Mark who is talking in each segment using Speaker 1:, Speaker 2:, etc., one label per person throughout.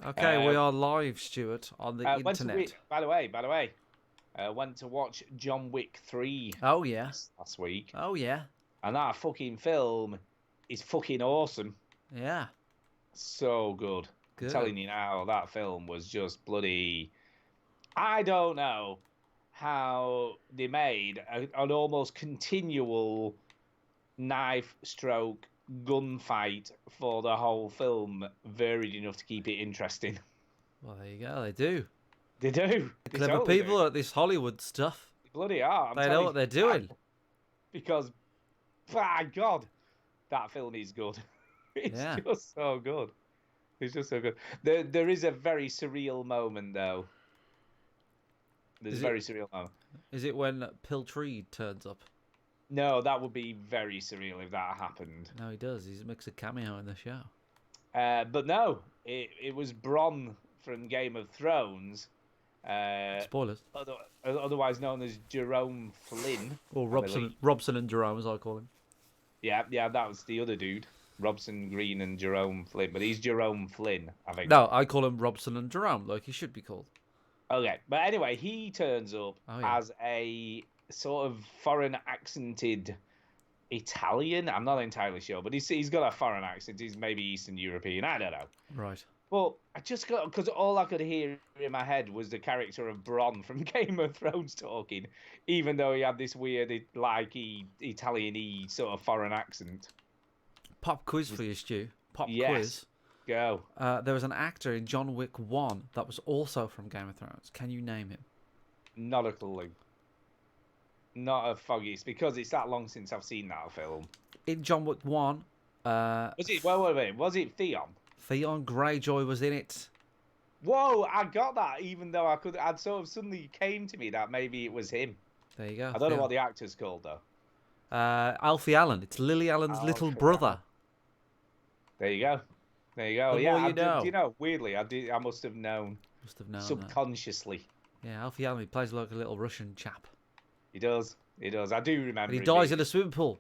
Speaker 1: Okay, we are live, Stuart, on the internet.
Speaker 2: By the way, went to watch John Wick 3
Speaker 1: Oh, yeah.
Speaker 2: last week.
Speaker 1: Oh, yeah.
Speaker 2: And that fucking film is fucking awesome.
Speaker 1: Yeah.
Speaker 2: So good.
Speaker 1: Good.
Speaker 2: I'm telling you now, that film was just bloody... I don't know how they made an almost continual knife stroke gunfight for the whole film varied enough to keep it interesting.
Speaker 1: Well, there you go. They do.
Speaker 2: They do.
Speaker 1: The clever people at this Hollywood stuff.
Speaker 2: They bloody are.
Speaker 1: They know what they're doing.
Speaker 2: Because, by God, that film is good. It's just so good. It's just so good. There is a very surreal moment, though. There's a very surreal moment.
Speaker 1: Is it when Piltreed turns up?
Speaker 2: No, that would be very surreal if that happened.
Speaker 1: No, he does. He makes a cameo in the show.
Speaker 2: But no, it was Bronn from Game of Thrones.
Speaker 1: Spoilers.
Speaker 2: Otherwise known as Jerome Flynn.
Speaker 1: Or Robson and Jerome, as I call him.
Speaker 2: Yeah, that was the other dude. Robson Green and Jerome Flynn. But he's Jerome Flynn, I think.
Speaker 1: No, I call him Robson and Jerome, like he should be called.
Speaker 2: Okay, but anyway, he turns up as a sort of foreign accented Italian. I'm not entirely sure, but he's got a foreign accent. He's maybe Eastern European. I don't know.
Speaker 1: Right.
Speaker 2: Well, I just got, because all I could hear in my head was the character of Bronn from Game of Thrones talking, even though he had this weird, Italian-y sort of foreign accent.
Speaker 1: Pop quiz for you, Stu. Pop quiz.
Speaker 2: Go.
Speaker 1: There was an actor in John Wick 1 that was also from Game of Thrones. Can you name him?
Speaker 2: Not a clue. Not a foggy. It's because it's that long since I've seen that film.
Speaker 1: In John Wick 1...
Speaker 2: was it? Wait. Was it Theon?
Speaker 1: Theon Greyjoy was in it.
Speaker 2: Whoa, I got that, even though I'd sort of suddenly came to me that maybe it was him.
Speaker 1: There you go.
Speaker 2: I don't know what the actor's called, though.
Speaker 1: Alfie Allen. It's Lily Allen's little brother.
Speaker 2: There you go. There you go.
Speaker 1: The
Speaker 2: yeah,
Speaker 1: more you know.
Speaker 2: You know, weirdly, I must have known. Subconsciously.
Speaker 1: That. Yeah, Alfie Allen, he plays like a little Russian chap.
Speaker 2: He does. He does. I do remember.
Speaker 1: And he dies in a swimming pool.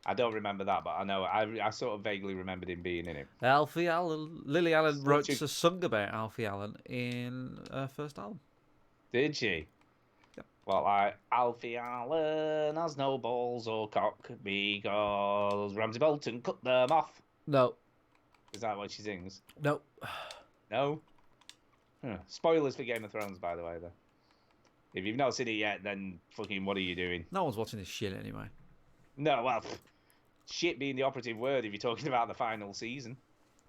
Speaker 2: I don't remember that, but I know. I sort of vaguely remembered him being in it.
Speaker 1: Alfie Allen. Lily Allen wrote a song about Alfie Allen in her first album.
Speaker 2: Did she?
Speaker 1: Yep.
Speaker 2: Well, Alfie Allen has no balls or cock because Ramsay Bolton cut them off.
Speaker 1: No.
Speaker 2: Is that what she sings?
Speaker 1: No.
Speaker 2: No? Spoilers for Game of Thrones, by the way, though. If you've not seen it yet, then fucking what are you doing?
Speaker 1: No one's watching this shit anyway.
Speaker 2: No, well, shit being the operative word if you're talking about the final season.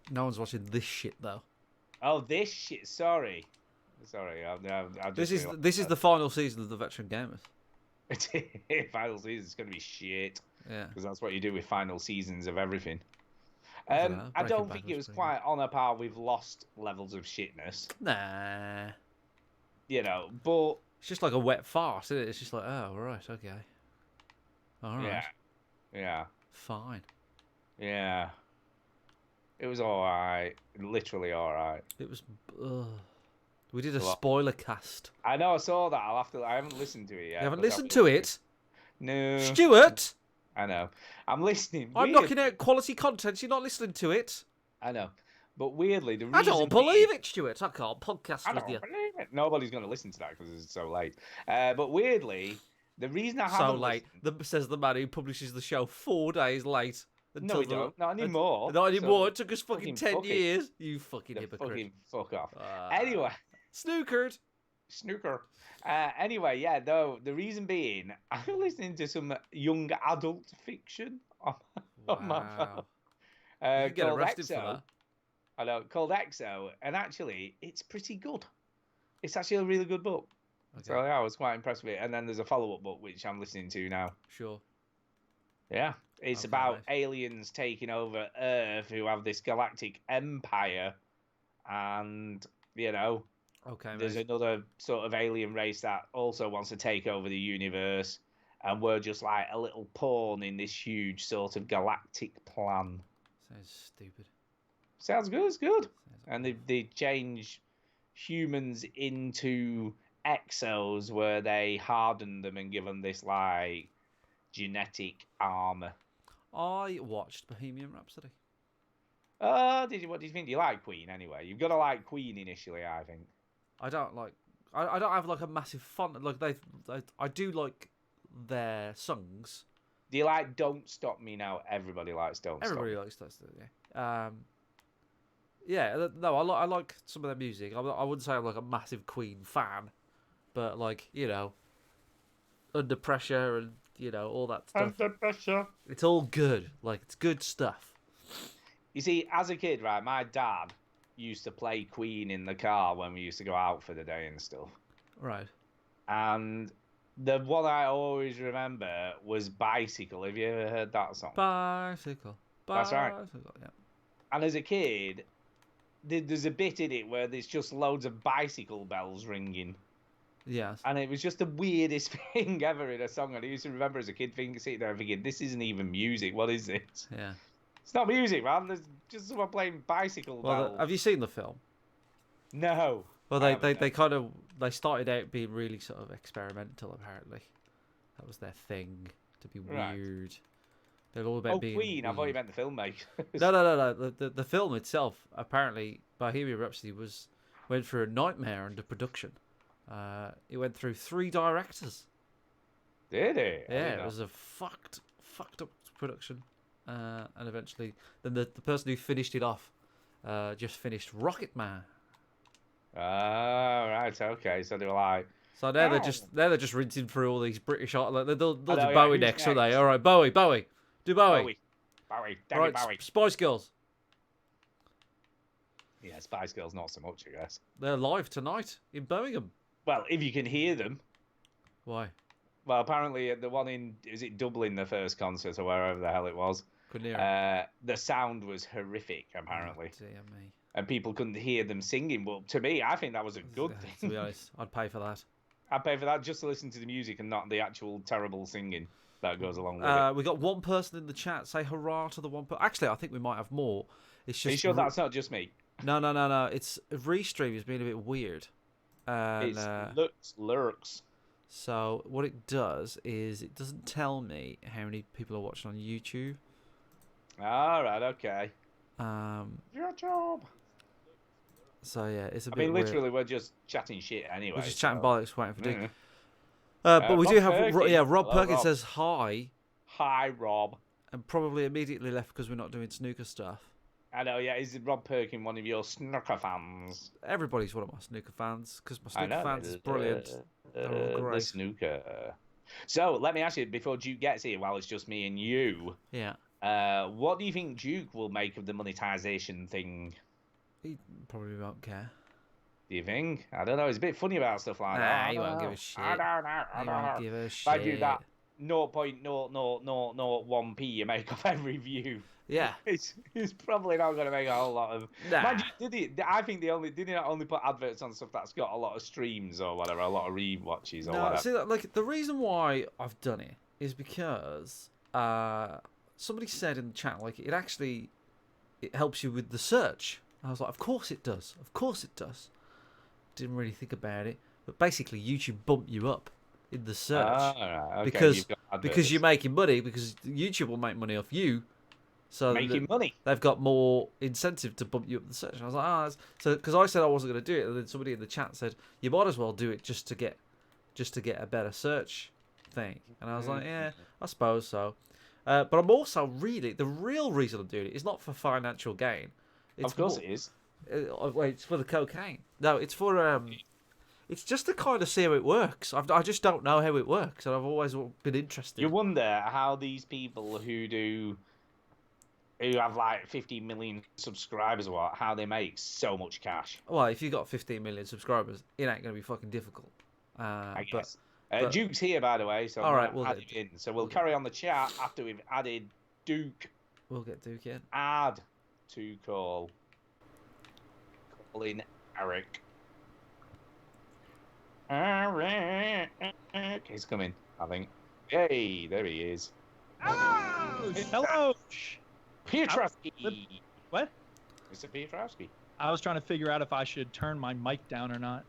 Speaker 1: No one's watching this shit, though.
Speaker 2: Oh, this shit. Sorry.
Speaker 1: This is the final season of the Veteran Gamers.
Speaker 2: Final season is going to be shit.
Speaker 1: Yeah.
Speaker 2: Because that's what you do with final seasons of everything. I don't think it was quite on a par with Lost levels of shitness.
Speaker 1: Nah.
Speaker 2: You know, but...
Speaker 1: It's just like a wet farce, isn't it? It's just like, oh, right, okay. All right.
Speaker 2: Yeah.
Speaker 1: Fine.
Speaker 2: Yeah. It was alright. Literally alright.
Speaker 1: It was... We did a spoiler cast.
Speaker 2: I know, I saw that. I haven't listened to it yet.
Speaker 1: You haven't listened to it?
Speaker 2: No.
Speaker 1: Stuart!
Speaker 2: I know. I'm listening.
Speaker 1: I'm knocking out quality content. You're not listening to it.
Speaker 2: I know. But weirdly, the reason...
Speaker 1: I don't believe it, Stuart. I can't podcast with you.
Speaker 2: I don't believe it. Nobody's going to listen to that because it's so late. But weirdly, the reason I haven't
Speaker 1: listened... says the man who publishes the show 4 days late.
Speaker 2: No, we don't. Not anymore.
Speaker 1: Not anymore. It took us fucking 10 years. You fucking hypocrite.
Speaker 2: Fucking fuck off. Anyway.
Speaker 1: Snooker.
Speaker 2: Anyway, yeah, though, the reason being, I'm listening to some young adult fiction on my phone.
Speaker 1: You can get arrested for that.
Speaker 2: I know, called EXO, and actually, it's pretty good. It's actually a really good book. Okay. So, yeah, I was quite impressed with it. And then there's a follow-up book, which I'm listening to now.
Speaker 1: Sure.
Speaker 2: Yeah. It's about aliens taking over Earth who have this galactic empire. And, you know...
Speaker 1: Okay,
Speaker 2: there's another sort of alien race that also wants to take over the universe, and we're just like a little pawn in this huge sort of galactic plan.
Speaker 1: Sounds stupid.
Speaker 2: Sounds good. It's good. And they change humans into exos where they harden them and give them this like genetic armor.
Speaker 1: I watched Bohemian Rhapsody.
Speaker 2: What do you think? Do you like Queen anyway? You've got to like Queen initially, I think.
Speaker 1: I don't like. I don't have like a massive fun. Like I do like their songs.
Speaker 2: Do you like Don't Stop Me Now? Everybody likes Don't Stop Me.
Speaker 1: Everybody likes that stuff. Yeah. Yeah. No, I like some of their music. I wouldn't say I'm like a massive Queen fan, but like Under Pressure and all that stuff.
Speaker 2: Under Pressure.
Speaker 1: It's all good. Like it's good stuff.
Speaker 2: You see, as a kid, right, my dad used to play Queen in the car when we used to go out for the day and stuff.
Speaker 1: Right.
Speaker 2: And the one I always remember was Bicycle. Have you ever heard that song?
Speaker 1: Bicycle.
Speaker 2: That's right.
Speaker 1: Yeah.
Speaker 2: And as a kid, there's a bit in it where there's just loads of bicycle bells ringing.
Speaker 1: Yes.
Speaker 2: And it was just the weirdest thing ever in a song. And I used to remember as a kid sitting there thinking, this isn't even music. What is this?
Speaker 1: Yeah.
Speaker 2: It's not music, man. There's just someone playing bicycle bells.
Speaker 1: Have you seen the film?
Speaker 2: No.
Speaker 1: Well, they started out being really sort of experimental. Apparently, that was their thing, to be weird. They're all about being
Speaker 2: Queen.
Speaker 1: weird.
Speaker 2: I thought you meant the filmmaker.
Speaker 1: No. The film itself, apparently, Bohemian Rhapsody went through a nightmare under production. It went through 3 directors.
Speaker 2: Did it?
Speaker 1: Yeah, it was a fucked up production. And eventually, then the person who finished it off just finished Rocket Man.
Speaker 2: Right, okay. So they were like,
Speaker 1: so now they're just rinsing through all these British art. Like, they'll do
Speaker 2: yeah,
Speaker 1: Bowie
Speaker 2: who's
Speaker 1: next, aren't they?
Speaker 2: next?
Speaker 1: All right, Bowie, do Bowie.
Speaker 2: Bowie,
Speaker 1: All right,
Speaker 2: Bowie.
Speaker 1: Spice Girls.
Speaker 2: Yeah, Spice Girls not so much, I guess.
Speaker 1: They're live tonight in Birmingham.
Speaker 2: Well, if you can hear them.
Speaker 1: Why?
Speaker 2: Well, apparently the one is it Dublin, the first concert or wherever the hell it was?
Speaker 1: Couldn't hear.
Speaker 2: The sound was horrific, apparently.
Speaker 1: Oh, dear me.
Speaker 2: And people couldn't hear them singing. Well, to me, I think that was a good thing.
Speaker 1: To be honest, I'd pay for that.
Speaker 2: I'd pay for that just to listen to the music and not the actual terrible singing that goes along with it.
Speaker 1: We got one person in the chat. Say hurrah to the one person. Actually, I think we might have more. It's just.
Speaker 2: Are you sure that's not just me?
Speaker 1: No. It's Restream has been a bit weird. And,
Speaker 2: it's lurks.
Speaker 1: So what it does is it doesn't tell me how many people are watching on YouTube.
Speaker 2: All right, okay.
Speaker 1: Your job. So yeah, it's a bit.
Speaker 2: I mean, literally, we're just chatting shit anyway.
Speaker 1: We're just chatting bollocks, waiting for Duke.
Speaker 2: Yeah.
Speaker 1: But we
Speaker 2: Rob
Speaker 1: do have
Speaker 2: Perkins.
Speaker 1: Rob
Speaker 2: Hello,
Speaker 1: Perkins
Speaker 2: Rob.
Speaker 1: says hi,
Speaker 2: Hi, Rob.
Speaker 1: and probably immediately left because we're not doing snooker stuff.
Speaker 2: I know, yeah. Is Rob Perkins one of your snooker fans?
Speaker 1: Everybody's one of my snooker fans because my snooker fans is brilliant. They're all
Speaker 2: The
Speaker 1: great.
Speaker 2: snooker. So let me ask you before Duke gets here, while it's just me and you.
Speaker 1: Yeah.
Speaker 2: What do you think Duke will make of the monetization thing?
Speaker 1: He probably won't care.
Speaker 2: Do you think? I don't know. He's a bit funny about stuff like that.
Speaker 1: He won't give a shit.
Speaker 2: I don't know.
Speaker 1: He won't give a
Speaker 2: If I do
Speaker 1: shit.
Speaker 2: that 0.00001p you make off every view.
Speaker 1: Yeah.
Speaker 2: It's probably not going to make a whole lot of.
Speaker 1: Nah.
Speaker 2: Mind you, I think did he not only put adverts on stuff that's got a lot of streams or whatever, a lot of rewatches or whatever.
Speaker 1: See, like the reason why I've done it is because somebody said in the chat like it helps you with the search. I was like, of course it does. Of course it does. Didn't really think about it, but basically YouTube bumped you up in the search
Speaker 2: Right, okay,
Speaker 1: because you're making money because YouTube will make money off you. So
Speaker 2: making money.
Speaker 1: They've got more incentive to bump you up the search. And I was like, so because I said I wasn't going to do it, and then somebody in the chat said you might as well do it just to get a better search thing. And I was like, yeah, I suppose so. But I'm also the real reason I'm doing it is not for financial gain.
Speaker 2: Of course it is.
Speaker 1: Wait, it's for the cocaine. No, it's for it's just to kind of see how it works. I just don't know how it works, and I've always been interested.
Speaker 2: You wonder how these people who have like 15 million subscribers or what, how they make so much cash.
Speaker 1: Well, if you've got 15 million subscribers, it ain't going to be fucking difficult.
Speaker 2: I guess.
Speaker 1: but-
Speaker 2: Duke's here, by the way, so
Speaker 1: All right,
Speaker 2: we'll add him in. So we'll carry on the chat after we've added Duke.
Speaker 1: We'll get Duke in.
Speaker 2: Add to call. Calling Eric. Eric. He's coming, I think. Yay, there he is.
Speaker 3: Oh, hello.
Speaker 2: Piotrowski.
Speaker 3: What?
Speaker 2: Mr. Piotrowski.
Speaker 3: I was trying to figure out if I should turn my mic down or not.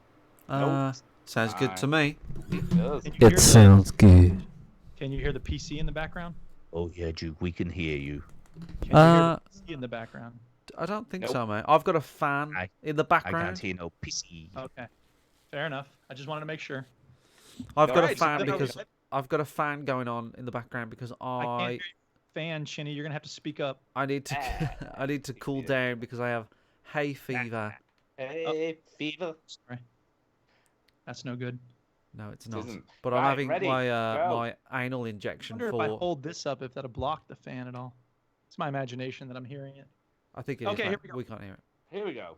Speaker 1: Sounds good to me.
Speaker 2: It does.
Speaker 3: Can you hear the-
Speaker 1: sounds good.
Speaker 3: Can you hear the PC in the background?
Speaker 2: Oh, yeah, Duke, we can hear you.
Speaker 3: Can you hear the PC in the background?
Speaker 1: I don't think
Speaker 2: Nope.
Speaker 1: so, mate. I've got a fan in the
Speaker 2: I
Speaker 1: background.
Speaker 2: can't hear no pissy.
Speaker 3: Okay. Fair enough. I just wanted to make sure.
Speaker 1: I've got a
Speaker 2: Alright, so
Speaker 1: fan
Speaker 2: then I'll
Speaker 1: because
Speaker 2: get-
Speaker 1: I've got a fan going on in the background because
Speaker 3: I can't hear you. Fan, Chinny, you're gonna have to speak up.
Speaker 1: I need to I need to cool down because I have hay fever.
Speaker 2: Hey, fever.
Speaker 3: Sorry. That's no good.
Speaker 1: No, it's
Speaker 2: It
Speaker 1: not.
Speaker 2: isn't.
Speaker 1: But I'm
Speaker 2: Right,
Speaker 1: having
Speaker 2: ready,
Speaker 1: my
Speaker 2: go.
Speaker 1: my anal
Speaker 3: I
Speaker 1: injection
Speaker 3: wonder if I
Speaker 1: for.
Speaker 3: hold this up, if that'll block the fan at all. It's my imagination that I'm hearing it.
Speaker 1: I think it is.
Speaker 3: Okay,
Speaker 1: Mate.
Speaker 3: here we go.
Speaker 1: We can't hear it.
Speaker 2: Here we go.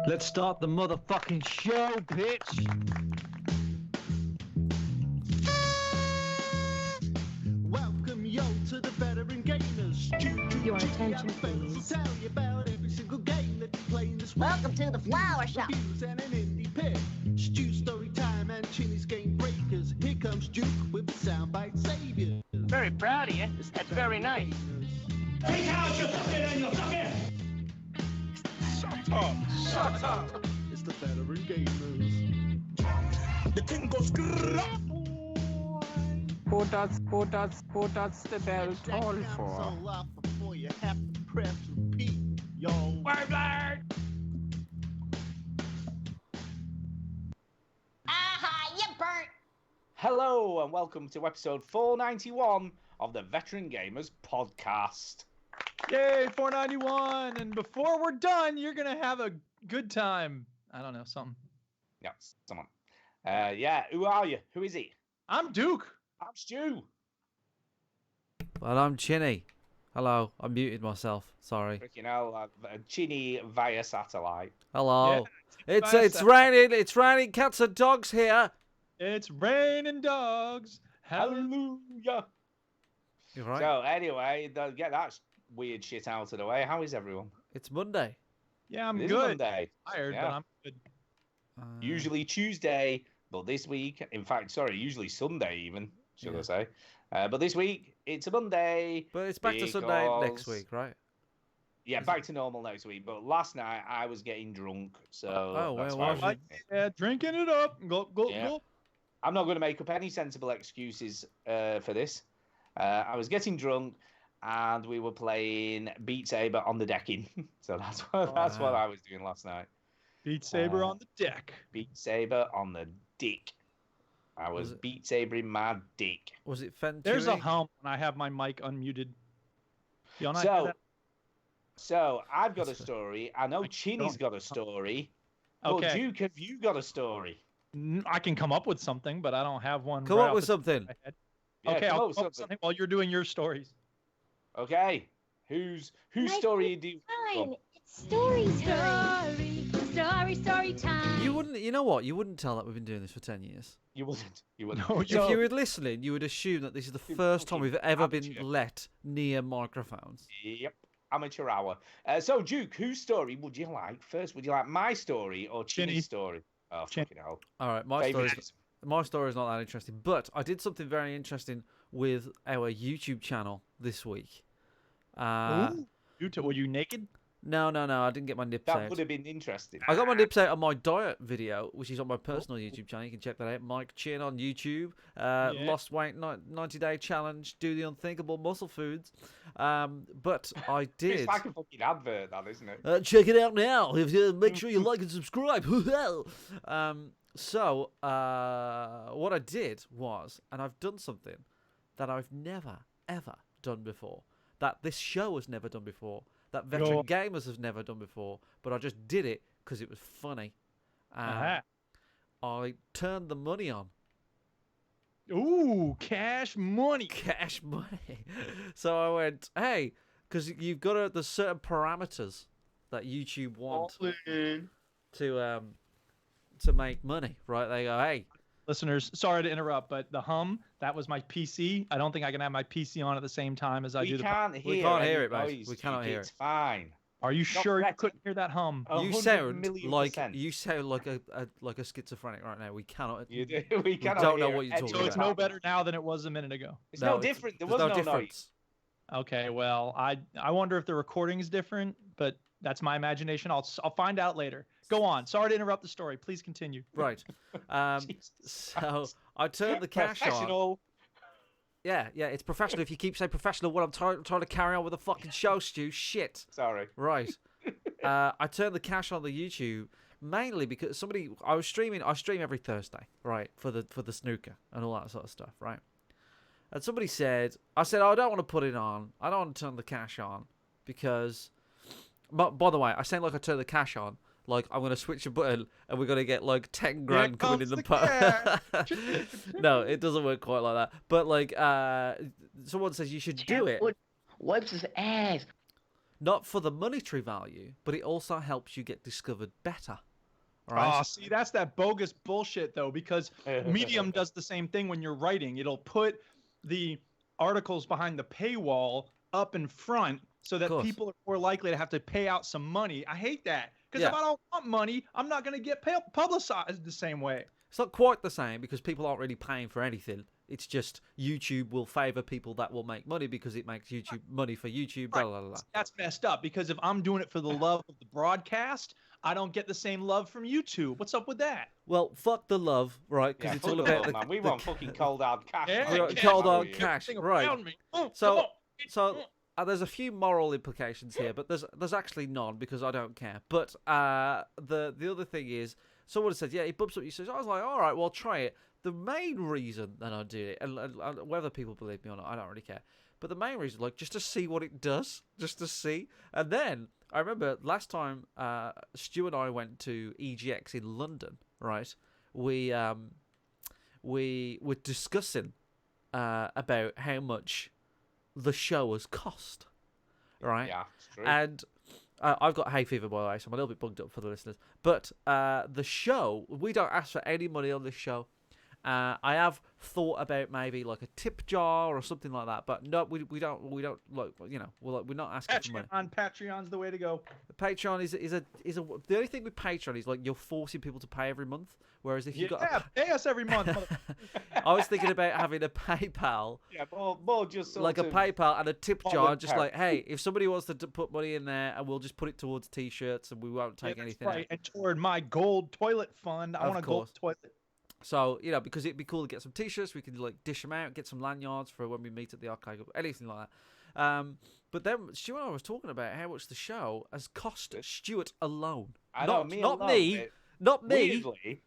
Speaker 3: Let's start the motherfucking show, bitch.
Speaker 4: Welcome yo to the veteran gamers.
Speaker 5: Your attention,
Speaker 4: Fellas will
Speaker 5: please.
Speaker 4: tell you about every single game that you play in this
Speaker 5: Welcome to the flower shop.
Speaker 4: Reviews and an indie pick. Stu story time and Chinny's game breakers. Here comes Duke with the soundbite savior.
Speaker 6: Very proud of you. That's very nice.
Speaker 4: It's the veteran gamers.
Speaker 6: The thing goes Who does the bell toll
Speaker 4: Check
Speaker 6: for?
Speaker 4: console off before you have to press repeat. Yo.
Speaker 6: Word!
Speaker 5: Aha, you burnt.
Speaker 2: Hello and welcome to episode 491 of the Veteran Gamers podcast.
Speaker 3: Yay, 491. And before we're done, you're gonna have a good time. I don't know, something.
Speaker 2: Yeah, someone. Yeah, who are you? Who is it?
Speaker 3: I'm Duke.
Speaker 2: I'm Stu.
Speaker 1: Well, I'm Chinny. Hello. I muted myself. Sorry.
Speaker 2: Freaking hell, Chinny via satellite.
Speaker 1: Hello. It's
Speaker 3: Via
Speaker 1: it's raining. It's raining cats and dogs here.
Speaker 3: It's raining dogs.
Speaker 2: Hallelujah.
Speaker 1: You're right.
Speaker 2: So anyway, get that weird shit out of the way. How is everyone?
Speaker 1: It's Monday.
Speaker 3: Yeah, I'm
Speaker 2: It is
Speaker 3: good.
Speaker 2: Monday.
Speaker 3: Tired,
Speaker 2: Yeah.
Speaker 3: but I'm good.
Speaker 2: Usually Tuesday, but this week, in fact, sorry, usually Sunday even, should
Speaker 1: Yeah.
Speaker 2: I say. But this week, it's a Monday.
Speaker 1: But it's back to Sunday next
Speaker 2: because-
Speaker 1: week, right?
Speaker 2: Yeah, back to normal next week. But last night, I was getting drunk, so
Speaker 1: Oh,
Speaker 2: that's
Speaker 1: well,
Speaker 2: why I
Speaker 1: was
Speaker 2: was-
Speaker 3: Yeah, drinking it up. Go, go,
Speaker 2: Yeah.
Speaker 3: go.
Speaker 2: I'm not going to make up any sensible excuses for this. I was getting drunk, and we were playing Beat Sabre on the decking. So that's what
Speaker 1: Wow.
Speaker 2: I was doing last night.
Speaker 3: Beat Sabre
Speaker 2: Uh,
Speaker 3: on the deck.
Speaker 2: Beat Sabre on the dick. I
Speaker 1: Was
Speaker 2: was
Speaker 1: it-
Speaker 2: Beat Sabre in my dick.
Speaker 1: Was it Fen?
Speaker 3: There's a hum when I have my mic unmuted. Y'all not hear
Speaker 2: So,
Speaker 3: that?
Speaker 2: so I've got a
Speaker 1: That's-
Speaker 2: story. I know Chinny's got a story. But
Speaker 3: Okay.
Speaker 2: Duke, have you got a story?
Speaker 3: I can come up with something, but I don't have one.
Speaker 1: Come
Speaker 3: right
Speaker 1: up
Speaker 3: off
Speaker 1: with
Speaker 3: the top of
Speaker 1: something.
Speaker 3: my head.
Speaker 2: Yeah,
Speaker 3: Okay,
Speaker 2: come
Speaker 3: I'll
Speaker 2: up with
Speaker 3: come up with
Speaker 2: something.
Speaker 3: something while you're doing your stories.
Speaker 2: Okay. Whose
Speaker 5: My
Speaker 2: story do you
Speaker 5: Fine. It's story time. Story time.
Speaker 1: You wouldn't. You know what? You wouldn't tell that we've been doing this for 10 years.
Speaker 2: You wouldn't. You wouldn't.
Speaker 3: No,
Speaker 1: If
Speaker 2: So-
Speaker 1: you were listening, you would assume that this is the
Speaker 2: You
Speaker 1: first time
Speaker 2: fucking
Speaker 1: we've ever been
Speaker 2: amateur.
Speaker 1: let near microphones.
Speaker 2: Yep. Amateur hour. So, Duke, whose story would you like first? Would you like my story or
Speaker 3: Chinny.
Speaker 2: Chinny's story? Oh,
Speaker 3: Chin-
Speaker 2: fucking hell.
Speaker 1: All right, my
Speaker 2: Favouritism.
Speaker 1: story is not that interesting, but I did something very interesting with our YouTube channel this week.
Speaker 3: Ooh. Were you naked?
Speaker 1: No, I didn't get my nips
Speaker 2: That
Speaker 1: out.
Speaker 2: would have been interesting.
Speaker 1: I got my nips out on my diet video, which is on my personal YouTube channel. You can check that out. Mike Chin on YouTube.
Speaker 3: Yeah.
Speaker 1: Lost weight 90-day challenge. Do the unthinkable muscle foods. But I
Speaker 2: It's
Speaker 1: did.
Speaker 2: like a fucking advert, that, isn't it?
Speaker 1: Check it out now. If you make sure you like and subscribe. So what I did was, and I've done something that I've never ever done before. That this show has never done before. That veteran
Speaker 3: Yo.
Speaker 1: gamers have never done before. But I just did it because it was funny.
Speaker 3: Aha.
Speaker 1: I turned the money on.
Speaker 3: Ooh, cash money.
Speaker 1: Cash money. So I went, hey, because you've got to, there's certain parameters that YouTube want to make money, right? They go, hey,
Speaker 3: Listeners, sorry to interrupt, but the hum, that was my PC. I don't think I can have my PC on at the same time as I
Speaker 2: We
Speaker 3: do the.
Speaker 2: can't hear
Speaker 1: We can't
Speaker 2: any
Speaker 1: hear it, mate.
Speaker 2: noise,
Speaker 1: We cannot
Speaker 2: Duke.
Speaker 1: hear
Speaker 2: It's
Speaker 1: it.
Speaker 2: fine.
Speaker 3: Are you
Speaker 2: Not
Speaker 3: sure you
Speaker 2: threatened.
Speaker 3: couldn't hear that hum?
Speaker 2: A
Speaker 1: you
Speaker 2: 100
Speaker 1: sound
Speaker 2: million
Speaker 1: like
Speaker 2: percent.
Speaker 1: you sound like a schizophrenic right now. We cannot.
Speaker 2: You do. We cannot
Speaker 1: don't know
Speaker 2: hear
Speaker 1: what you're
Speaker 2: any
Speaker 1: talking
Speaker 3: So
Speaker 2: of
Speaker 3: it's
Speaker 2: that.
Speaker 3: no better now than it was a minute ago.
Speaker 2: It's no different. There was
Speaker 1: there's
Speaker 2: no
Speaker 1: difference.
Speaker 2: noise.
Speaker 3: Okay, well, I wonder if the recording is different, but that's my imagination. I'll find out later. Go on. Sorry to interrupt the story. Please continue.
Speaker 1: Right.
Speaker 2: Jesus
Speaker 1: So I turned the cash on.
Speaker 2: Professional.
Speaker 1: Yeah, it's professional. If you keep saying professional, what I'm trying to carry on with the fucking show, Stu. Shit.
Speaker 2: Sorry.
Speaker 1: Right. I turned the cash on the YouTube mainly because I stream every Thursday, right, for the snooker and all that sort of stuff, right? And somebody said, I said, oh, I don't want to put it on. I don't want to turn the cash on because, but by the way, I sound like I turn the cash on. Like, I'm going to switch a button and we're going to get like 10 grand coming in the pot. No, it doesn't work quite like that. But like, someone says you should do it.
Speaker 2: Wipes his ass.
Speaker 1: Not for the monetary value, but it also helps you get discovered better. Right?
Speaker 3: Oh, see, that's that bogus bullshit, though, because Medium does the same thing when you're writing. It'll put the articles behind the paywall up in front so that people are more likely to have to pay out some money. I hate that. Because if I don't want money, I'm not going to get publicized the same way.
Speaker 1: It's not quite the same because people aren't really paying for anything. It's just YouTube will favor people that will make money because it makes YouTube money for YouTube. Blah, blah, blah.
Speaker 3: That's messed up because if I'm doing it for the love of the broadcast, I don't get the same love from YouTube. What's up with that?
Speaker 1: Well, fuck the love, right? Because it's all about
Speaker 2: man. We want fucking cold hard cash.
Speaker 1: Cold hard cash, right? So there's a few moral implications here, but there's actually none because I don't care. But the other thing is, someone said, yeah, it bumps up your search. I was like, all right, well, try it. The main reason that I do it, and whether people believe me or not, I don't really care. But the main reason, like, just to see what it does, just to see. And then I remember last time Stu and I went to EGX in London, right? We were discussing about how much the show has cost, right?
Speaker 2: Yeah, it's true.
Speaker 1: And I've got hay fever, by the way, so I'm a little bit bugged up for the listeners. But the show, we don't ask for any money on this show. I have thought about maybe like a tip jar or something like that, but no, we don't like, you know, we're not asking for money.
Speaker 3: Patreon's the way to go.
Speaker 1: Patreon is the only thing with Patreon is like you're forcing people to pay every month, whereas if you
Speaker 3: pay us every month.
Speaker 1: I was thinking about having a PayPal,
Speaker 2: more just sort
Speaker 1: like
Speaker 2: of
Speaker 1: a PayPal and a tip jar, just like, hey, if somebody wants to put money in there, and we'll just put it towards T-shirts, and we won't take anything out.
Speaker 3: And toward my gold toilet fund, I want a gold toilet.
Speaker 1: So, you know, because it'd be cool to get some T-shirts, we could like dish them out, get some lanyards for when we meet at the arcade, anything like that. But then Stuart and I was talking about how much the show has cost Stuart alone. Not me.
Speaker 2: Weirdly,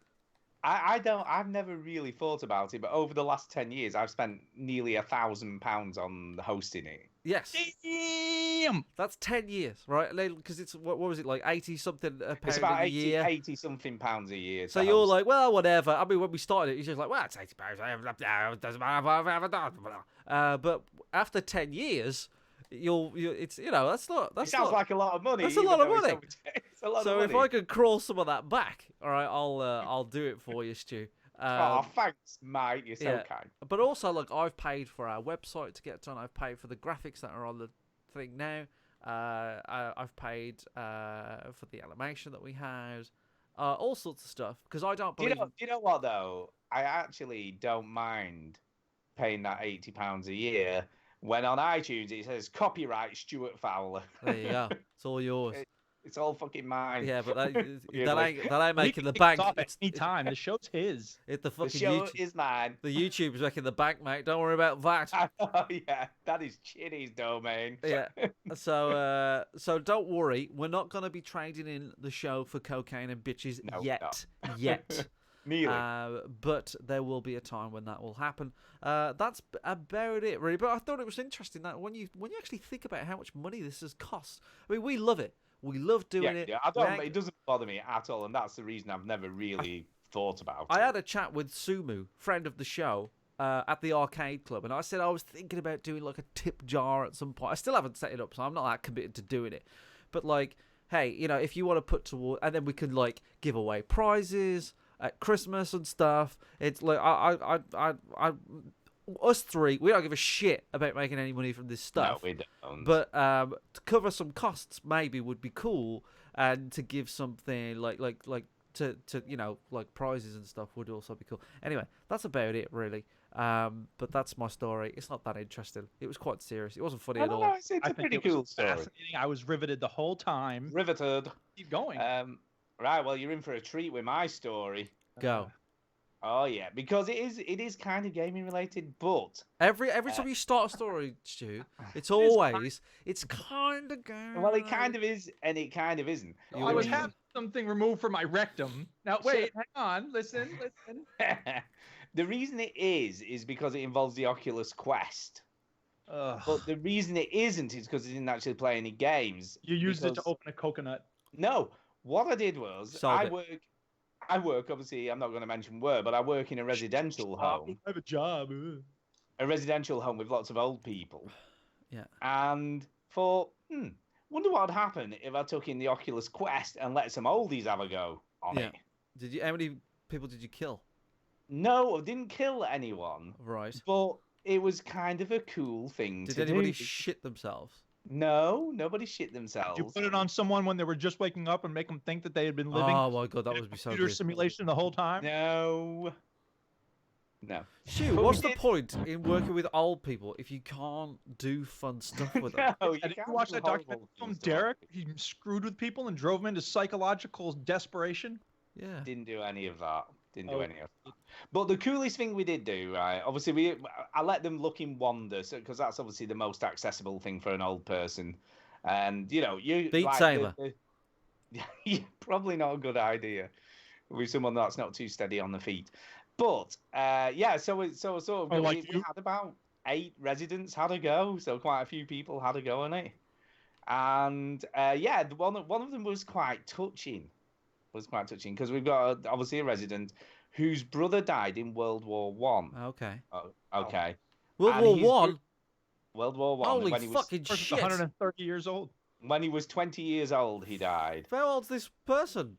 Speaker 2: I've never really thought about it, but over the last 10 years, I've spent nearly £1,000 on hosting it.
Speaker 1: Yes. Damn! That's 10 years, right? Because it's, what was it, like 80-something a pound
Speaker 2: it's about
Speaker 1: a year?
Speaker 2: 80-something pounds a year.
Speaker 1: So you're like, well, whatever. I mean, when we started it, he's just like, well, it's £80. It doesn't matter. But after 10 years, it's, you know, that's
Speaker 2: it sounds like a lot of money.
Speaker 1: That's a lot of money.
Speaker 2: It's a lot
Speaker 1: so
Speaker 2: of money.
Speaker 1: if I could crawl some of that back, all right, I'll do it for you, Stu.
Speaker 2: Thanks, mate. You're so kind.
Speaker 1: But also, look, I've paid for our website to get done. I've paid for the graphics that are on the thing now. I've paid for the animation that we had. All sorts of stuff. Because I don't believe...
Speaker 2: Do you know what, though? I actually don't mind paying that £80 a year when on iTunes it says copyright Stuart Fowler.
Speaker 1: There you go. It's all yours.
Speaker 2: It's all fucking mine.
Speaker 1: Yeah, but that ain't making the bank.
Speaker 3: Any time. The show's his.
Speaker 2: The show is mine.
Speaker 1: The YouTube's making the bank, mate. Don't worry about that.
Speaker 2: Oh yeah, that is Chinny's domain.
Speaker 1: Yeah. So don't worry. We're not going to be trading in the show for cocaine and bitches yet. But there will be a time when that will happen. That's about it, really. But I thought it was interesting that when you actually think about how much money this has cost. I mean, we love it. We love doing it.
Speaker 2: Yeah, it doesn't bother me at all, and that's the reason I've never really thought about it.
Speaker 1: I had a chat with Sumu, friend of the show, at the arcade club, and I said I was thinking about doing like a tip jar at some point. I still haven't set it up, so I'm not that committed to doing it. But like, hey, you know, if you want to put toward, and then we can like give away prizes at Christmas and stuff. It's like us three, we don't give a shit about making any money from this stuff.
Speaker 2: No, we don't.
Speaker 1: But to cover some costs maybe would be cool, and to give something like to you know, like prizes and stuff would also be cool. Anyway, that's about it really. But that's my story. It's not that interesting. It was quite serious. It wasn't funny at all.
Speaker 2: It's a pretty cool story.
Speaker 3: Fascinating. I was riveted the whole time.
Speaker 2: Riveted.
Speaker 3: Keep going.
Speaker 2: Right, well, you're in for a treat with my story.
Speaker 1: Go.
Speaker 2: Oh yeah, because it is kind of gaming related, but
Speaker 1: Every time you start a story, Stu, it's kind of gaming.
Speaker 2: well, it kind of is, and it kind of isn't.
Speaker 3: I was having something removed from my rectum. Now wait, hang on, listen.
Speaker 2: The reason it is because it involves the Oculus Quest. But the reason it isn't is because it didn't actually play any games.
Speaker 3: You used it to open a coconut.
Speaker 2: No, what I did was I work. Obviously, I'm not going to mention where, but I work in a residential home.
Speaker 3: I have a job.
Speaker 2: A residential home with lots of old people.
Speaker 1: Yeah.
Speaker 2: And thought, wonder what would happen if I took in the Oculus Quest and let some oldies have a go on it.
Speaker 1: Did you? How many people did you kill?
Speaker 2: No, I didn't kill anyone.
Speaker 1: Right.
Speaker 2: But it was kind of a cool thing to do.
Speaker 1: Did anybody shit themselves?
Speaker 2: No, nobody shit themselves.
Speaker 3: Did you put it on someone when they were just waking up and make them think that they had been living?
Speaker 1: Oh my god, that would be so
Speaker 3: computer
Speaker 1: good.
Speaker 3: simulation the whole time?
Speaker 2: No.
Speaker 1: Stu, what's the point in working with old people if you can't do fun stuff with them?
Speaker 2: No,
Speaker 3: Did you watch that documentary film, Derek? He screwed with people and drove them into psychological desperation?
Speaker 1: Yeah.
Speaker 2: Didn't do any of that. Didn't do any of that. But the coolest thing we did do, right? Obviously, I let them look in wonder, because that's obviously the most accessible thing for an old person. And you
Speaker 1: Beat Sabre.
Speaker 2: Probably not a good idea with someone that's not too steady on the feet. But so we had about 8 residents had a go, so quite a few people had a go on it. And one of them was quite touching. Because we've got obviously a resident whose brother died in World War One.
Speaker 1: Okay.
Speaker 2: Okay.
Speaker 1: World War One.
Speaker 2: World War One.
Speaker 1: Holy
Speaker 2: when he
Speaker 1: fucking
Speaker 2: was
Speaker 1: shit!
Speaker 3: 130 years old.
Speaker 2: When he was 20 years old, he died.
Speaker 1: How old's this person?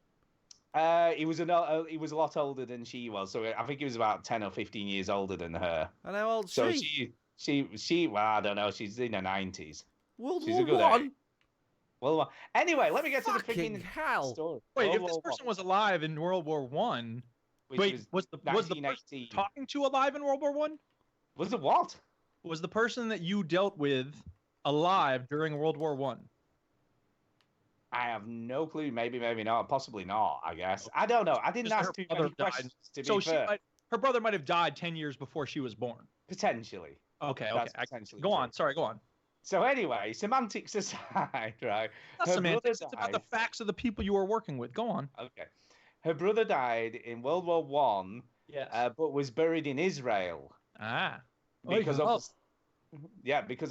Speaker 2: He was a lot older than she was, so I think he was about 10 or 15 years older than her.
Speaker 1: And how old's
Speaker 2: she? She well, I don't know. She's in her 90s.
Speaker 1: World
Speaker 2: She's
Speaker 1: War
Speaker 2: a good
Speaker 1: One.
Speaker 2: age. Well, anyway, let me get to the
Speaker 1: Fucking
Speaker 2: freaking
Speaker 1: hell.
Speaker 2: story.
Speaker 3: Wait,
Speaker 2: World
Speaker 3: if this
Speaker 2: War
Speaker 3: person
Speaker 2: One,
Speaker 3: was alive in World War One,
Speaker 2: which
Speaker 3: was the person
Speaker 2: 1918.
Speaker 3: talking to alive in World War One?
Speaker 2: Was the what?
Speaker 3: Was the person that you dealt with alive during World War One?
Speaker 2: I have no clue. Maybe not. Possibly not, I guess. I don't know. I didn't ask too many questions, to be fair.
Speaker 3: Her brother might have died 10 years before she was born.
Speaker 2: Potentially.
Speaker 3: Okay.
Speaker 2: Potentially
Speaker 3: Go
Speaker 2: true.
Speaker 3: on. Sorry, go on.
Speaker 2: So anyway, semantics aside, right?
Speaker 3: Not
Speaker 2: her
Speaker 3: semantics.
Speaker 2: brother
Speaker 3: It's about
Speaker 2: died.
Speaker 3: the facts of the people you were working with. Go on.
Speaker 2: Okay. Her brother died in World War One,
Speaker 3: Yes.
Speaker 2: but was buried in Israel. Because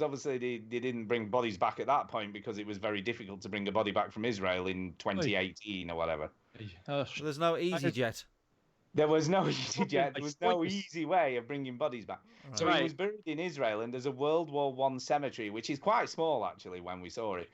Speaker 2: obviously they didn't bring bodies back at that point because it was very difficult to bring a body back from Israel in 2018 or whatever.
Speaker 1: There's no EasyJet.
Speaker 2: There was no EasyJet. There was no easy way of bringing bodies back. Right. So he was buried in Israel, and there's a World War One cemetery, which is quite small actually when we saw it.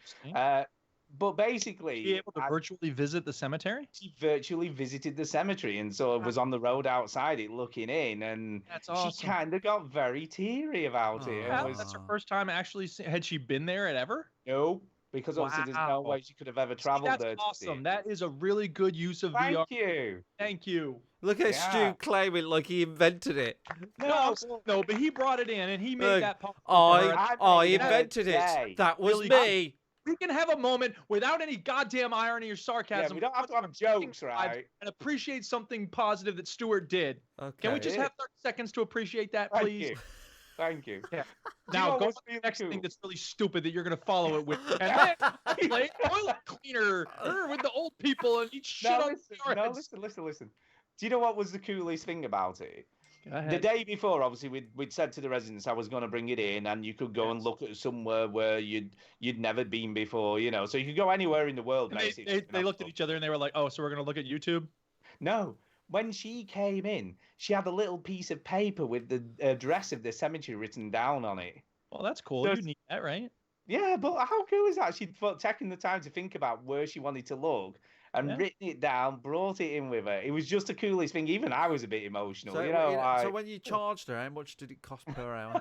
Speaker 2: But basically,
Speaker 3: be able to virtually visit the cemetery.
Speaker 2: She virtually visited the cemetery, and so was on the road outside it, looking in, and
Speaker 3: that's awesome.
Speaker 2: She kind of got very teary about it.
Speaker 3: That's her first time actually. Had she been there at ever?
Speaker 2: No. Because obviously there's no way she could have ever traveled there.
Speaker 3: That's awesome. That is a really good use of VR. Thank you.
Speaker 1: Look at Stu claiming like he invented it.
Speaker 3: No, but he brought it in and he made that possible.
Speaker 1: I invented it. That was me.
Speaker 3: We can have a moment without any goddamn irony or sarcasm.
Speaker 2: Yeah, we don't have to have jokes, right?
Speaker 3: And appreciate something positive that Stuart did. Okay. Can we just have 30 sequence to appreciate that, please?
Speaker 2: Thank you.
Speaker 3: Yeah. Now go to the next thing that's really stupid that you're going to follow it with. And then play toilet cleaner with the old people and eat shit on
Speaker 2: listen. Do you know what was the coolest thing about it?
Speaker 3: Go ahead.
Speaker 2: The day before, obviously, we'd said to the residents I was going to bring it in, and you could go and look at somewhere where you'd never been before, so you could go anywhere in the world. Basically,
Speaker 3: they looked at each other and they were like, "Oh, so we're going to look at YouTube?"
Speaker 2: No. When she came in, she had a little piece of paper with the address of the cemetery written down on it.
Speaker 3: Well, that's cool. You need that, right?
Speaker 2: Yeah, but how cool is that? She'd taken the time to think about where she wanted to look and written it down, brought it in with her. It was just the coolest thing. Even I was a bit emotional.
Speaker 1: So when you charged her, how much did it cost per hour?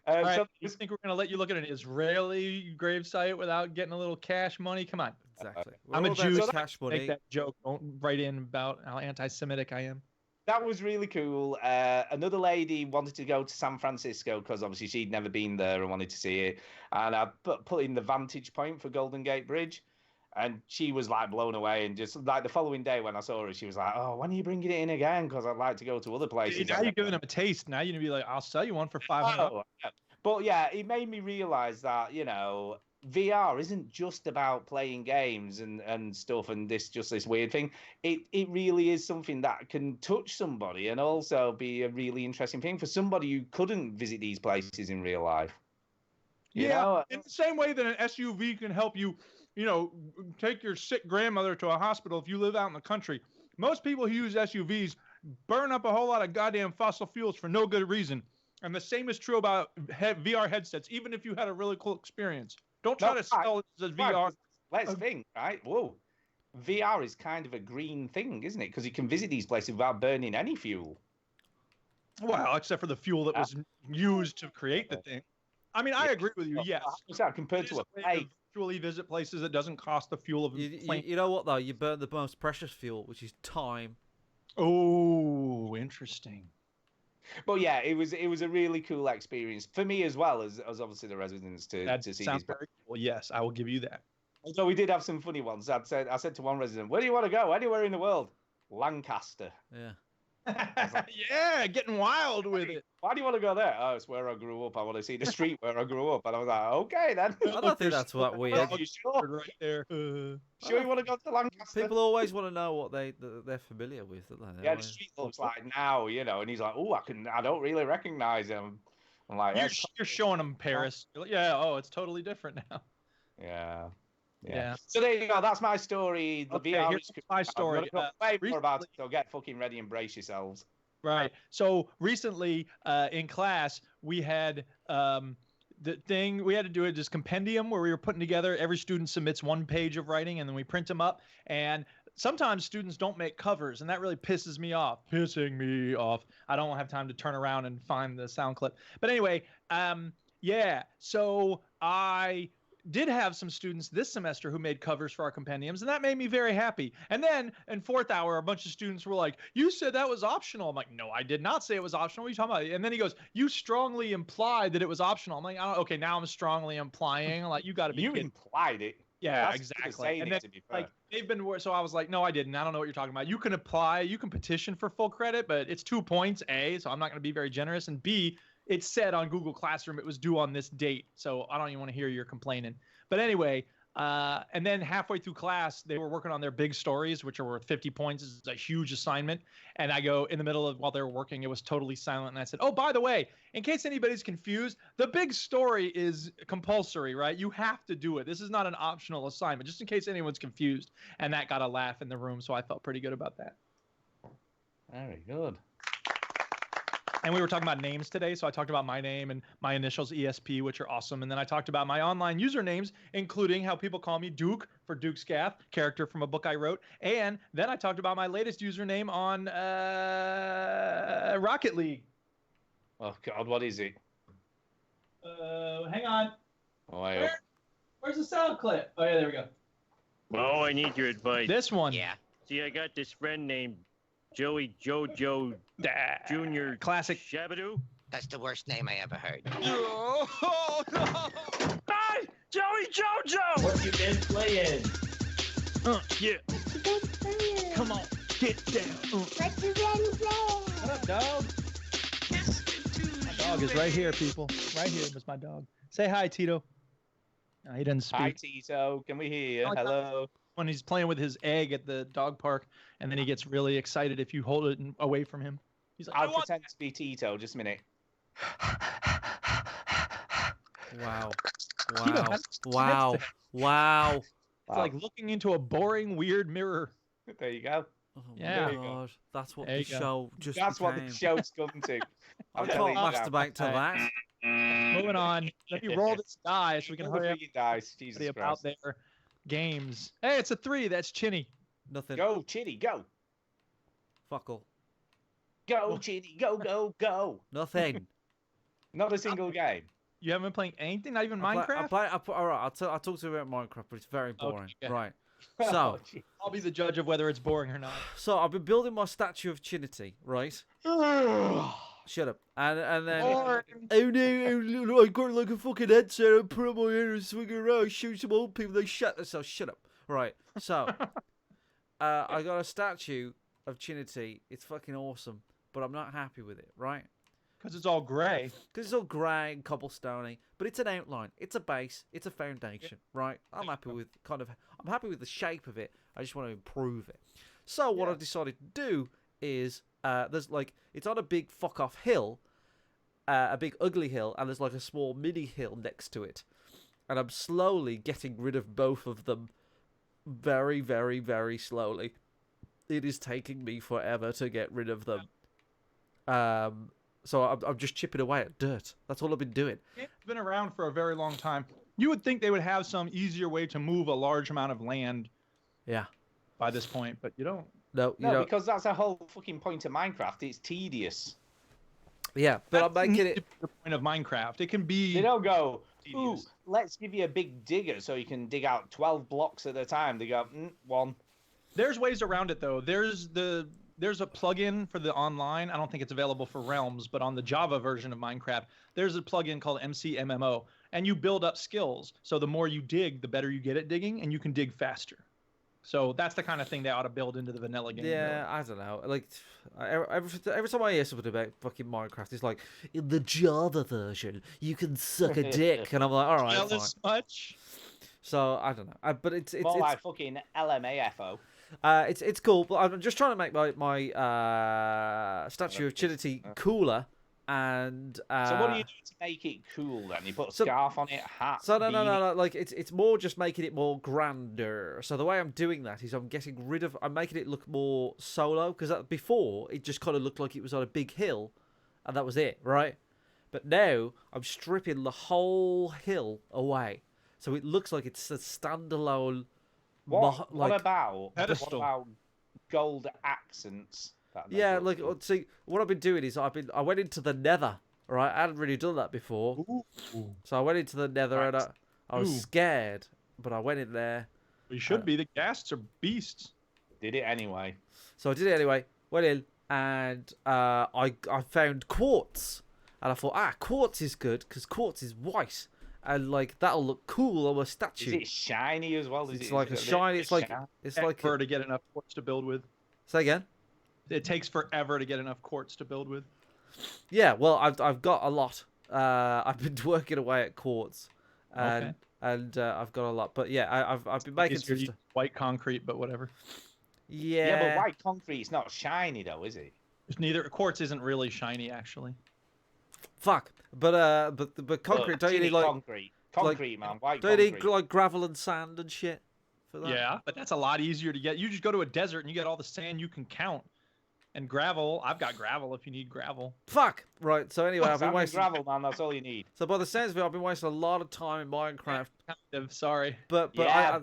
Speaker 3: All right, you think we're going to let you look at an Israeli gravesite without getting a little cash money? Come on.
Speaker 1: Exactly.
Speaker 3: I'm a Jew.
Speaker 1: Cash money.
Speaker 3: Make that joke. Don't write in about how anti-Semitic I am.
Speaker 2: That was really cool. Another lady wanted to go to San Francisco because obviously she'd never been there and wanted to see it. And I put in the vantage point for Golden Gate Bridge. And she was like blown away, and just like the following day when I saw her, she was like, "Oh, when are you bringing it in again? Because I'd like to go to other places."
Speaker 3: Now you're giving them a taste. Now you're gonna be like, I'll sell you one for $500.
Speaker 2: Oh, yeah. But yeah, it made me realize that, you know, VR isn't just about playing games and stuff and this weird thing. It really is something that can touch somebody and also be a really interesting thing for somebody who couldn't visit these places in real life. You know?
Speaker 3: In the same way that an SUV can help you, you know, take your sick grandmother to a hospital if you live out in the country. Most people who use SUVs burn up a whole lot of goddamn fossil fuels for no good reason. And the same is true about VR headsets, even if you had a really cool experience. Don't try to sell it as VR.
Speaker 2: Let's think, right? Whoa. VR is kind of a green thing, isn't it? Because you can visit these places without burning any fuel.
Speaker 3: Well, except for the fuel that was used to create the thing. I mean, I agree with you, yes.
Speaker 2: Compared to a plane.
Speaker 3: Virtually visit places that doesn't cost the fuel of a plane.
Speaker 1: You know what, though? You burn the most precious fuel, which is time.
Speaker 3: Oh, interesting.
Speaker 2: But yeah, it was a really cool experience for me as well as obviously the residents to see these.
Speaker 3: Very cool. Yes, I will give you that.
Speaker 2: Although we did have some funny ones. I said to one resident, "Where do you want to go? Anywhere in the world." Lancaster.
Speaker 1: Yeah.
Speaker 3: Yeah, getting wild with it.
Speaker 2: Why do you want to go there? Oh, it's where I grew up. I want to see the street where I grew up. And I was like, okay, then.
Speaker 1: I don't think that's what weird.
Speaker 2: You sure?
Speaker 3: Right there.
Speaker 2: Sure you want to go to Lancaster?
Speaker 1: People always want to know what they're familiar with, don't they?
Speaker 2: Yeah, the street looks like now, you know. And he's like, oh, I don't really recognize him. I'm like,
Speaker 3: you're showing him Paris. Yeah. Oh, it's totally different now.
Speaker 2: Yeah. So there you go. That's my story. The VR
Speaker 3: here's my story.
Speaker 2: I'm way more about it, so get fucking ready and brace yourselves.
Speaker 3: Right. So recently in class, we had the thing, we had to do this compendium where we were putting together, every student submits one page of writing and then we print them up. And sometimes students don't make covers and that really pisses me off. I don't have time to turn around and find the sound clip. But anyway, so I did have some students this semester who made covers for our compendiums, and that made me very happy. And then in fourth hour, a bunch of students were like, "You said that was optional." I'm like, "No, I did not say it was optional. What are you talking about?" And then he goes, "You strongly implied that it was optional." I'm like, "Okay, now I'm strongly implying." I'm like, "You got to be
Speaker 2: You
Speaker 3: kidding."
Speaker 2: implied it.
Speaker 3: Yeah,
Speaker 2: That's
Speaker 3: exactly. And
Speaker 2: it,
Speaker 3: then,
Speaker 2: to be fair.
Speaker 3: like, they've been so I was like, "No, I didn't. I don't know what you're talking about. You can apply, you can petition for full credit, but it's 2 points, A, so I'm not going to be very generous, and B, it said on Google Classroom it was due on this date, so I don't even want to hear you're complaining." But anyway, and then halfway through class, they were working on their big stories, which are worth 50 points. It's a huge assignment. And I go in the middle of while they were working, it was totally silent. And I said, "Oh, by the way, in case anybody's confused, the big story is compulsory, right? You have to do it. This is not an optional assignment, just in case anyone's confused." And that got a laugh in the room, so I felt pretty good about that.
Speaker 2: Very good.
Speaker 3: And we were talking about names today, so I talked about my name and my initials ESP, which are awesome. And then I talked about my online usernames, including how people call me Duke for Duke Scath, character from a book I wrote. And then I talked about my latest username on Rocket League.
Speaker 2: Oh God, what is it?
Speaker 3: Hang on.
Speaker 2: Oh,
Speaker 3: Where's the sound clip? Oh yeah, there we go.
Speaker 7: Oh, I need your advice.
Speaker 3: This one.
Speaker 8: Yeah.
Speaker 7: See, I got this friend named Joey Jojo Jr.
Speaker 3: Classic.
Speaker 7: Shabadoo.
Speaker 8: That's the worst name I ever heard.
Speaker 7: Oh, no! Hey, Joey Jojo!
Speaker 9: What you been playing?
Speaker 7: Yeah. Come on, get down.
Speaker 5: What you been playing?
Speaker 3: What up, dog? My dog is right here, people. Right here is my dog. Say hi, Tito. No, he doesn't speak.
Speaker 2: Hi, Tito. Can we hear you?
Speaker 3: Oh,
Speaker 2: Hello.
Speaker 3: When he's playing with his egg at the dog park, and then he gets really excited if you hold it away from him. He's like,
Speaker 2: I'll pretend to be Tito. Just a minute.
Speaker 1: Wow.
Speaker 3: Tito,
Speaker 1: Wow. Wow.
Speaker 3: It's like looking into a boring, weird mirror.
Speaker 2: There you go.
Speaker 1: Oh
Speaker 3: Yeah.
Speaker 1: my God. That's what
Speaker 3: There
Speaker 1: the
Speaker 3: you go.
Speaker 1: show just
Speaker 2: That's
Speaker 1: became.
Speaker 2: what the show's come to.
Speaker 1: I
Speaker 2: I'm
Speaker 1: can't
Speaker 2: telling you that.
Speaker 1: masturbate to that.
Speaker 3: Moving on. Let me roll this die so we can
Speaker 2: All the
Speaker 3: hurry up
Speaker 2: freaking dice. Jesus
Speaker 3: and about
Speaker 2: Christ.
Speaker 3: their games. Hey, it's a 3. That's Chinny.
Speaker 1: Nothing.
Speaker 2: Go, Chinny, go.
Speaker 1: Fuck all.
Speaker 2: Go, Chinny, go, go, go.
Speaker 1: Nothing.
Speaker 2: Not a single game.
Speaker 3: You haven't been playing anything? Not even
Speaker 1: All
Speaker 3: Minecraft?
Speaker 1: right, I'll talk to you about Minecraft, but it's very boring.
Speaker 3: Okay.
Speaker 1: Right.
Speaker 2: Oh,
Speaker 1: So,
Speaker 2: gee.
Speaker 3: I'll be the judge of whether it's boring or not.
Speaker 1: so I've been building my statue of Chinity, right? Shut up. And then
Speaker 3: Boring.
Speaker 1: oh no, I got like a fucking headset and put on my head and swing it around, shoot some old people, they shut themselves. Shut up. Right. So, I got a statue of Chinny. It's fucking awesome, but I'm not happy with it. Right.
Speaker 3: Because it's all gray.
Speaker 1: Because it's all grey and cobblestoney, but it's an outline, it's a base, it's a foundation, right? I'm happy with the shape of it. I just want to improve it. So what I decided to do is it's on a big fuck off hill, a big ugly hill, and there's like a small mini hill next to it, and I'm slowly getting rid of both of them, very, very, very slowly. It is taking me forever to get rid of them. So I'm just chipping away at dirt. That's all I've been doing.
Speaker 3: It's been around for a very long time. You would think they would have some easier way to move a large amount of land.
Speaker 1: Yeah.
Speaker 3: By this point, but you don't.
Speaker 1: No, you don't.
Speaker 2: Because that's the whole fucking point of Minecraft. It's tedious.
Speaker 1: Yeah, but I'm making it
Speaker 3: the point of Minecraft. It can be.
Speaker 2: They don't go, ooh, let's give you a big digger so you can dig out 12 blocks at a time. They go, one.
Speaker 3: There's ways around it though. There's a plugin for the online. I don't think it's available for Realms, but on the Java version of Minecraft, there's a plugin called MCMMO, and you build up skills. So the more you dig, the better you get at digging, and you can dig faster. So that's the kind of thing they ought to build into the vanilla game.
Speaker 1: Yeah, I don't know. Like, every time I hear something about fucking Minecraft, it's like, in the Java version, you can suck a dick. And I'm like, all right, fine.
Speaker 3: This much?
Speaker 1: So, I don't know. But it's
Speaker 2: more like fucking LMAFO.
Speaker 1: It's cool, but I'm just trying to make my statue of Chinny cooler. And
Speaker 2: so what do you do to make it cool then? You put a scarf on it, a hat.
Speaker 1: So no. Like it's more just making it more grander. So the way I'm doing that is I'm making it look more solo, because before it just kind of looked like it was on a big hill, and that was it, right? But now I'm stripping the whole hill away, so it looks like it's a standalone.
Speaker 2: What about gold accents?
Speaker 1: Yeah, like see, what I've been doing is I went into the Nether, right? I hadn't really done that before, so I went into the Nether and I was scared, but I went in there.
Speaker 3: We should be. The ghasts are beasts.
Speaker 2: Did it anyway.
Speaker 1: So I did it anyway. Went in and I found quartz, and I thought quartz is good because quartz is white. And like that'll look cool on a statue.
Speaker 2: Is it shiny as well?
Speaker 1: It's like a shiny. It's like
Speaker 3: for to get enough quartz to build with.
Speaker 1: Say again.
Speaker 3: It takes forever to get enough quartz to build with.
Speaker 1: Yeah, well, I've got a lot. I've been working away at quartz, and I've got a lot. But yeah, I've been making some stuff.
Speaker 3: White concrete, but whatever.
Speaker 1: Yeah.
Speaker 2: Yeah, but white concrete's not shiny though, is it?
Speaker 3: It's neither. Quartz isn't really shiny, actually.
Speaker 1: Fuck. But concrete. Don't you need like
Speaker 2: concrete, man? White
Speaker 1: don't you need like gravel and sand and shit for that?
Speaker 3: Yeah, but that's a lot easier to get. You just go to a desert and you get all the sand you can count. And gravel, I've got gravel if you need gravel.
Speaker 1: Fuck! Right, so anyway, I've been wasting...
Speaker 2: gravel, man, that's all you need.
Speaker 1: So by the sounds of it, I've been wasting a lot of time in Minecraft.
Speaker 3: Sorry.
Speaker 1: But
Speaker 3: now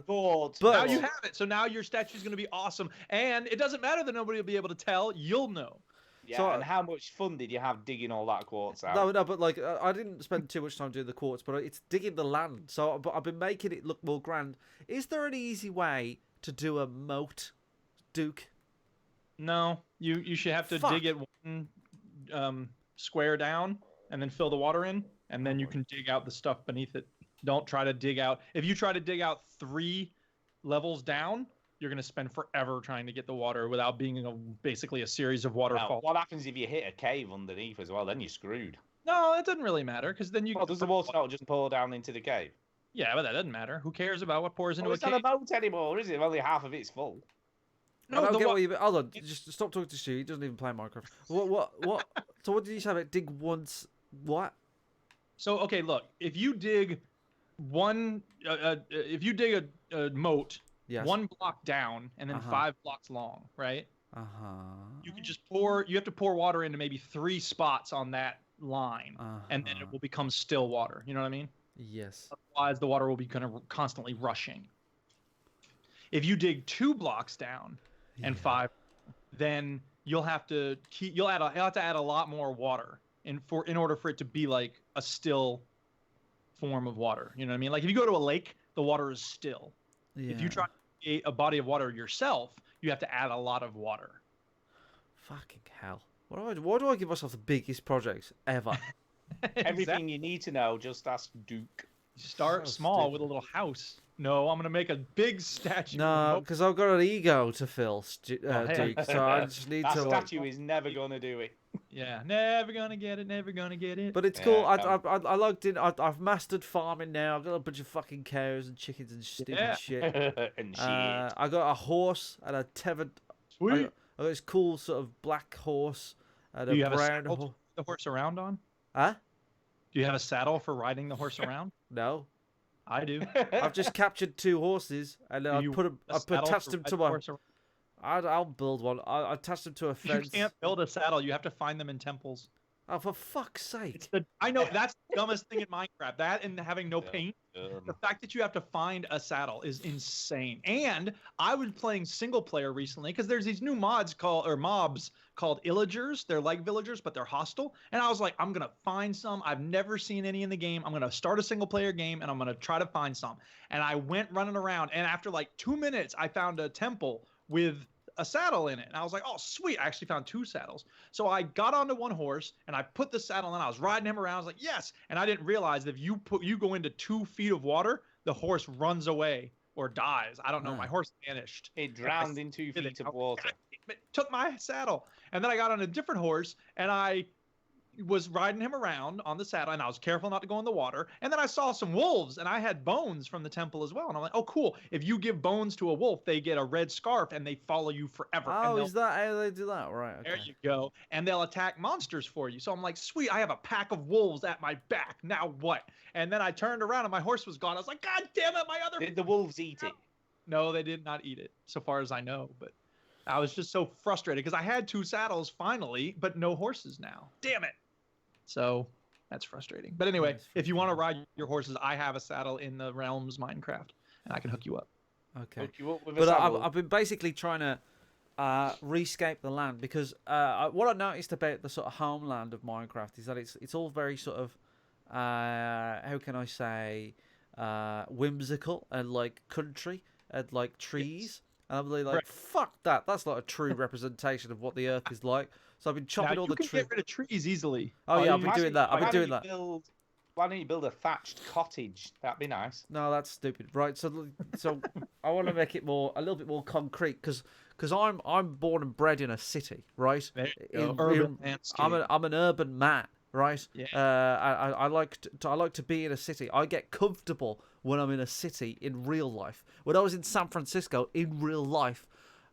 Speaker 3: you have it, so now your statue's going to be awesome. And it doesn't matter that nobody will be able to tell, you'll know.
Speaker 2: Yeah, so, and how much fun did you have digging all that quartz out?
Speaker 1: No, but like, I didn't spend too much time doing the quartz, but it's digging the land. So I've been making it look more grand. Is there an easy way to do a moat, Duke?
Speaker 3: No, you should have to dig it one square down and then fill the water in, and then you can dig out the stuff beneath it. Don't try to dig out. If you try to dig out 3 levels down, you're going to spend forever trying to get the water without being basically a series of waterfalls.
Speaker 2: What happens if you hit a cave underneath as well? Then you're screwed.
Speaker 3: No, it doesn't really matter, because then you...
Speaker 2: Well, does the water not just pour down into the cave?
Speaker 3: Yeah, but that doesn't matter. Who cares about what pours into a cave?
Speaker 2: It's not a boat anymore, is it? Only half of it's full.
Speaker 1: No, I don't get what you... Hold on, just stop talking to Stu. He doesn't even play Minecraft. What? So what did you say about dig once... What?
Speaker 3: So, okay, look. If you dig a moat... Yes. 1 block down and then 5 blocks long, right? You can just you have to pour water into maybe 3 spots on that line, and then it will become still water. You know what I mean?
Speaker 1: Yes.
Speaker 3: Otherwise, the water will be kind of constantly rushing. If you dig 2 blocks down and 5, then you'll have to add a lot more water in order for it to be like a still form of water. You know what I mean? Like if you go to a lake, the water is still. Yeah. If you try to create a body of water yourself, you have to add a lot of water.
Speaker 1: Fucking hell. Why do I give myself the biggest projects ever?
Speaker 2: Everything you need to know, just ask Duke.
Speaker 3: Start
Speaker 1: So
Speaker 3: small
Speaker 1: stupid.
Speaker 3: with a little house. No, I'm gonna make a big statue.
Speaker 1: No, because I've got an ego to fill,
Speaker 3: hey.
Speaker 1: Duke. So I just need
Speaker 2: That
Speaker 1: to. Like,
Speaker 2: statue is never gonna do it.
Speaker 3: Yeah, never gonna get it. Never gonna get it.
Speaker 1: but it's cool.
Speaker 2: Yeah,
Speaker 1: I logged in. I've mastered farming now. I've got a bunch of fucking cows and chickens and stupid shit.
Speaker 2: And shit.
Speaker 1: I got a horse and a tethered.
Speaker 3: Sweet.
Speaker 1: I got this cool sort of black horse and
Speaker 3: Do
Speaker 1: a
Speaker 3: you have a
Speaker 1: brown
Speaker 3: saddle to
Speaker 1: horse.
Speaker 3: ride the horse around on?
Speaker 1: Huh?
Speaker 3: Do you have a saddle for riding the horse around?
Speaker 1: No.
Speaker 3: I do.
Speaker 1: I've just captured 2 horses and then
Speaker 3: Do
Speaker 1: I
Speaker 3: you
Speaker 1: put them.
Speaker 3: want a
Speaker 1: I
Speaker 3: saddle
Speaker 1: attached
Speaker 3: to
Speaker 1: them
Speaker 3: ride
Speaker 1: to
Speaker 3: the
Speaker 1: my.
Speaker 3: horse around?
Speaker 1: I'll build one. I attached them to a
Speaker 3: You
Speaker 1: fence.
Speaker 3: can't build a saddle. You have to find them in temples.
Speaker 1: Oh, for fuck's sake!
Speaker 3: It's I know that's the dumbest thing in Minecraft. That and having no paint. The fact that you have to find a saddle is insane. And I was playing single player recently because there's these new mobs called illagers. They're like villagers, but they're hostile. And I was like, I'm gonna find some. I've never seen any in the game. I'm gonna start a single player game and I'm gonna try to find some. And I went running around, and after like 2 minutes, I found a temple with a saddle in it. And I was like, oh, sweet. I actually found 2 saddles. So I got onto one horse and I put the saddle in. I was riding him around. I was like, yes. And I didn't realize that if you go into 2 feet of water, the horse runs away or dies. I don't know.
Speaker 1: Ah.
Speaker 3: My horse vanished.
Speaker 2: It drowned in 2 feet of water.
Speaker 3: It took my saddle. And then I got on a different horse and I was riding him around on the saddle, and I was careful not to go in the water. And then I saw some wolves, and I had bones from the temple as well. And I'm like, oh, cool. If you give bones to a wolf, they get a red scarf, and they follow you forever.
Speaker 1: Oh,
Speaker 3: and
Speaker 1: is that how they do that? Right. Okay.
Speaker 3: there you go. And they'll attack monsters for you. So I'm like, sweet, I have a pack of wolves at my back. Now what? And then I turned around, and my horse was gone. I was like, God damn it, my other...
Speaker 2: Did the wolves eat it?
Speaker 3: No, they did not eat it, so far as I know. But I was just so frustrated because I had 2 saddles finally, but no horses now. Damn it. So that's frustrating. But anyway, if you want to ride your horses, I have a saddle in the Realms Minecraft, and I can hook you up.
Speaker 1: Okay.
Speaker 2: Hook you up with a
Speaker 1: But
Speaker 2: saddle.
Speaker 1: I've been basically trying to rescape the land because what I noticed about the sort of homeland of Minecraft is that it's all very sort of how can I say whimsical and like country and like trees. And I'm really like,
Speaker 3: Right.
Speaker 1: fuck that. That's not a true representation of what the Earth is like. So I've been chopping
Speaker 3: Now,
Speaker 1: all
Speaker 3: you
Speaker 1: the
Speaker 3: can
Speaker 1: trees.
Speaker 3: get rid of trees easily.
Speaker 1: Oh yeah, I've
Speaker 3: you
Speaker 1: been doing that. I've been doing that.
Speaker 2: Why don't you build a thatched cottage? That'd be nice.
Speaker 1: No, that's stupid. Right, so I want to make it a little bit more concrete because I'm born and bred in a city, right?
Speaker 3: There you go. Urban landscape.
Speaker 1: I'm an urban man, right?
Speaker 3: Yeah.
Speaker 1: I like to be in a city. I get comfortable when I'm in a city in real life. When I was in San Francisco in real life,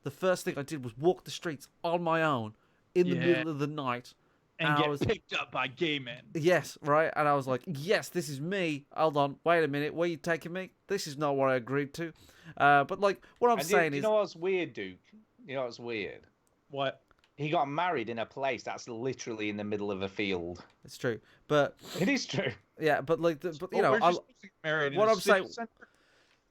Speaker 1: the first thing I did was walk the streets on my own in the middle of the night.
Speaker 3: and
Speaker 1: I
Speaker 3: get
Speaker 1: was-
Speaker 3: picked up by gay men.
Speaker 1: Yes, right. And I was like, yes, this is me. Hold on, wait a minute. Where are you taking me? This is not what I agreed to. But like, what I'm
Speaker 2: And
Speaker 1: saying
Speaker 2: you
Speaker 1: is,
Speaker 2: know what's weird, Duke? You know what's weird?
Speaker 3: What?
Speaker 2: He got married in a place that's literally in the middle of a field.
Speaker 1: it's true. But
Speaker 2: It is true.
Speaker 1: yeah, but like, but you know,
Speaker 3: where's
Speaker 1: I,
Speaker 3: you supposed to get married? In
Speaker 1: what
Speaker 3: a
Speaker 1: I'm saying-
Speaker 3: city center?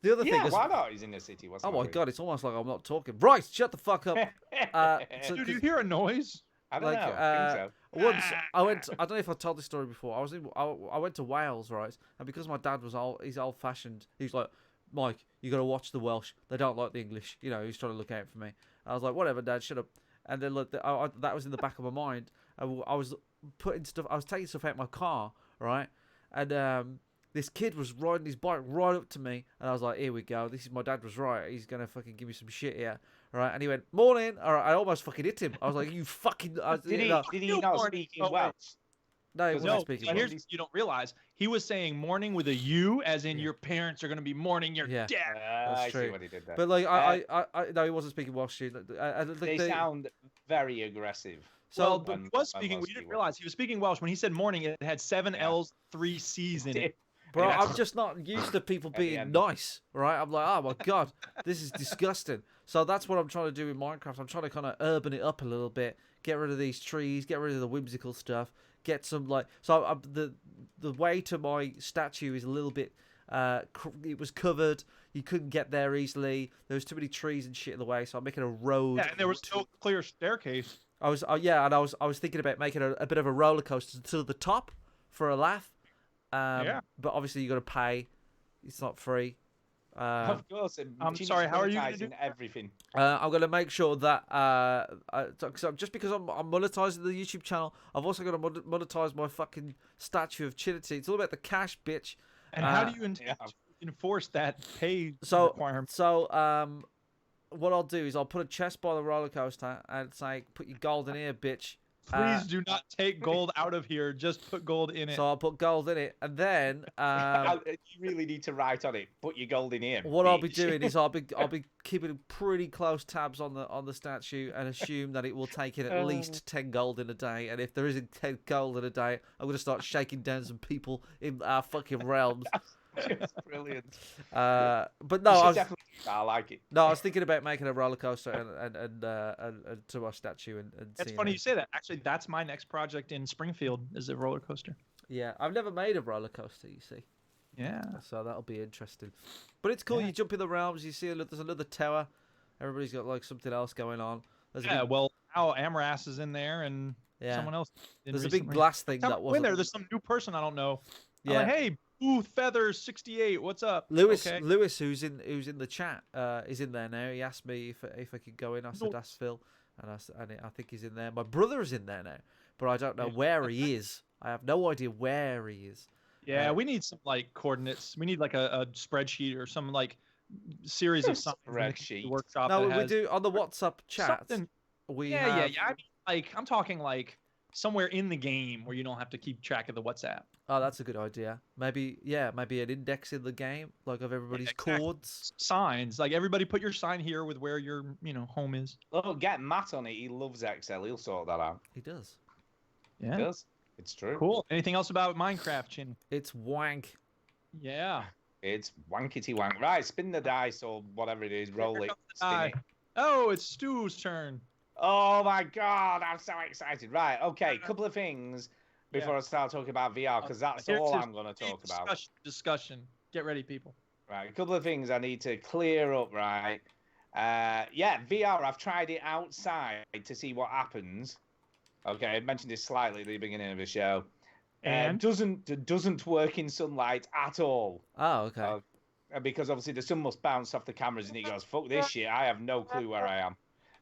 Speaker 1: the other thing
Speaker 2: Yeah,
Speaker 1: is,
Speaker 2: why not? He's in the city. What's
Speaker 1: oh
Speaker 2: the
Speaker 1: my
Speaker 2: worry?
Speaker 1: god, it's almost like I'm not talking. Right, shut the fuck up. So,
Speaker 3: Dude, you hear a noise?
Speaker 2: I don't
Speaker 1: like,
Speaker 2: know. I think so.
Speaker 1: once I went. I don't know if I told this story before. I went to Wales, right? And because my dad was he's old fashioned. He's like, Mike, you got to watch the Welsh. They don't like the English. You know, he's trying to look out for me. I was like, whatever, Dad, shut up. And then look, that was in the back of my mind. I was putting stuff. I was taking stuff out of my car, right? And this kid was riding his bike right up to me, and I was like, here we go. This is my dad was right. He's gonna fucking give me some shit here. Right, and he went, morning. All right, I almost fucking hit him. I was like, you fucking.
Speaker 2: Did he not speak in Welsh?
Speaker 1: No, he wasn't
Speaker 3: No,
Speaker 1: speaking.
Speaker 3: but
Speaker 1: Welsh.
Speaker 3: here's you don't realize he was saying morning with a U, as in your parents are going to be mourning your
Speaker 1: Yeah.
Speaker 3: dad.
Speaker 2: I
Speaker 1: true.
Speaker 2: see what he did there.
Speaker 1: But like, no, he wasn't speaking Welsh. Dude.
Speaker 2: They sound very aggressive.
Speaker 3: Well,
Speaker 1: So,
Speaker 3: but he
Speaker 2: when-
Speaker 3: was
Speaker 2: when
Speaker 3: speaking.
Speaker 2: most
Speaker 3: We didn't
Speaker 2: people-
Speaker 3: realize he was speaking Welsh when he said morning. It had 7
Speaker 2: Yeah.
Speaker 3: L's, 3 C's in it.
Speaker 1: bro,
Speaker 2: Yeah.
Speaker 1: I'm just not used to people
Speaker 2: At the
Speaker 1: being
Speaker 2: end.
Speaker 1: nice, right? I'm like, oh my god, this is disgusting. So that's what I'm trying to do in Minecraft. I'm trying to kind of urban it up a little bit, get rid of these trees, get rid of the whimsical stuff, get some like. So the way to my statue is a little bit. It was covered. You couldn't get there easily. There was too many trees and shit in the way. So I'm making a road.
Speaker 3: Yeah, and there was no clear staircase.
Speaker 1: I was and I was thinking about making a bit of a roller coaster to the top for a laugh.
Speaker 3: Yeah.
Speaker 1: But obviously you got to pay. It's not free.
Speaker 2: Of course.
Speaker 3: I'm
Speaker 2: Chinny's
Speaker 3: sorry, how are you gonna
Speaker 2: monetizing
Speaker 3: do
Speaker 2: everything?
Speaker 1: I'm going to make sure that just because I'm monetizing the YouTube channel, I've also got to monetize my fucking statue of Chinny. It's all about the cash, bitch.
Speaker 3: And how do you intend to enforce that pay requirement?
Speaker 1: So, what I'll do is I'll put a chest by the roller coaster and say, "Put your gold in here, bitch."
Speaker 3: Please do not take gold out of here. Just put gold in it.
Speaker 1: So I'll put gold in it, and then
Speaker 2: you really need to write on it. Put your gold in here.
Speaker 1: What
Speaker 2: bitch.
Speaker 1: I'll be doing is I'll be keeping pretty close tabs on the statue and assume that it will take in at least 10 gold in a day. And if there isn't 10 gold in a day, I'm gonna start shaking down some people in our fucking realms.
Speaker 2: That's brilliant.
Speaker 1: But no,
Speaker 2: I like it.
Speaker 1: No, I was thinking about making a roller coaster and to our statue and
Speaker 3: That's funny you say that. Actually, that's my next project in Springfield is a roller coaster.
Speaker 1: Yeah, I've never made a roller coaster. You see.
Speaker 3: Yeah.
Speaker 1: So that'll be interesting. But it's cool. Yeah. You jump in the realms. You see there's another tower. Everybody's got like something else going on.
Speaker 3: Well, now Amaras is in there and someone else.
Speaker 1: There's a big glass thing that was
Speaker 3: in there. There's some new person I don't know. Yeah. I'm like, hey, Booth Feathers 68. What's up?
Speaker 1: Lewis, who's in the chat, is in there now. He asked me if I could go in. I said ask Phil, and I think he's in there. My brother is in there now, but I don't know where he is. I have no idea where he is.
Speaker 3: Yeah, we need some like coordinates. We need like a spreadsheet or some like series of something.
Speaker 2: Spreadsheet.
Speaker 3: Workshop.
Speaker 1: No, we do on the WhatsApp chat.
Speaker 3: Yeah. I mean, I'm talking like somewhere in the game where you don't have to keep track of the WhatsApp.
Speaker 1: Oh, that's a good idea. Maybe an index in the game, like of everybody's chords.
Speaker 3: Signs. Like everybody put your sign here with where your, home is.
Speaker 2: Oh, get Matt on it. He loves Excel. He'll sort that out.
Speaker 1: He does.
Speaker 3: Yeah.
Speaker 2: He does. It's true.
Speaker 3: Cool. Anything else about Minecraft, Chinny?
Speaker 1: It's wank.
Speaker 3: Yeah.
Speaker 2: It's wankety wank. Right, spin the dice or whatever it is. Roll it. Spin it.
Speaker 3: Oh, it's Stu's turn.
Speaker 2: Oh my God, I'm so excited. Right, okay, couple of things before I start talking about VR, because that's all I'm going to talk about.
Speaker 3: Discussion. Get ready, people.
Speaker 2: Right, a couple of things I need to clear up, right? VR, I've tried it outside to see what happens. Okay, I mentioned this slightly at the beginning of the show. And doesn't work in sunlight at all.
Speaker 1: Oh, okay.
Speaker 2: Because obviously the sun must bounce off the cameras and it goes, fuck this shit, I have no clue where I am.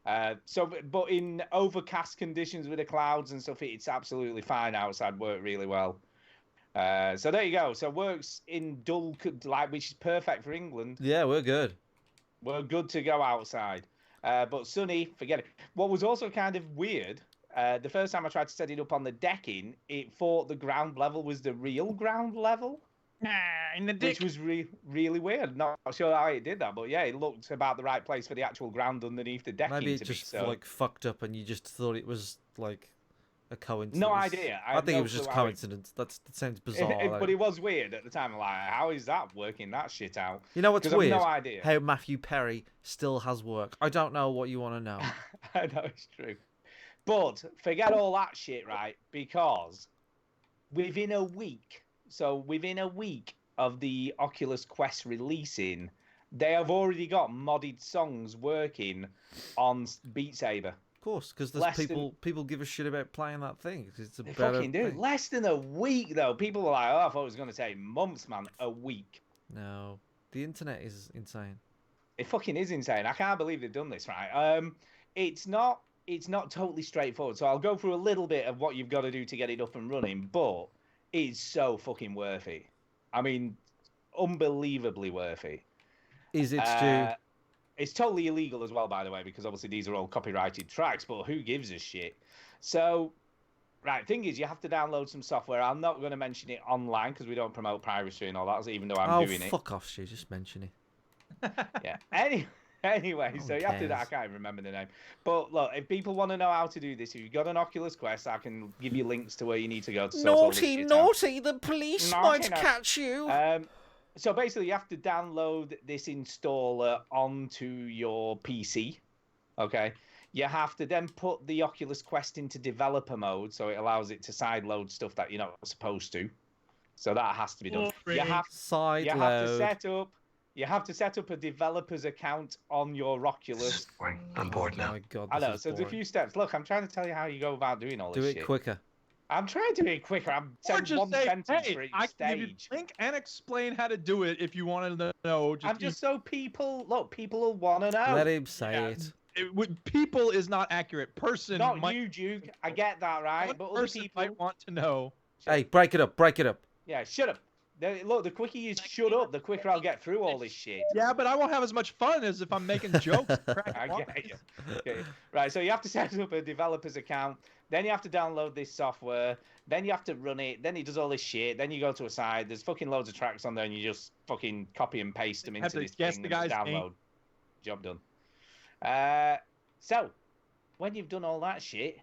Speaker 2: But in overcast conditions with the clouds and stuff, it's absolutely fine outside. Worked really well. So there you go. So works in dull light, which is perfect for England.
Speaker 1: Yeah, we're good.
Speaker 2: We're good to go outside. But sunny, forget it. What was also kind of weird, the first time I tried to set it up on the decking, it thought the ground level was the real ground level. Which was really weird. Not sure how it did that, but yeah, it looked about the right place for the actual ground underneath the decking.
Speaker 1: Maybe it just like fucked up, and you just thought it was like a coincidence.
Speaker 2: No idea.
Speaker 1: I think it was just coincidence. That sounds bizarre.
Speaker 2: But it was weird at the time. Like, how is that working that shit out?
Speaker 1: You know what's weird?
Speaker 2: No idea.
Speaker 1: How Matthew Perry still has work. I don't know what you want to know.
Speaker 2: I know it's true, but forget all that shit, right? Because within a week of the Oculus Quest releasing, they have already got modded songs working on Beat Sabre.
Speaker 1: Of course, because there's people give a shit about playing that thing. It's a
Speaker 2: they
Speaker 1: better
Speaker 2: fucking do.
Speaker 1: thing.
Speaker 2: Less than a week, though. People were like, oh, I thought it was going to take months, man. A week.
Speaker 1: No. The internet is insane.
Speaker 2: It fucking is insane. I can't believe they've done this, right? It's not totally straightforward. So I'll go through a little bit of what you've got to do to get it up and running, but it's so fucking worth it. I mean, unbelievably worth it.
Speaker 1: Is it, Stu?
Speaker 2: It's totally illegal as well, by the way, because obviously these are all copyrighted tracks, but who gives a shit? So, right, thing is, you have to download some software. I'm not going to mention it online because we don't promote piracy and all that, even though I'm doing it.
Speaker 1: Oh, fuck off, Stu. Just mention it.
Speaker 2: Yeah. Anyway, so you have to. I can't even remember the name. But look, if people want to know how to do this, if you've got an Oculus Quest, I can give you links to where you need to go to sort all this shit
Speaker 1: naughty! The police might catch you.
Speaker 2: So basically, you have to download this installer onto your PC. Okay. You have to then put the Oculus Quest into developer mode, so it allows it to sideload stuff that you're not supposed to. So that has to be done. You have to set up a developer's account on your Oculus.
Speaker 9: I'm bored now.
Speaker 1: Oh my God,
Speaker 2: I know. So there's a few steps. Look, I'm trying to tell you how you go about doing all this shit.
Speaker 1: Do it quicker.
Speaker 2: I'm trying to be quicker. I'm saying one sentence for each
Speaker 3: I
Speaker 2: stage.
Speaker 3: can give you the link and explain how to do it if you want to know.
Speaker 2: So people will want to know.
Speaker 1: Let him say it.
Speaker 3: People is not accurate. Person.
Speaker 2: Not you, Duke. I get that, right? But other people
Speaker 3: might want to know.
Speaker 1: Hey, break it up.
Speaker 2: Yeah, shut up. Look, the quicker you shut up, the quicker I'll get through all this shit.
Speaker 3: Yeah, but I won't have as much fun as if I'm making jokes.
Speaker 2: I get you. Okay. Right, so you have to set up a developer's account, then you have to download this software, then you have to run it, then it does all this shit, then you go to a site, there's fucking loads of tracks on there, and you just fucking copy and paste them into this thing and download. Name. Job done. So, when you've done all that shit,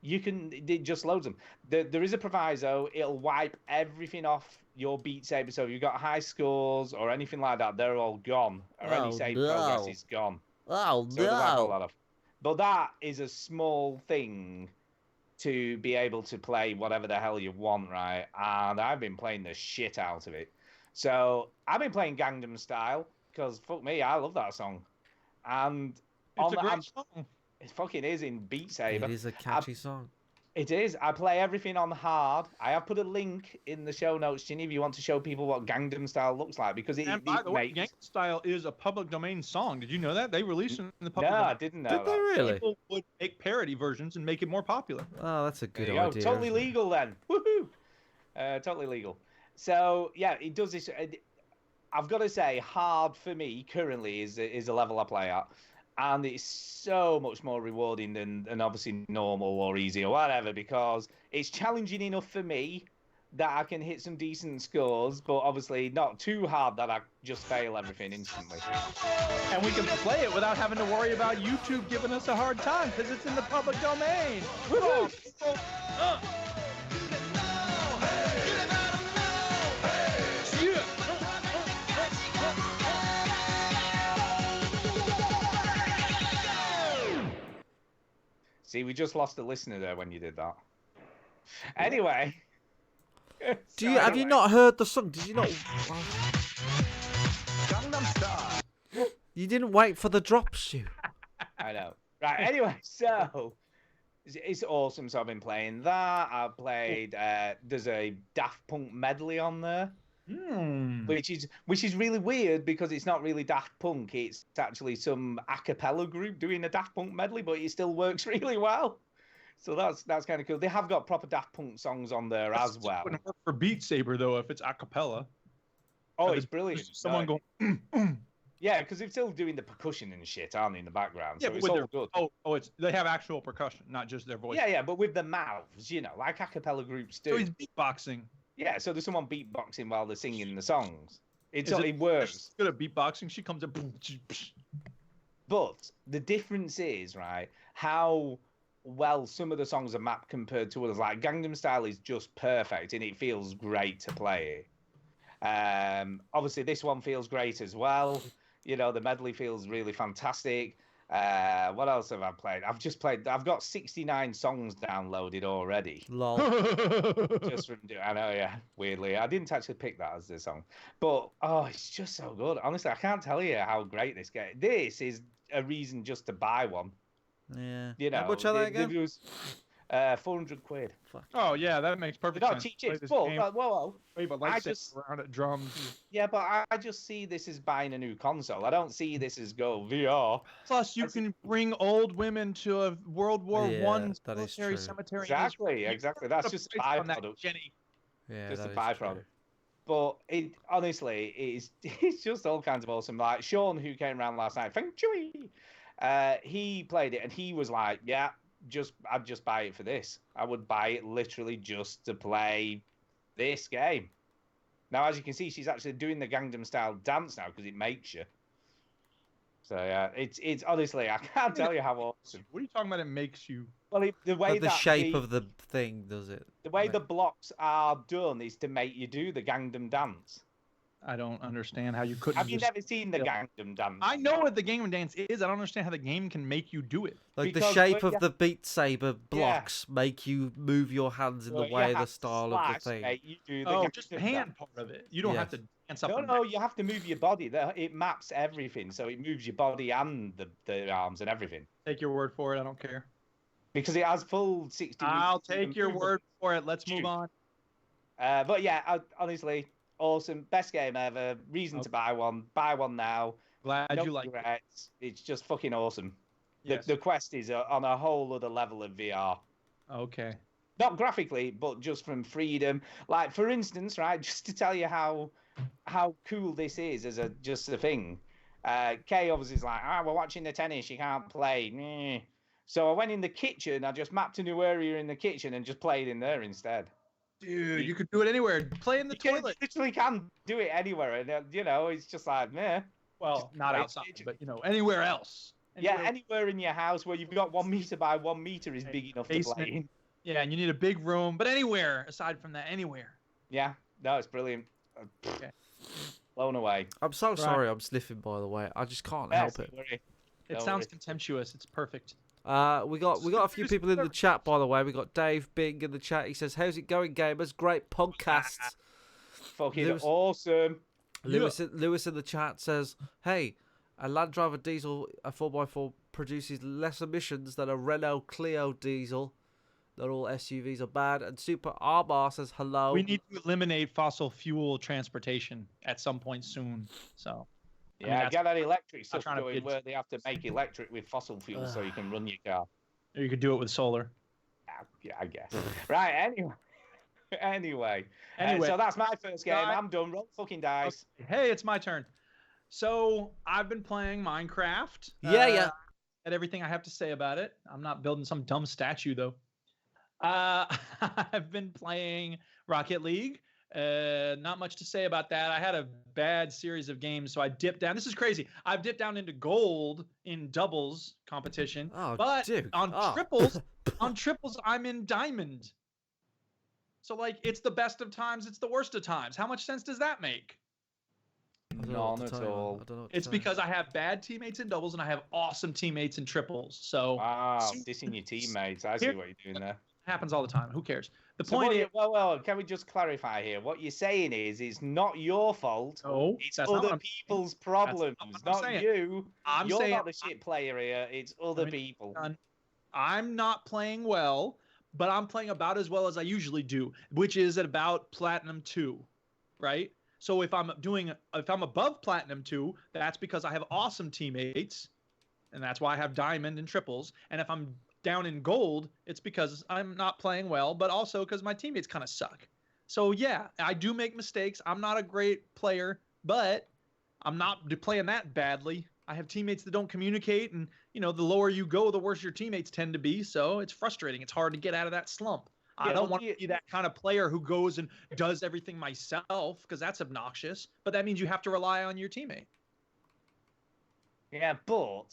Speaker 2: you can it just loads them. There is a proviso, it'll wipe everything off your Beat Saber, so if you've got high scores or anything like that, they're all gone. Or any save progress is gone.
Speaker 1: Oh,
Speaker 2: so no. But that is a small thing to be able to play whatever the hell you want, right? And I've been playing the shit out of it. So I've been playing Gangnam Style, because fuck me, I love that song. And
Speaker 3: it's a great song.
Speaker 2: It fucking is in Beat Saber.
Speaker 1: It is a catchy song.
Speaker 2: It is. I play everything on hard. I have put a link in the show notes, Chinny, if you want to show people what Gangnam Style looks like, because
Speaker 3: And by the way, Gangnam Style is a public domain song. Did you know that? They released it in the public
Speaker 2: domain.
Speaker 3: No,
Speaker 2: I didn't know
Speaker 1: Did they really?
Speaker 3: People would make parody versions and make it more popular.
Speaker 1: Oh, that's a good
Speaker 2: idea.
Speaker 1: idea.
Speaker 2: Totally legal then. Woohoo! Totally legal. So, yeah, it does this. I've got to say, hard for me currently is a level I play at. And it's so much more rewarding than obviously normal or easy or whatever, because it's challenging enough for me that I can hit some decent scores, but obviously not too hard that I just fail everything instantly.
Speaker 3: And we can play it without having to worry about YouTube giving us a hard time, because it's in the public domain. Woohoo!
Speaker 2: See, we just lost a listener there when you did that. Anyway.
Speaker 1: Have you not heard the song? Did you not? You didn't wait for the drops, Stu.
Speaker 2: I know. Right, anyway, so it's awesome. So I've been playing that. I've played, there's a Daft Punk medley on there. Which is really weird because it's not really Daft Punk. It's actually some a cappella group doing a Daft Punk medley, but it still works really well. So that's kind of cool. They have got proper Daft Punk songs on there as well. It
Speaker 3: wouldn't work for Beat Saber though if it's a cappella.
Speaker 2: Oh, it's brilliant.
Speaker 3: Someone going.
Speaker 2: Yeah, because they're still doing the percussion and shit, aren't they, in the background?
Speaker 3: Yeah,
Speaker 2: so it's all good.
Speaker 3: It's they have actual percussion, not just their voice.
Speaker 2: Yeah, but with the mouths, like a cappella groups do.
Speaker 3: So he's beatboxing.
Speaker 2: Yeah, so there's someone beatboxing while they're singing the songs. It works.
Speaker 3: She's good at beatboxing. She comes up.
Speaker 2: But the difference is, right, how well some of the songs are mapped compared to others. Like Gangnam Style is just perfect, and it feels great to play it. Obviously, this one feels great as well. The medley feels really fantastic. What else have I played? I've got 69 songs downloaded already.
Speaker 1: Lol.
Speaker 2: Just from I know, yeah. Weirdly, I didn't actually pick that as the song, but it's just so good. Honestly, I can't tell you how great this game. This is a reason just to buy one.
Speaker 1: Yeah. How much are they again?
Speaker 2: 400 quid.
Speaker 3: Fuck. Oh yeah, that makes perfect sense.
Speaker 2: Cheap, but whoa.
Speaker 3: Wait, but I just around at drums.
Speaker 2: Yeah, but I just see this as buying a new console. I don't see this as VR.
Speaker 3: Plus, you can bring old women to a World War I military cemetery.
Speaker 2: Exactly. That's just a byproduct.
Speaker 3: Jenny.
Speaker 1: Yeah,
Speaker 2: just a byproduct. But honestly, it's just all kinds of awesome. Like Sean, who came around last night, Feng Shui, he played it and he was like, yeah. I'd just buy it for this. I would buy it literally just to play this game. Now, as you can see, she's actually doing the Gangnam Style dance now because it makes you. So yeah, it's honestly, I can't tell you how awesome.
Speaker 3: What are you talking about? It makes you.
Speaker 2: Well, the way
Speaker 1: the shape of the thing does it.
Speaker 2: The way the blocks are done is to make you do the Gangnam dance.
Speaker 3: I don't understand how you couldn't.
Speaker 2: Have you never seen the Gangnam dance?
Speaker 3: I know what the Gangnam dance is. I don't understand how the game can make you do it.
Speaker 1: Like the shape of the Beat Saber blocks make you move your hands in the way, the style of the thing.
Speaker 2: Mate, you do the
Speaker 3: just the hand part of it. You don't have to dance up.
Speaker 2: No, you have to move your body. It maps everything, so it moves your body and the arms and everything.
Speaker 3: Take your word for it. I don't care.
Speaker 2: Because it has full 60.
Speaker 3: I'll take your word for it. Let's move on.
Speaker 2: But yeah, honestly. Awesome, best game ever. Reason to buy one. Buy one now.
Speaker 3: Glad you like it.
Speaker 2: It's just fucking awesome.
Speaker 3: Yes.
Speaker 2: The Quest is on a whole other level of VR.
Speaker 3: Okay.
Speaker 2: not graphically, but just from freedom. Like, for instance, right, just to tell you how cool this is as just a thing. Kay obviously is like, we're watching the tennis, you can't play. Meh. So I went in the kitchen, I just mapped a new area in the kitchen and just played in there instead.
Speaker 3: Dude, you could do it anywhere. Play in the toilet.
Speaker 2: You literally can do it anywhere, and it's just like, meh.
Speaker 3: Well, not outside, but anywhere else.
Speaker 2: Anywhere in your house where you've got 1 meter by 1 meter is big enough to play in.
Speaker 3: Yeah, and you need a big room, but anywhere aside from that, anywhere.
Speaker 2: Yeah, no, it's brilliant.
Speaker 3: Okay.
Speaker 2: Blown away.
Speaker 1: I'm so sorry I'm sniffing, by the way. I just can't help it.
Speaker 3: It sounds contemptuous. It's perfect.
Speaker 1: We got a few people in the chat, by the way. We got Dave Bing in the chat. He says, "How's it going, gamers? Great podcast."
Speaker 2: Fucking awesome.
Speaker 1: Lewis in the chat says, "Hey, a Land Rover diesel, a 4x4 produces less emissions than a Renault Clio diesel. Not all SUVs are bad." And Super Arbar says, "Hello."
Speaker 3: We need to eliminate fossil fuel transportation at some point soon. So.
Speaker 2: Yeah, get that electric stuff going where they have to make electric with fossil fuel so you can run your car.
Speaker 3: Or you could do it with solar.
Speaker 2: Yeah, I guess. Right, anyway. So that's my first game. I'm done. Roll fucking dice.
Speaker 3: Okay. Hey, it's my turn. So I've been playing Minecraft.
Speaker 1: Yeah.
Speaker 3: And everything I have to say about it. I'm not building some dumb statue, though. I've been playing Rocket League. Not much to say about that. I had a bad series of games, so I dipped down. This is crazy. I've dipped down into gold in doubles competition, but on triples, I'm in diamond. So like, it's the best of times, it's the worst of times. How much sense does that make?
Speaker 2: None at all.
Speaker 3: It's because I have bad teammates in doubles and I have awesome teammates in triples. So
Speaker 2: dissing your teammates. I see what you're doing there.
Speaker 3: Happens all the time. Who cares? The point is,
Speaker 2: well, can we just clarify here? What you're saying is, it's not your fault.
Speaker 3: No,
Speaker 2: it's other people's problems, not you. You're not the shit player here. It's other people.
Speaker 3: I'm not playing well, but I'm playing about as well as I usually do, which is at about Platinum 2, right? So if I'm above Platinum 2, that's because I have awesome teammates, and that's why I have Diamond and triples. And if I'm down in gold, it's because I'm not playing well, but also because my teammates kind of suck. So yeah, I do make mistakes. I'm not a great player, but I'm not playing that badly. I have teammates that don't communicate, and the lower you go, the worse your teammates tend to be. So it's frustrating. It's hard to get out of that slump. I don't want to be that kind of player who goes and does everything myself, because that's obnoxious. But that means you have to rely on your teammate.
Speaker 2: Yeah, but.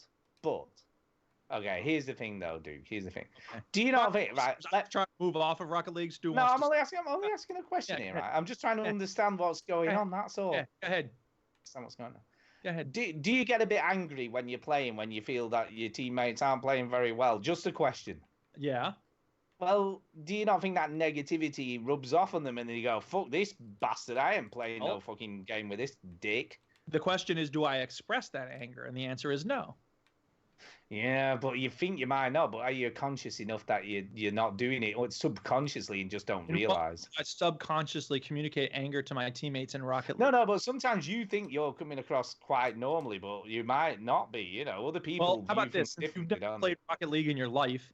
Speaker 2: Okay, here's the thing, though, Duke. Here's the thing. Do you not think, right?
Speaker 3: Let's try to move off of Rocket League. Stu,
Speaker 2: I'm only asking a question here, right? I'm just trying to understand what's going on. That's all.
Speaker 3: Go ahead.
Speaker 2: Understand what's going on.
Speaker 3: Go ahead.
Speaker 2: Do you get a bit angry when you're playing, when you feel that your teammates aren't playing very well? Just a question.
Speaker 3: Yeah.
Speaker 2: Well, do you not think that negativity rubs off on them, and then you go, "Fuck this bastard! I ain't playing no fucking game with this dick."
Speaker 3: The question is, do I express that anger? And the answer is no.
Speaker 2: Yeah, but you think you might not, but are you conscious enough that you're not doing it, or subconsciously and just don't realize?
Speaker 3: I subconsciously communicate anger to my teammates in Rocket
Speaker 2: League. No, but sometimes you think you're coming across quite normally, but you might not be. Other people.
Speaker 3: Well, how about this? If you've never played Rocket League in your life,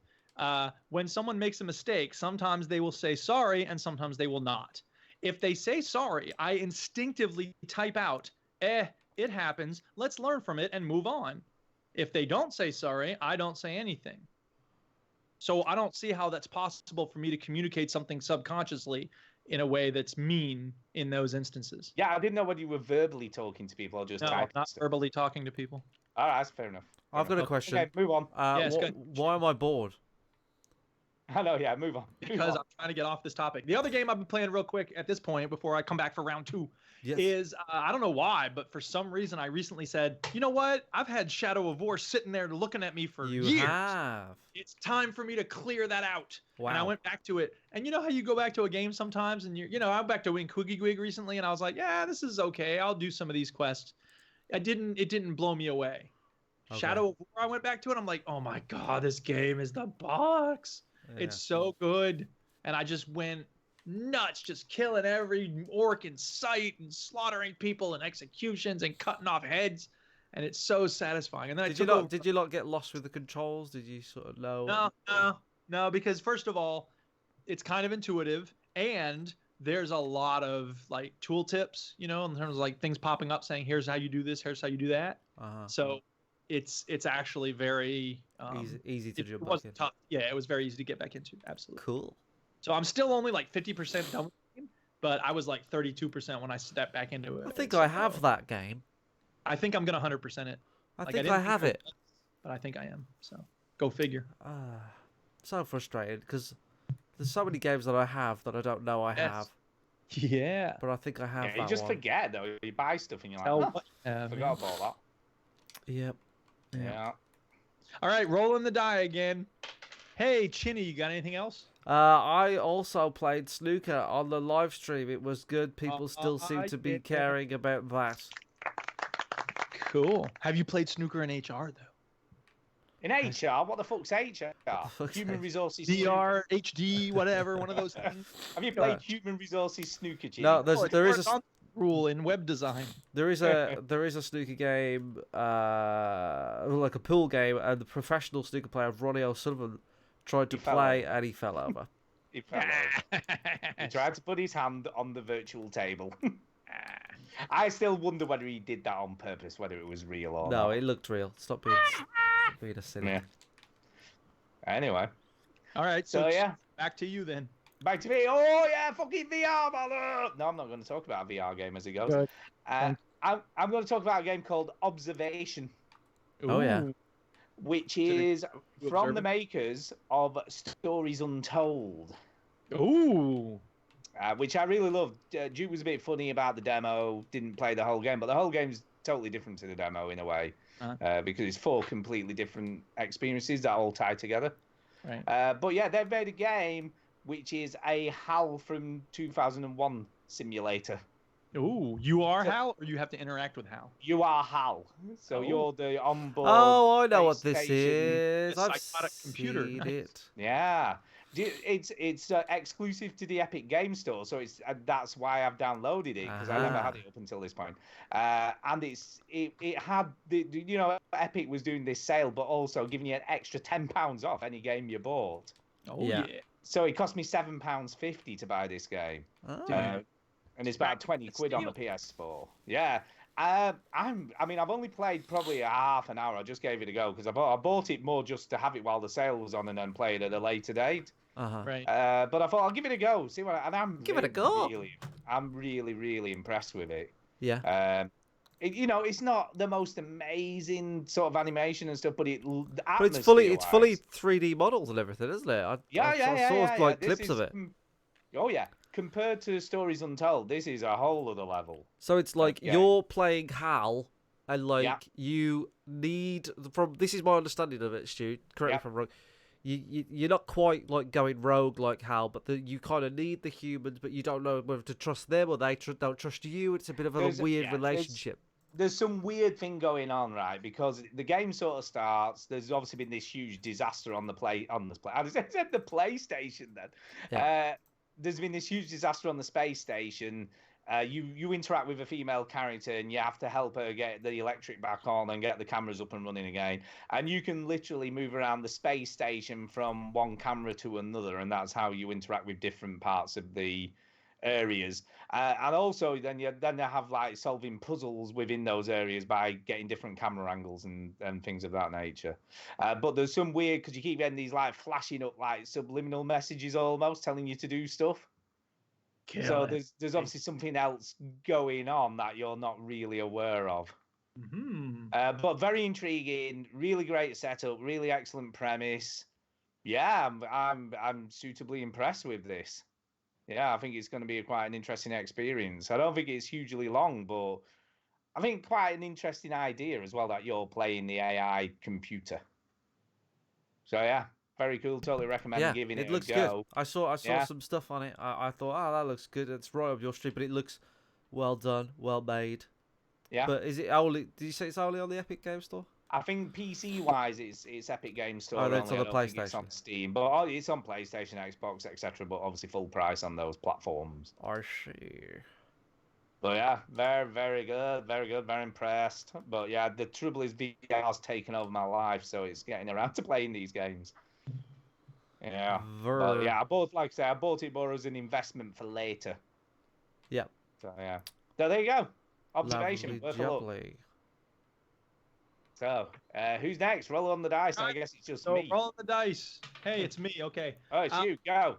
Speaker 3: when someone makes a mistake, sometimes they will say sorry, and sometimes they will not. If they say sorry, I instinctively type out, it happens. Let's learn from it and move on. If they don't say sorry, I don't say anything. So I don't see how that's possible for me to communicate something subconsciously in a way that's mean in those instances.
Speaker 2: Yeah, I didn't know whether you were verbally talking to people or just typing.
Speaker 3: No, not verbally talking to people.
Speaker 2: All right, that's fair enough.
Speaker 1: I've got a question.
Speaker 2: Okay, move on.
Speaker 1: Why am I bored?
Speaker 2: I know, yeah, move on.
Speaker 3: Because I'm trying to get off this topic. The other game I've been playing real quick at this point before I come back for round 2 is, I don't know why, but for some reason I recently said, you know what? I've had Shadow of War sitting there looking at me for years.
Speaker 1: You have.
Speaker 3: It's time for me to clear that out.
Speaker 1: Wow.
Speaker 3: And I went back to it. And you know how you go back to a game sometimes and I went back to Wing Quiggy Gwig recently and I was like, yeah, this is okay. I'll do some of these quests. It didn't blow me away. Okay. Shadow of War, I went back to it. I'm like, oh my God, this game is the box. Yeah. It's so good. And I just went nuts, just killing every orc in sight and slaughtering people and executions and cutting off heads. And it's so satisfying. And then
Speaker 1: did you not get lost with the controls? Did you sort of know?
Speaker 3: No, because first of all, it's kind of intuitive, and there's a lot of like tool tips, in terms of like things popping up saying, here's how you do this, here's how you do that. So it's actually very
Speaker 1: easy to jump
Speaker 3: it
Speaker 1: back
Speaker 3: wasn't
Speaker 1: in.
Speaker 3: tough. Yeah, it was very easy to get back into. Absolutely.
Speaker 1: Cool.
Speaker 3: So I'm still only like 50% done with the game, but I was like 32% when I stepped back into it.
Speaker 1: I think I have that game.
Speaker 3: I think I'm gonna 100% it.
Speaker 1: I
Speaker 3: Like,
Speaker 1: think
Speaker 3: didn't
Speaker 1: I have it.
Speaker 3: but I think I am. So go figure.
Speaker 1: So frustrated because there's so many games that I have that I don't know I have.
Speaker 3: Yeah.
Speaker 1: But I think I have
Speaker 2: Yeah,
Speaker 1: that
Speaker 2: you just
Speaker 1: one.
Speaker 2: forget though. You buy stuff and you're like,
Speaker 3: Tell
Speaker 2: oh,
Speaker 3: what you have,
Speaker 2: forgot about that.
Speaker 1: Yep.
Speaker 2: Yeah.
Speaker 3: All right, rolling the die again. Hey, Chinny, you got anything else?
Speaker 1: I also played snooker on the live stream. It was good. People still seem to be caring about that.
Speaker 3: Cool. Have you played snooker in HR though?
Speaker 2: In HR, what the fuck's HR? Human Resources.
Speaker 3: VR, HD, whatever, one of those things.
Speaker 2: Have you played Human Resources Snooker? Jimmy?
Speaker 1: No, there is a
Speaker 3: rule in web design.
Speaker 1: There is a snooker game, like a pool game, and the professional snooker player Ronnie O'Sullivan tried to play and he fell over.
Speaker 2: He fell over. He tried to put his hand on the virtual table. I still wonder whether he did that on purpose, whether it was real or not.
Speaker 1: No, it looked real. Stop being a silly.
Speaker 2: Yeah. Anyway.
Speaker 3: All right,
Speaker 2: so yeah,
Speaker 3: back to you then.
Speaker 2: Back to me. Oh yeah, fucking VR, man. No, I'm not going to talk about a VR game as it goes.
Speaker 3: Good.
Speaker 2: I'm going to talk about a game called Observation.
Speaker 1: Oh yeah.
Speaker 2: Which is from the makers of Stories Untold.
Speaker 3: Ooh.
Speaker 2: Which I really loved. Duke was a bit funny about the demo, didn't play the whole game, but the whole game's totally different to the demo in a way, because it's 4 completely different experiences that all tie together.
Speaker 3: Right.
Speaker 2: But yeah, they've made a game which is a HAL from 2001 simulator.
Speaker 3: Ooh, you are HAL, or you have to interact with HAL?
Speaker 2: You are HAL, so you're the onboard.
Speaker 1: Oh, I know what this is.
Speaker 3: I've
Speaker 1: seen it.
Speaker 2: Yeah. It's exclusive to the Epic Game Store, so that's why I've downloaded it, because I never had it up until this point. And it had Epic was doing this sale, but also giving you an extra £10 off any game you bought.
Speaker 3: Oh yeah.
Speaker 2: So it cost me £7.50 to buy this game, and it's about 20 quid on the PS4. Yeah. I've only played probably a half an hour. I just gave it a go because I bought it more just to have it while the sale was on and then play it at a later date.
Speaker 3: Right.
Speaker 2: But I thought I'll give it a go. See what? And I'm really, really impressed with it.
Speaker 1: Yeah.
Speaker 2: It's not the most amazing sort of animation and stuff, but it's
Speaker 1: fully 3D models and everything, isn't it? I saw clips of it.
Speaker 2: Oh yeah. Compared to Stories Untold, this is a whole other level.
Speaker 1: So it's like you're playing HAL, and you need this is my understanding of it, Stu. Correct me if I'm wrong. You're not quite like going rogue like HAL, but you kind of need the humans, but you don't know whether to trust them or they don't trust you. It's a bit of a weird relationship.
Speaker 2: There's some weird thing going on, right? Because the game sort of starts. There's obviously been this huge disaster on the I said the PlayStation then.
Speaker 1: Yeah.
Speaker 2: There's been this huge disaster on the space station. You interact with a female character and you have to help her get the electric back on and get the cameras up and running again. And you can literally move around the space station from one camera to another, and that's how you interact with different parts of the areas. And also then they have like solving puzzles within those areas by getting different camera angles and things of that nature. But there's some weird, because you keep getting these like flashing up like subliminal messages almost telling you to do stuff. So there's obviously something else going on that you're not really aware of.
Speaker 3: Mm-hmm.
Speaker 2: But very intriguing, really great setup, really excellent premise. Yeah, I'm suitably impressed with this. Yeah, I think it's going to be quite an interesting experience. I don't think it's hugely long, but I think quite an interesting idea as well that you're playing the AI computer. So yeah, very cool. Totally recommend giving it a go.
Speaker 1: Looks good. I saw some stuff on it. I thought, that looks good. It's right up your street, but it looks well done, well made.
Speaker 2: Yeah.
Speaker 1: But is it only? Did you say it's only on the Epic Game Store?
Speaker 2: I think PC-wise, it's Epic Games Store.
Speaker 1: Oh, that's on the PlayStation.
Speaker 2: It's on Steam, but it's on PlayStation, Xbox, etc. But obviously full price on those platforms.
Speaker 1: I see.
Speaker 2: But yeah, very, very good, very impressed. But yeah, the trouble is VR's taken over my life, so it's getting around to playing these games. Yeah. But yeah, I bought it more as an investment for later.
Speaker 1: Yep.
Speaker 2: So yeah. So there you go. Observation. Worth a look. So, who's next? Roll on the dice, and I guess it's just me.
Speaker 3: Roll on the dice. Hey, it's me. Okay.
Speaker 2: Oh, it's you. Go.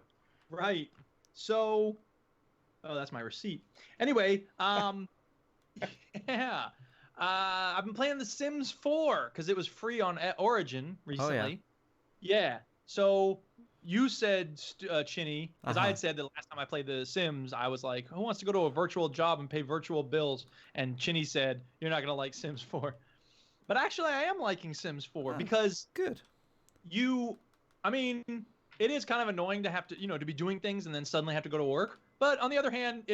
Speaker 3: Right. So, that's my receipt. Anyway, yeah. I've been playing The Sims 4 because it was free on Origin recently.
Speaker 1: Oh,
Speaker 3: yeah. So you said, Chinny, because I had said the last time I played The Sims, I was like, who wants to go to a virtual job and pay virtual bills? And Chinny said, you're not going to like Sims 4. But actually, I am liking Sims 4 because
Speaker 1: good.
Speaker 3: I mean, it is kind of annoying to have to, to be doing things and then suddenly have to go to work. But on the other hand,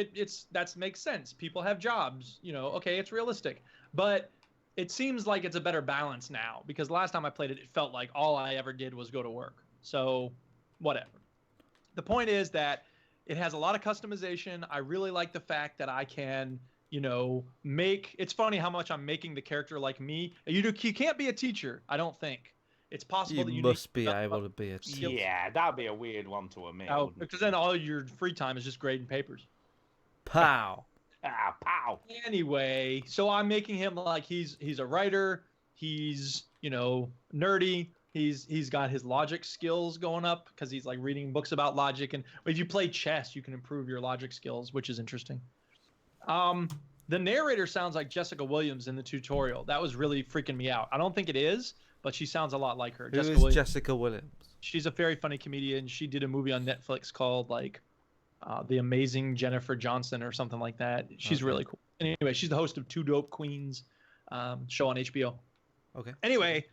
Speaker 3: that makes sense. People have jobs, okay, it's realistic. But it seems like it's a better balance now because last time I played it, it felt like all I ever did was go to work. So whatever. The point is that it has a lot of customization. I really like the fact that I can, it's funny how much I'm making the character like me. You can't be a teacher, I don't think. It's possible that you
Speaker 1: must be able to be a teacher.
Speaker 2: Yeah, that'd be a weird one to admit.
Speaker 3: Because then all your free time is just grading papers.
Speaker 1: Pow.
Speaker 2: Pow.
Speaker 3: Anyway, so I'm making him like he's a writer. He's, nerdy. He's got his logic skills going up because he's like reading books about logic. And if you play chess, you can improve your logic skills, which is interesting. The narrator sounds like Jessica Williams in the tutorial. That was really freaking me out. I don't think it is, but she sounds a lot like her.
Speaker 1: Jessica Williams?
Speaker 3: She's a very funny comedian. She did a movie on Netflix called The Amazing Jennifer Johnson or something like that. She's really cool. Anyway, she's the host of Two Dope Queens show on HBO.
Speaker 1: Okay.
Speaker 3: Anyway,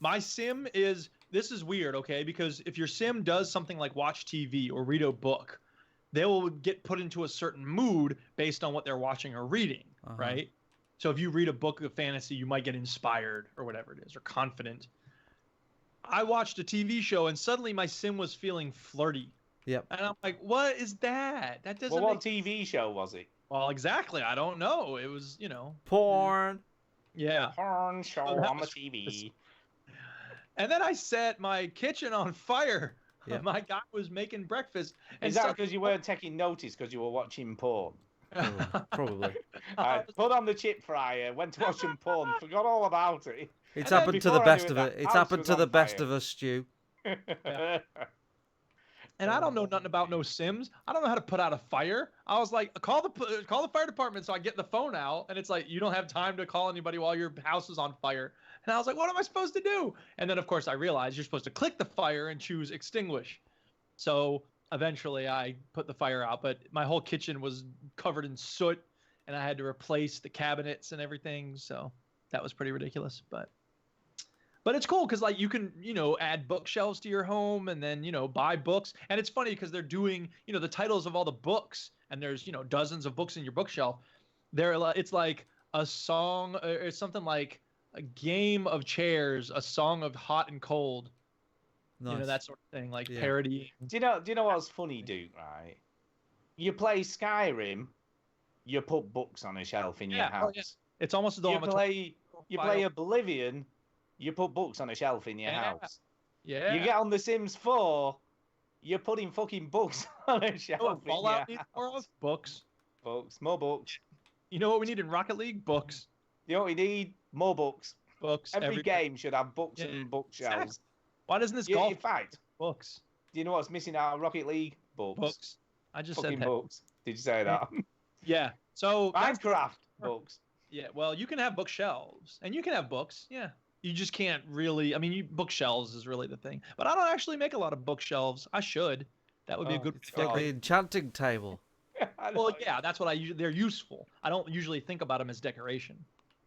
Speaker 3: my sim this is weird, okay? Because if your sim does something like watch TV or read a book, they will get put into a certain mood based on what they're watching or reading, right? So if you read a book of fantasy, you might get inspired or whatever it is, or confident. I watched a TV show and suddenly my sim was feeling flirty.
Speaker 1: Yep.
Speaker 3: And I'm like, what is that? That doesn't
Speaker 2: what TV show was it?
Speaker 3: Well, exactly. I don't know. It was,
Speaker 1: porn.
Speaker 3: Yeah.
Speaker 2: Porn show on the TV.
Speaker 3: And then I set my kitchen on fire.
Speaker 1: Yep.
Speaker 3: My guy was making breakfast. And
Speaker 2: is that because you weren't taking notice because you were watching porn?
Speaker 1: Probably.
Speaker 2: I put on the chip fryer, went to watch some porn, forgot all about it.
Speaker 1: It's happened to the best of it. It's happened to the best of us, Stu.
Speaker 3: Yeah. And I don't know nothing about no Sims. I don't know how to put out a fire. I was like, call the fire department. So I get the phone out, and it's like, you don't have time to call anybody while your house is on fire. And I was like, what am I supposed to do? And then, of course, I realized you're supposed to click the fire and choose extinguish. So eventually I put the fire out, but my whole kitchen was covered in soot, and I had to replace the cabinets and everything. So that was pretty ridiculous, but it's cool because like you can, add bookshelves to your home and then, buy books. And it's funny because they're doing, the titles of all the books, and there's, dozens of books in your bookshelf. It's like a song, or something like a game of chairs, a song of hot and cold.
Speaker 1: Nice.
Speaker 3: That sort of thing, like parody.
Speaker 2: Do you know what's funny, Duke, right? You play Skyrim, you put books on a shelf in your house.
Speaker 3: Yeah. It's almost as though
Speaker 2: you play Oblivion, you put books on a shelf in your house.
Speaker 3: Yeah.
Speaker 2: You get on The Sims 4, you're putting fucking books on a shelf in your house.
Speaker 3: Books.
Speaker 2: Books. More books.
Speaker 3: You know what we need in Rocket League? Books.
Speaker 2: You know what we need? More books.
Speaker 3: Books.
Speaker 2: Every game should have books and bookshelves.
Speaker 3: Exactly. Why doesn't this golf?
Speaker 2: In fact,
Speaker 3: books.
Speaker 2: Do you know what's missing out of Rocket League? Books.
Speaker 3: Books. I just
Speaker 2: fucking
Speaker 3: said that.
Speaker 2: Books. Did you say that?
Speaker 3: Yeah. So
Speaker 2: Minecraft books.
Speaker 3: Yeah. Well, you can have bookshelves, and you can have books. Yeah. You just can't really. I mean, bookshelves is really the thing. But I don't actually make a lot of bookshelves. I should. That would be a good.
Speaker 1: It's like the enchanting table.
Speaker 3: Well, yeah, that's what they're useful. I don't usually think about them as decoration.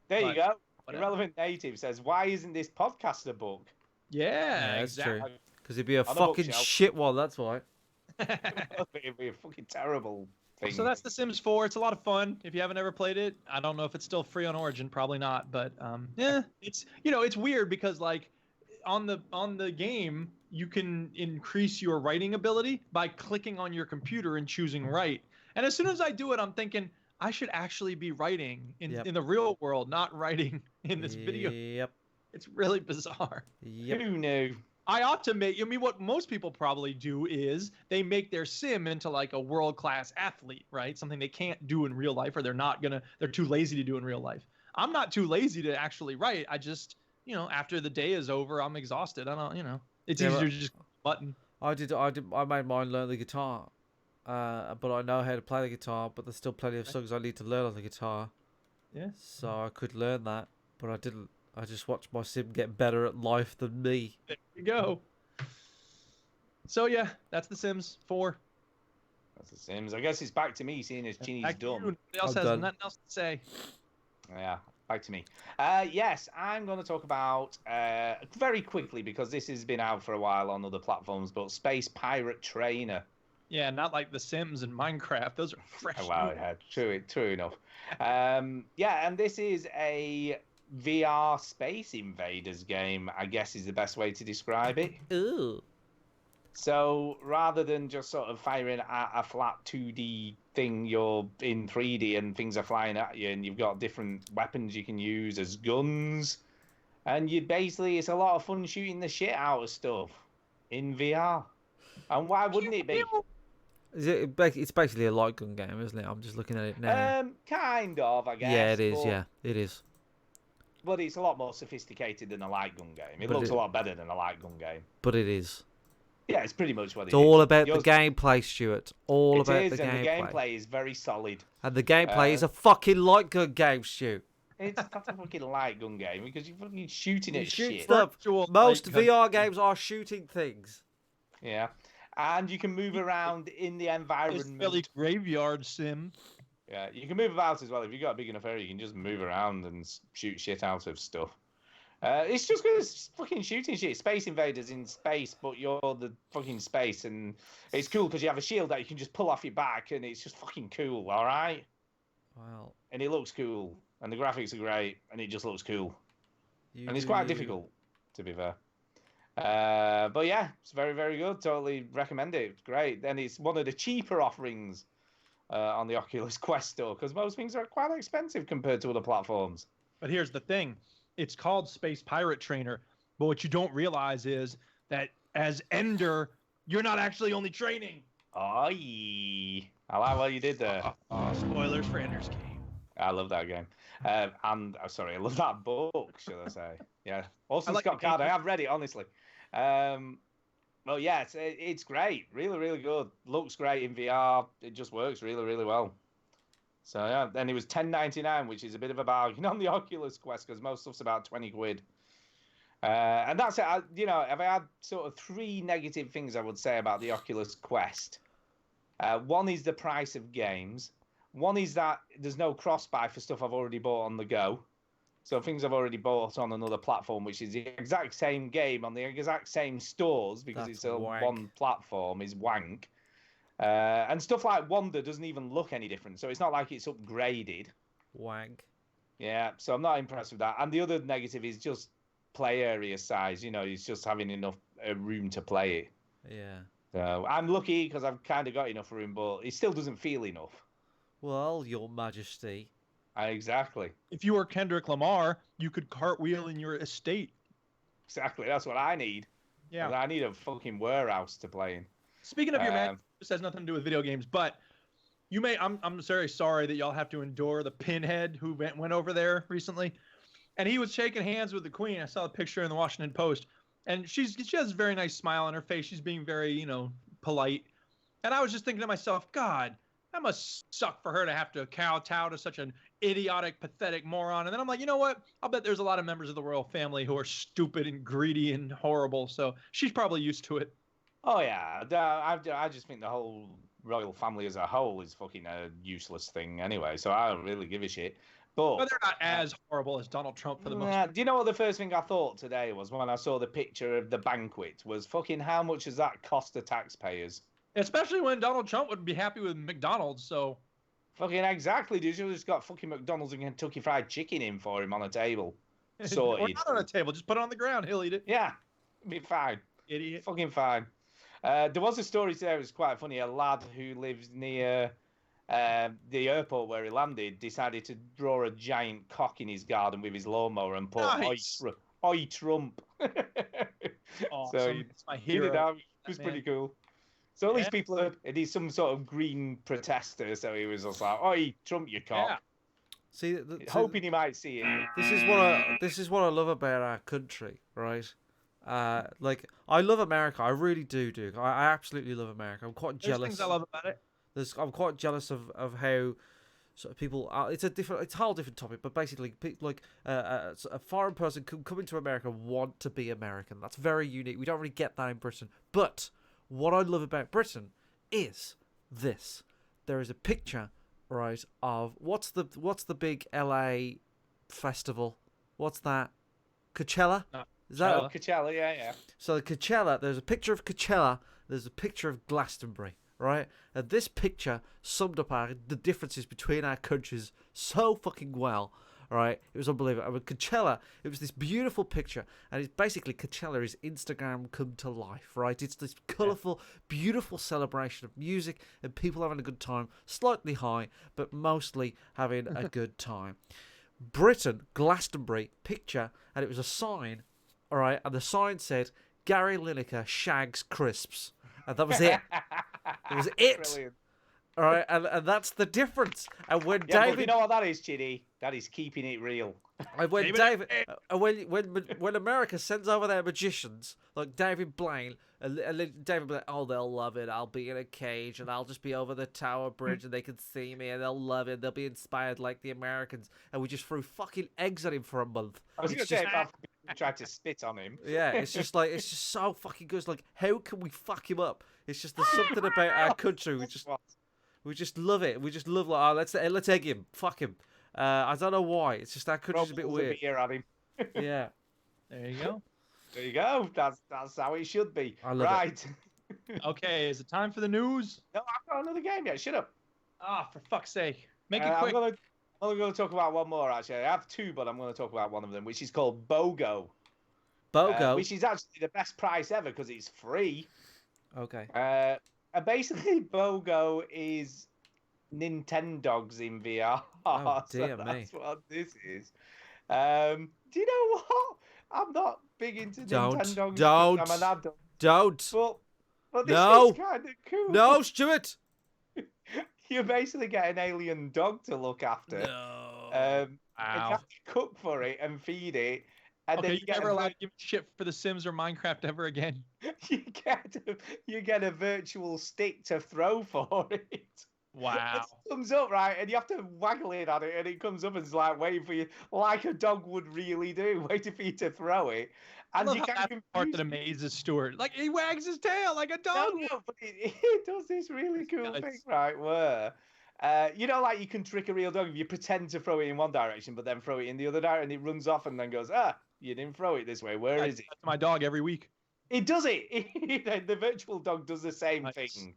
Speaker 2: There you go. Irrelevant Native says, "Why isn't this podcast a book?"
Speaker 3: Yeah,
Speaker 1: that's
Speaker 3: exactly.
Speaker 1: true. Because it'd be a fucking shit one. That's why.
Speaker 2: It'd be a fucking terrible thing.
Speaker 3: So that's The Sims 4. It's a lot of fun. If you haven't ever played it, I don't know if it's still free on Origin. Probably not. But it's it's weird because like on the game you can increase your writing ability by clicking on your computer and choosing write. And as soon as I do it, I'm thinking I should actually be writing in the real world, not writing in this video.
Speaker 1: Yep.
Speaker 3: It's really bizarre.
Speaker 1: Yep.
Speaker 2: Who knew?
Speaker 3: I ought to make. I mean, what most people probably do is they make their sim into like a world-class athlete, right? Something they can't do in real life, or they're too lazy to do in real life. I'm not too lazy to actually write. I just, after the day is over, I'm exhausted. I don't. It's easier to just button.
Speaker 1: I made mine learn the guitar, but I know how to play the guitar. But there's still plenty of songs I need to learn on the guitar.
Speaker 3: Yeah.
Speaker 1: So I could learn that, but I didn't. I just watched my sim get better at life than me.
Speaker 3: There you go. So yeah, that's The Sims 4.
Speaker 2: That's The Sims. I guess it's back to me, seeing as Chinny's done.
Speaker 3: Nobody else has nothing else to say.
Speaker 2: Yeah, back to me. Yes, I'm going to talk about very quickly, because this has been out for a while on other platforms, but Space Pirate Trainer.
Speaker 3: Yeah, not like The Sims and Minecraft. Those are fresh.
Speaker 2: Oh, wow, yeah, true enough. Yeah, and this is a VR Space Invaders game, I guess is the best way to describe it.
Speaker 1: Ooh.
Speaker 2: So rather than just sort of firing at a flat 2D thing, you're in 3D and things are flying at you, and you've got different weapons you can use as guns. And it's a lot of fun shooting the shit out of stuff in VR. And why wouldn't it be?
Speaker 1: It's basically a light gun game, isn't it? I'm just looking at it now.
Speaker 2: Kind of, I guess.
Speaker 1: Yeah, it is. Yeah, it is.
Speaker 2: But it's a lot more sophisticated than a light gun game. It looks a lot better than a light gun game.
Speaker 1: But it is.
Speaker 2: Yeah, it's pretty much what it is.
Speaker 1: It's all about the gameplay, Stuart. All about the gameplay.
Speaker 2: And the gameplay is very solid.
Speaker 1: And the gameplay is a fucking light gun game, Stu.
Speaker 2: It's not a fucking light gun game because you're fucking shooting at shit.
Speaker 1: Stuff. Most VR games are shooting things.
Speaker 2: Yeah. And you can move around in the environment.
Speaker 3: It's really graveyard sim.
Speaker 2: Yeah, you can move about as well. If you've got a big enough area, you can just move around and shoot shit out of stuff. It's just because it's fucking shooting shit. Space Invaders in space, but you're the fucking space. And it's cool because you have a shield that you can just pull off your back, and it's just fucking cool, all right?
Speaker 1: Wow.
Speaker 2: And it looks cool. And the graphics are great, and it just looks cool. And it's quite difficult, to be fair. But yeah, it's very, very good. Totally recommend it. It's great. Then it's one of the cheaper offerings on the Oculus Quest store, because most things are quite expensive compared to other platforms.
Speaker 3: But here's the thing. It's called Space Pirate Trainer, but what you don't realize is that as Ender, you're not actually only training.
Speaker 2: I like what you did there.
Speaker 3: Spoilers for Ender's Game.
Speaker 2: I love that game. I love that book, should I say. Yeah. Also, Scott Card, I have read it, honestly. Well, yeah, it's great. Really, really good. Looks great in VR. It just works really, really well. So, yeah. Then it was $10.99, which is a bit of a bargain on the Oculus Quest, because most stuff's about 20 quid. And that's it. If I had sort of 3 negative things I would say about the Oculus Quest. One is the price of games. One is that there's no cross-buy for stuff I've already bought on the go. So things I've already bought on another platform, which is the exact same game on the exact same stores, because it's on one platform, is wank. And stuff like Wonder doesn't even look any different, so it's not like it's upgraded.
Speaker 1: Wank.
Speaker 2: Yeah, so I'm not impressed with that. And the other negative is just play area size. It's just having enough room to play it.
Speaker 1: Yeah.
Speaker 2: So I'm lucky because I've kind of got enough room, but it still doesn't feel enough.
Speaker 1: Well, Your Majesty.
Speaker 2: Exactly.
Speaker 3: If you were Kendrick Lamar, you could cartwheel in your estate.
Speaker 2: Exactly. That's what I need.
Speaker 3: Yeah.
Speaker 2: I need a fucking warehouse to play in.
Speaker 3: Speaking of your man, this has nothing to do with video games, but I'm very sorry that y'all have to endure the pinhead who went over there recently. And he was shaking hands with the Queen. I saw a picture in the Washington Post. And she has a very nice smile on her face. She's being very, polite. And I was just thinking to myself, God, that must suck for her to have to kowtow to such an idiotic, pathetic moron. And then I'm like, you know what? I'll bet there's a lot of members of the royal family who are stupid and greedy and horrible. So she's probably used to it.
Speaker 2: Oh, yeah. I just think the whole royal family as a whole is fucking a useless thing anyway. So I don't really give a shit. But
Speaker 3: they're not as horrible as Donald Trump for the most part.
Speaker 2: Do you know what the first thing I thought today was when I saw the picture of the banquet was fucking how much does that cost the taxpayers?
Speaker 3: Especially when Donald Trump would be happy with McDonald's, so...
Speaker 2: Fucking exactly, dude. You just got fucking McDonald's and Kentucky Fried Chicken in for him on a table. Sorted.
Speaker 3: Or not on a table, just put it on the ground. He'll eat it.
Speaker 2: Yeah, it'll be fine.
Speaker 3: Idiot.
Speaker 2: Fucking fine. There was a story today that was quite funny. A lad who lives near the airport where he landed decided to draw a giant cock in his garden with his lawnmower and put,
Speaker 3: nice.
Speaker 2: Oi Trump.
Speaker 3: Awesome.
Speaker 2: So he
Speaker 3: It's my
Speaker 2: did it
Speaker 3: hero.
Speaker 2: out. It was pretty cool. So at least
Speaker 3: Yeah.
Speaker 2: people are, and he's some sort of green protester, so he was just like, "Oi, Trump, you cock."
Speaker 3: Yeah.
Speaker 1: See,
Speaker 2: Hoping he might see it.
Speaker 1: this is what I love about our country, right? Like I love America. I really do, Duke. I absolutely love America. I'm quite
Speaker 3: There's
Speaker 1: jealous.
Speaker 3: things I love about it.
Speaker 1: I'm quite jealous of how sort of people. It's a whole different topic, but basically, a foreign person come into America and want to be American. That's very unique. We don't really get that in Britain. But what I love about Britain is this: there is a picture, right, of what's the big LA festival? What's that? Coachella? Is that
Speaker 2: Coachella? Yeah.
Speaker 1: So the Coachella, there's a picture of Coachella, there's a picture of Glastonbury, right? And this picture summed up the differences between our countries so fucking well, right? It was unbelievable. I mean, Coachella, it was this beautiful picture, and it's basically Coachella is Instagram come to life, right? It's this colourful, beautiful celebration of music and people having a good time, slightly high, but mostly having a good time. Britain, Glastonbury, picture, and it was a sign, all right, and the sign said, Gary Lineker shags crisps. And that was it. That was it.
Speaker 2: Brilliant.
Speaker 1: All right, and that's the difference. And when
Speaker 2: Yeah,
Speaker 1: David,
Speaker 2: but you know what that is, Chinny? That is keeping it real.
Speaker 1: and when David, when America sends over their magicians like David Blaine, and David Blaine, oh, they'll love it. I'll be in a cage and I'll just be over the Tower Bridge and they can see me and they'll love it. They'll be inspired like the Americans. And we just threw fucking eggs at him for a month.
Speaker 2: I was going to say, if I tried to spit on him.
Speaker 1: Yeah, it's just so fucking good. It's like, how can we fuck him up? It's just there's something about our country. We just love it. We just love let's egg him, fuck him. I don't know why. It's just our country's a bit weird.
Speaker 2: Beer at him.
Speaker 1: Yeah.
Speaker 3: There you go.
Speaker 2: There you go. That's how it should be.
Speaker 1: I love
Speaker 2: it.
Speaker 3: Okay, is it time for the news?
Speaker 2: No, I've got another game yet. Shut up.
Speaker 3: Ah, for fuck's sake. Make it quick.
Speaker 2: I'm only going to talk about one more, actually. I have two, but I'm going to talk about one of them, which is called Bogo.
Speaker 1: Bogo?
Speaker 2: Which is actually the best price ever because it's free.
Speaker 1: Okay.
Speaker 2: And basically, Bogo is Nintendogs in VR.
Speaker 1: Oh, dear
Speaker 2: so
Speaker 1: me.
Speaker 2: That's what this is. Do you know what? I'm not big into Nintendogs.
Speaker 1: Don't.
Speaker 2: I'm an adult.
Speaker 1: Don't.
Speaker 2: But this
Speaker 1: No.
Speaker 2: is kind of cool.
Speaker 1: No, Stuart.
Speaker 2: You basically get an alien dog to look after.
Speaker 1: No.
Speaker 2: And you have to cook for it and feed it. And
Speaker 3: Okay,
Speaker 2: then
Speaker 3: you never allowed to give shit for The Sims or Minecraft ever again.
Speaker 2: you get a virtual stick to throw for it.
Speaker 3: Wow.
Speaker 2: It comes up, right, and you have to waggle it at it, and it comes up and it's like waiting for you, like a dog would really do, waiting for you to throw it. And you
Speaker 3: that's the part that amazes Stuart. Like, he wags his tail like a dog.
Speaker 2: No, but it does this really cool thing, right, where, like you can trick a real dog if you pretend to throw it in one direction, but then throw it in the other direction, and it runs off and then goes, you didn't throw it this way. Where is it?
Speaker 3: That's my dog every week.
Speaker 2: It does it. The virtual dog does the same thing.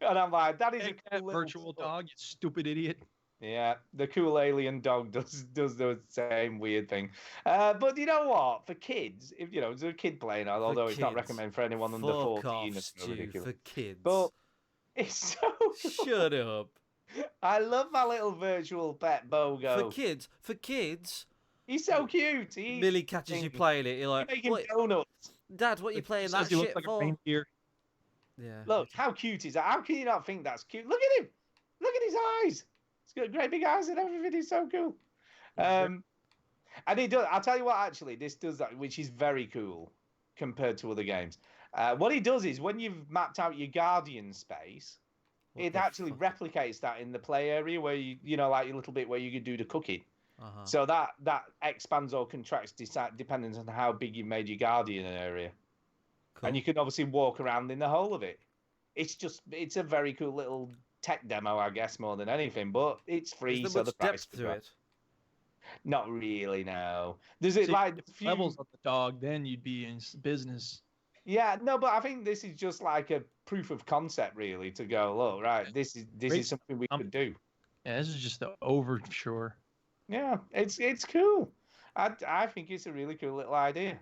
Speaker 2: And I'm like, that is a cool
Speaker 3: virtual dog, you stupid idiot.
Speaker 2: Yeah, the cool alien dog does the same weird thing. But you know what? For kids, if it's a kid playing, although it's not recommended for anyone under 14. It's so ridiculous.
Speaker 1: For kids.
Speaker 2: But it's so cool.
Speaker 1: Shut up.
Speaker 2: I love my little virtual pet Bogo.
Speaker 1: For kids.
Speaker 2: He's so cute.
Speaker 1: Millie catches you playing it. You're like,
Speaker 2: making donuts.
Speaker 1: Dad, what are you playing that shit
Speaker 3: like
Speaker 1: for?
Speaker 3: A reindeer.
Speaker 1: Yeah.
Speaker 2: Look, how cute is that? How can you not think that's cute? Look at him. Look at his eyes. He's got great big eyes and everything. He's so cool. And he does. I'll tell you what. Actually, this does that, which is very cool compared to other games. What he does is when you've mapped out your guardian space, it actually replicates that in the play area where like your little bit where you could do the cooking. So that expands or contracts depending on how big you made your guardian area. Cool. And you can obviously walk around in the whole of it. It's a very cool little tech demo, I guess, more than anything. But it's free, so the price
Speaker 1: to it.
Speaker 2: Not really, no. There's
Speaker 3: levels of the dog, then you'd be in business.
Speaker 2: Yeah, no, but I think this is just like a proof of concept, really, to go, look, right, this is something we could do.
Speaker 3: Yeah, this is just the overture.
Speaker 2: Yeah, it's cool. I think it's a really cool little idea,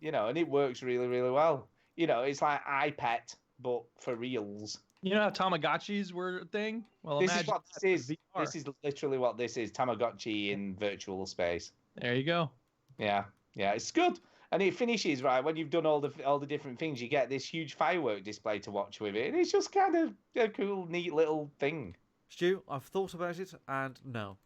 Speaker 2: and it works really, really well. It's like iPet, but for reals.
Speaker 3: You know how Tamagotchis were a thing? Well,
Speaker 2: this is what this is. This is literally what this is. Tamagotchi in virtual space.
Speaker 3: There you go.
Speaker 2: Yeah, it's good. And it finishes right when you've done all the different things. You get this huge firework display to watch with it, and it's just kind of a cool, neat little thing.
Speaker 1: Stu, I've thought about it, and no.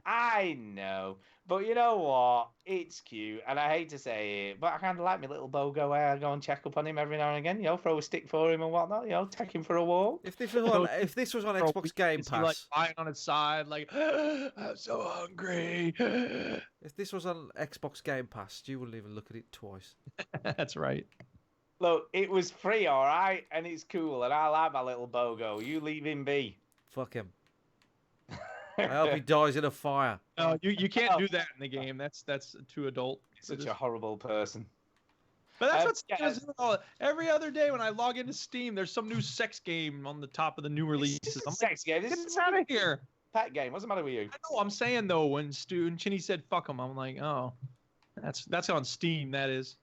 Speaker 2: I know, but you know what? It's cute, and I hate to say it, but I kind of like my little Bogo where I go and check up on him every now and again. You know, throw a stick for him and whatnot. You know, take him for a walk.
Speaker 1: If this was on Xbox Game
Speaker 3: Is he, like
Speaker 1: Pass,
Speaker 3: lying on its side, like I'm so hungry.
Speaker 1: if this was on Xbox Game Pass, Stu wouldn't even look at it twice.
Speaker 3: That's right.
Speaker 2: Look, it was free, all right, and it's cool, and I like my little Bogo. You leave him be.
Speaker 1: Fuck him. I hope he dies in a fire.
Speaker 3: No, you can't do that in the game. That's too adult.
Speaker 2: Such a horrible person.
Speaker 3: But that's what Steam does every other day when I log into Steam. There's some new sex game on the top of the new releases.
Speaker 2: It's just a
Speaker 3: I'm
Speaker 2: sex game.
Speaker 3: Get
Speaker 2: This
Speaker 3: this
Speaker 2: is
Speaker 3: out of here.
Speaker 2: Pet game. What's the matter with you?
Speaker 3: I know. I'm saying though, when Stu and Chinny said "fuck them," I'm like, oh, that's on Steam. That is.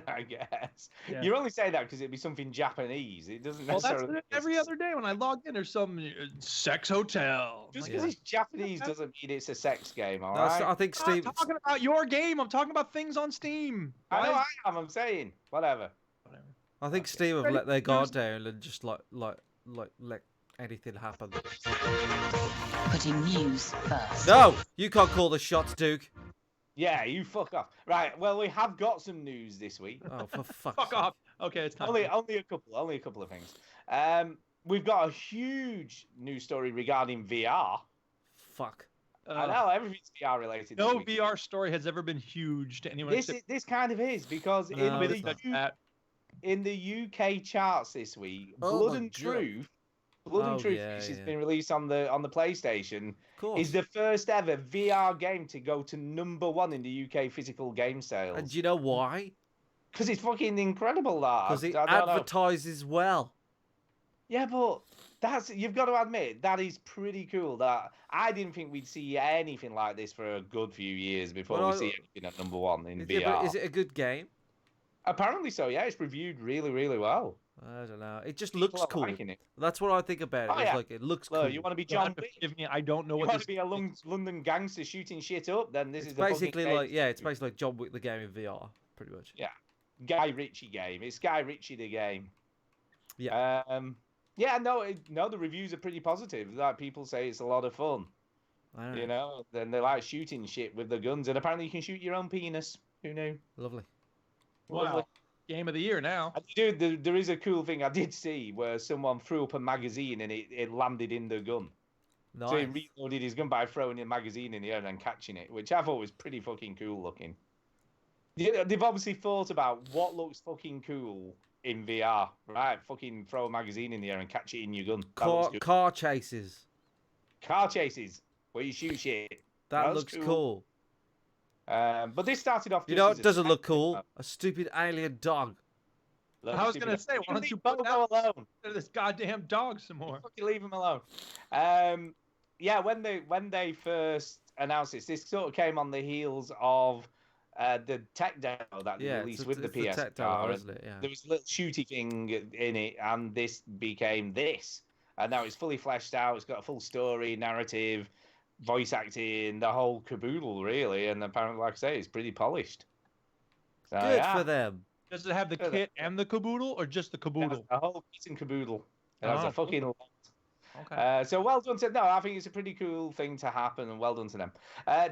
Speaker 2: I guess.
Speaker 3: Yeah.
Speaker 2: You're only saying that because it'd be something Japanese. It doesn't necessarily.
Speaker 3: That's every other day when I log in. There's some sex hotel.
Speaker 2: Just because it's Japanese doesn't mean it's a sex game, all
Speaker 1: That's-
Speaker 2: right?
Speaker 1: I think
Speaker 3: I'm
Speaker 1: Steve.
Speaker 3: not talking about your game. I'm talking about things on Steam.
Speaker 2: I know
Speaker 3: Why-
Speaker 2: I am. I'm saying whatever.
Speaker 1: I think Steve have let their guard down and just like let anything happen.
Speaker 9: Putting news first.
Speaker 1: No, you can't call the shots, Duke.
Speaker 2: Yeah, you fuck off. Right. Well, we have got some news this week.
Speaker 1: Oh, for fuck's
Speaker 3: Fuck
Speaker 1: sake.
Speaker 3: off. Okay, it's time.
Speaker 2: Only a couple of things. We've got a huge news story regarding VR.
Speaker 1: Fuck.
Speaker 2: I know everything's VR related.
Speaker 3: No
Speaker 2: this week.
Speaker 3: VR story has ever been huge to anyone.
Speaker 2: This kind of is because
Speaker 1: No, it's not.
Speaker 2: in the UK charts this week,
Speaker 1: Oh
Speaker 2: Blood
Speaker 1: my
Speaker 2: and
Speaker 1: God.
Speaker 2: Truth. Blood and Truth,
Speaker 1: yeah,
Speaker 2: which has
Speaker 1: yeah.
Speaker 2: been released on the PlayStation,
Speaker 1: Of course.
Speaker 2: is the first ever VR game to go to #1 in the UK physical game
Speaker 1: And
Speaker 2: sales.
Speaker 1: do you know why?
Speaker 2: Because it's fucking incredible, that.
Speaker 1: Because it
Speaker 2: I don't know.
Speaker 1: advertises well.
Speaker 2: Yeah, but you've got to admit that is pretty cool. That I didn't think we'd see anything like this for a good few years before
Speaker 1: Well,
Speaker 2: we see anything at #1 in
Speaker 1: Is
Speaker 2: VR.
Speaker 1: it a good game?
Speaker 2: Apparently so. Yeah, it's reviewed really, really well.
Speaker 1: I don't know. It just
Speaker 2: People
Speaker 1: looks
Speaker 2: are
Speaker 1: cool.
Speaker 2: liking it.
Speaker 1: That's what I think about it.
Speaker 2: Oh,
Speaker 1: It's
Speaker 2: yeah.
Speaker 1: like it looks
Speaker 2: Look,
Speaker 1: cool.
Speaker 2: you want to be
Speaker 3: John,
Speaker 2: John Wick?
Speaker 3: forgive me. I don't know
Speaker 2: You
Speaker 3: what
Speaker 2: want
Speaker 3: this
Speaker 2: to be a London gangster shooting shit up? Then this
Speaker 1: It's
Speaker 2: is the fucking
Speaker 1: basically
Speaker 2: game.
Speaker 1: like it's basically like John Wick the game in VR, pretty much.
Speaker 2: Yeah. Guy Ritchie game. It's Guy Ritchie the game.
Speaker 1: Yeah.
Speaker 2: Yeah. No. The reviews are pretty positive. Like people say it's a lot of fun.
Speaker 1: I don't
Speaker 2: You
Speaker 1: know.
Speaker 2: know. Then they like shooting shit with the guns, and apparently you can shoot your own penis. Who knew?
Speaker 1: Lovely.
Speaker 3: Wow. Game of the year now.
Speaker 2: Dude, there is a cool thing I did see where someone threw up a magazine and it landed in the gun.
Speaker 1: Nice.
Speaker 2: So he reloaded his gun by throwing a magazine in the air and then catching it, which I thought was pretty fucking cool looking. They've obviously thought about what looks fucking cool in VR, right? Fucking throw a magazine in the air and catch it in your gun. That looks cool.
Speaker 1: Car chases.
Speaker 2: Car chases where you shoot shit.
Speaker 1: That looks cool.
Speaker 2: But this started off.
Speaker 1: You
Speaker 2: just
Speaker 1: know
Speaker 2: as
Speaker 1: it
Speaker 2: a
Speaker 1: doesn't look
Speaker 2: tech
Speaker 1: cool?
Speaker 2: demo.
Speaker 1: A stupid alien dog.
Speaker 2: Look,
Speaker 3: I was
Speaker 2: stupid-
Speaker 3: gonna say, why don't
Speaker 2: leave
Speaker 3: you put
Speaker 2: Bogo alone?
Speaker 3: this goddamn dog some more?
Speaker 2: Fucking leave him alone. Yeah, when they first announced this sort of came on the heels of the tech demo that they
Speaker 1: Yeah,
Speaker 2: released
Speaker 1: it's
Speaker 2: with the
Speaker 1: the
Speaker 2: PS
Speaker 1: tech demo, isn't it? Yeah.
Speaker 2: There was a little shooty thing in it, and this became this. And now it's fully fleshed out. It's got a full story, narrative, voice acting, the whole caboodle, really. And apparently, like I say, it's pretty polished. So,
Speaker 1: Good
Speaker 2: yeah,
Speaker 1: for them.
Speaker 3: Does it have the
Speaker 2: Yeah,
Speaker 3: kit and the caboodle, or just the
Speaker 2: it has
Speaker 3: caboodle?
Speaker 2: a whole kit and caboodle. It has
Speaker 3: Oh,
Speaker 2: a fucking lot.
Speaker 3: Okay.
Speaker 2: So well done to no, I think it's a pretty cool thing to happen, and well done to them.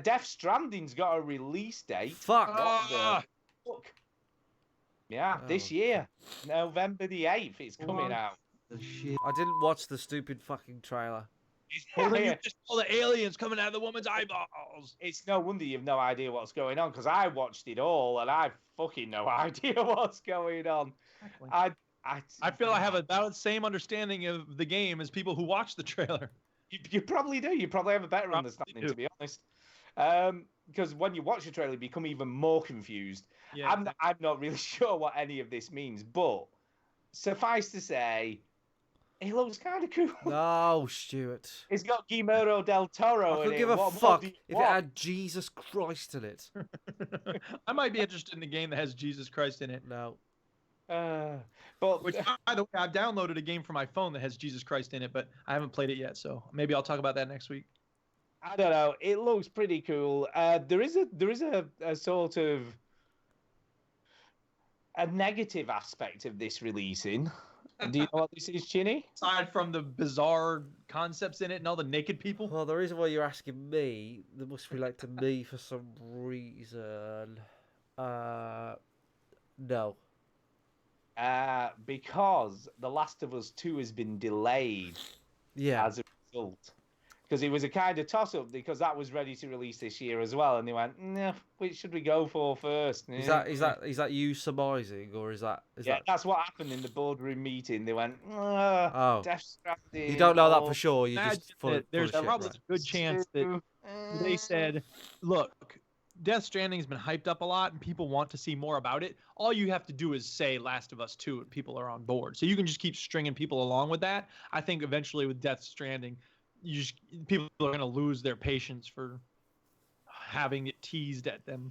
Speaker 2: Death Stranding's got a release date.
Speaker 1: Fuck.
Speaker 2: What the fuck? Yeah,
Speaker 1: Oh.
Speaker 2: this year, November the 8th, it's coming out.
Speaker 1: I didn't watch the stupid fucking trailer.
Speaker 3: Well, then you just all the aliens coming out of the woman's eyeballs.
Speaker 2: It's no wonder you've no idea what's going on, because I watched it all and I fucking no idea what's going on.
Speaker 3: I feel I have about the same understanding of the game as people who watch the trailer.
Speaker 2: You probably do. You probably have a better
Speaker 3: Probably
Speaker 2: understanding,
Speaker 3: do.
Speaker 2: to be honest. Because when you watch the trailer, you become even more confused.
Speaker 3: Yeah.
Speaker 2: I'm not really sure what any of this means, but suffice to say, it looks kind of cool.
Speaker 1: No, Stuart.
Speaker 2: It's got Guillermo del Toro
Speaker 1: I
Speaker 2: in
Speaker 1: could
Speaker 2: it.
Speaker 1: give a
Speaker 2: What more
Speaker 1: fuck
Speaker 2: do you
Speaker 1: if it
Speaker 2: want?
Speaker 1: had Jesus Christ in it.
Speaker 3: I might be interested in a game that has Jesus Christ in it.
Speaker 1: No.
Speaker 2: But
Speaker 3: Which, by the way, I've downloaded a game for my phone that has Jesus Christ in it, but I haven't played it yet, so maybe I'll talk about that next week.
Speaker 2: I don't know. It looks pretty cool. There is a sort of a negative aspect of this releasing. Do you know what this is, Chinny?
Speaker 3: Aside from the bizarre concepts in it and all the naked people.
Speaker 1: Well, the reason why you're asking me, that must relate to me for some reason. No.
Speaker 2: Because The Last of Us 2 has been delayed.
Speaker 1: Yeah.
Speaker 2: As a result. Because it was a kind of toss-up, because that was ready to release this year as well, and they went, nah, which should we go for first?
Speaker 1: Is that you surmising, or is that?
Speaker 2: That's what happened in the boardroom meeting. They went, Death Stranding.
Speaker 1: You don't know that for sure. You just
Speaker 3: there's probably a good chance that they said, look, Death Stranding's been hyped up a lot, and people want to see more about it. All you have to do is say Last of Us 2, and people are on board. So you can just keep stringing people along with that. I think eventually with Death Stranding, people are going to lose their patience for having it teased at them.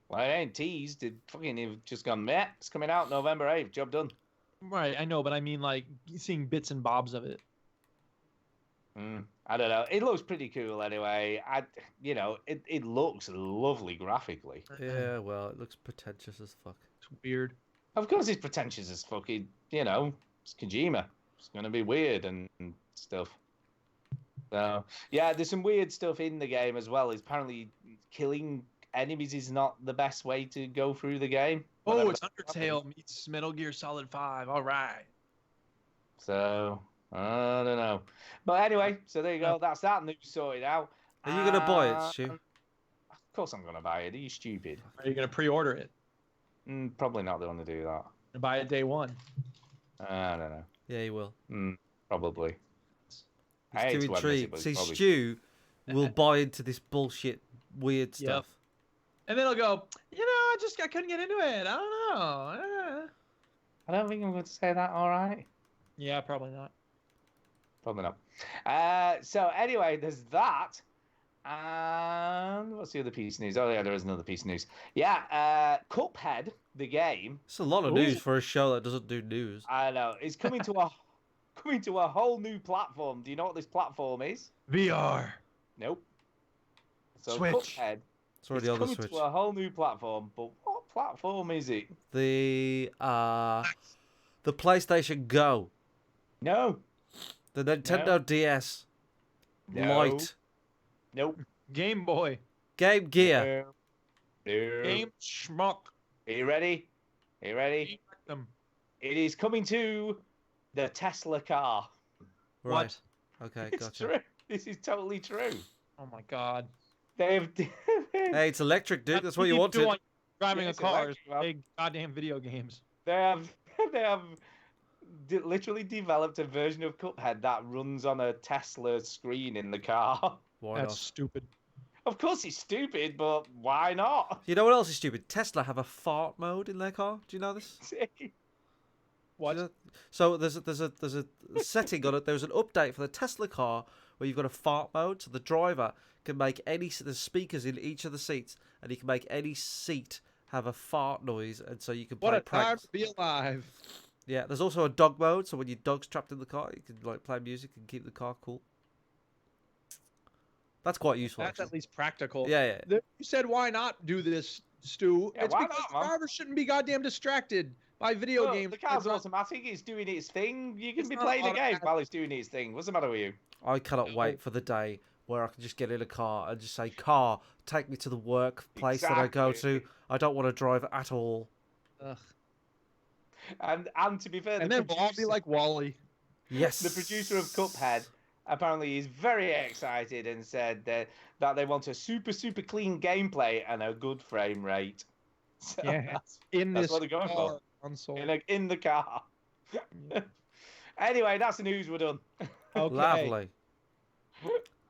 Speaker 2: Well, it ain't teased. It fucking have just gone, meh, it's coming out November 8th. Job done.
Speaker 3: Right, I know, but I mean, like, seeing bits and bobs of it.
Speaker 2: I don't know. It looks pretty cool anyway. It looks lovely graphically.
Speaker 1: Yeah, well, it looks pretentious as fuck.
Speaker 3: It's weird.
Speaker 2: Of course it's pretentious as fuck. It's Kojima. It's going to be weird and stuff. So, yeah, there's some weird stuff in the game as well. Apparently killing enemies is not the best way to go through the game.
Speaker 3: Oh, it's Undertale meets Metal Gear Solid 5. All right.
Speaker 2: So, I don't know. But anyway, so there you go. That's that news sorted out.
Speaker 1: Are you going to buy it, Stu?
Speaker 2: Of course I'm going to buy it. Are you stupid?
Speaker 3: Are you going to pre-order it?
Speaker 2: Probably not going to do that.
Speaker 3: Buy it day one.
Speaker 2: I don't know.
Speaker 1: Yeah, you will.
Speaker 2: Probably.
Speaker 1: He's too intrigued. See, Stu will buy into this bullshit, weird stuff.
Speaker 3: And then he'll go, I couldn't get into it. I don't know.
Speaker 2: I don't think I'm going to say that, all right?
Speaker 3: Yeah, probably not.
Speaker 2: Probably not. So anyway, there's that. And what's the other piece of news? Oh, yeah, there is another piece of news. Yeah, Cuphead, the game.
Speaker 1: It's a lot of news for a show that doesn't do news.
Speaker 2: I know. It's coming to a whole new platform. Do you know what this platform is?
Speaker 3: VR.
Speaker 2: Nope. So
Speaker 3: Switch.
Speaker 2: Cuphead.
Speaker 1: It's already on the Switch.
Speaker 2: Coming to a whole new platform, but what platform is it?
Speaker 1: The PlayStation Go.
Speaker 2: No.
Speaker 1: The Nintendo DS.
Speaker 2: No.
Speaker 1: Lite.
Speaker 2: Nope.
Speaker 3: Game Boy.
Speaker 1: Game Gear.
Speaker 2: No.
Speaker 3: Game Schmuck.
Speaker 2: Are you ready? It is coming to the Tesla car.
Speaker 1: Right. Okay,
Speaker 2: It's
Speaker 1: gotcha.
Speaker 2: true. This is totally true.
Speaker 3: Oh my God.
Speaker 2: They've.
Speaker 1: Hey, it's electric, dude. That's what you wanted.
Speaker 3: Driving a car is
Speaker 2: electric,
Speaker 3: big goddamn video games.
Speaker 2: They have literally developed a version of Cuphead that runs on a Tesla screen in the car.
Speaker 1: Why
Speaker 3: That's
Speaker 1: not?
Speaker 3: stupid.
Speaker 2: Of course it's stupid, but why not?
Speaker 1: You know what else is stupid? Tesla have a fart mode in their car. Do you know this?
Speaker 3: What?
Speaker 1: So there's a setting on it. There's an update for the Tesla car where you've got a fart mode, so the driver can make there's speakers in each of the seats, and he can make any seat have a fart noise, and so you can play
Speaker 3: What a time
Speaker 1: pranks.
Speaker 3: to be alive.
Speaker 1: Yeah, there's also a dog mode, so when your dog's trapped in the car, you can like play music and keep the car cool. That's quite useful.
Speaker 3: That's at least practical.
Speaker 1: Yeah.
Speaker 3: You said why not do this, Stu?
Speaker 2: Yeah,
Speaker 3: it's
Speaker 2: why
Speaker 3: because
Speaker 2: not, man?
Speaker 3: drivers shouldn't be goddamn distracted by video games.
Speaker 2: The car's automatic. It's doing its thing. You can
Speaker 3: It's
Speaker 2: be
Speaker 3: not
Speaker 2: playing a game
Speaker 3: automatic.
Speaker 2: while it's doing its thing. What's the matter with you?
Speaker 1: I cannot wait for the day where I can just get in a car and just say, "Car, take me to the workplace that I go to. I don't want to drive at all."
Speaker 3: Ugh.
Speaker 2: And to be fair,
Speaker 3: And then we'll all be like Wally.
Speaker 1: Yes.
Speaker 2: the producer of Cuphead apparently is very excited and said that they want a super clean gameplay and a good frame rate. So
Speaker 3: Yeah.
Speaker 2: that's what they're going for.
Speaker 3: Console.
Speaker 2: In the car. Anyway, that's the news. We're done.
Speaker 3: Okay.
Speaker 1: Lovely.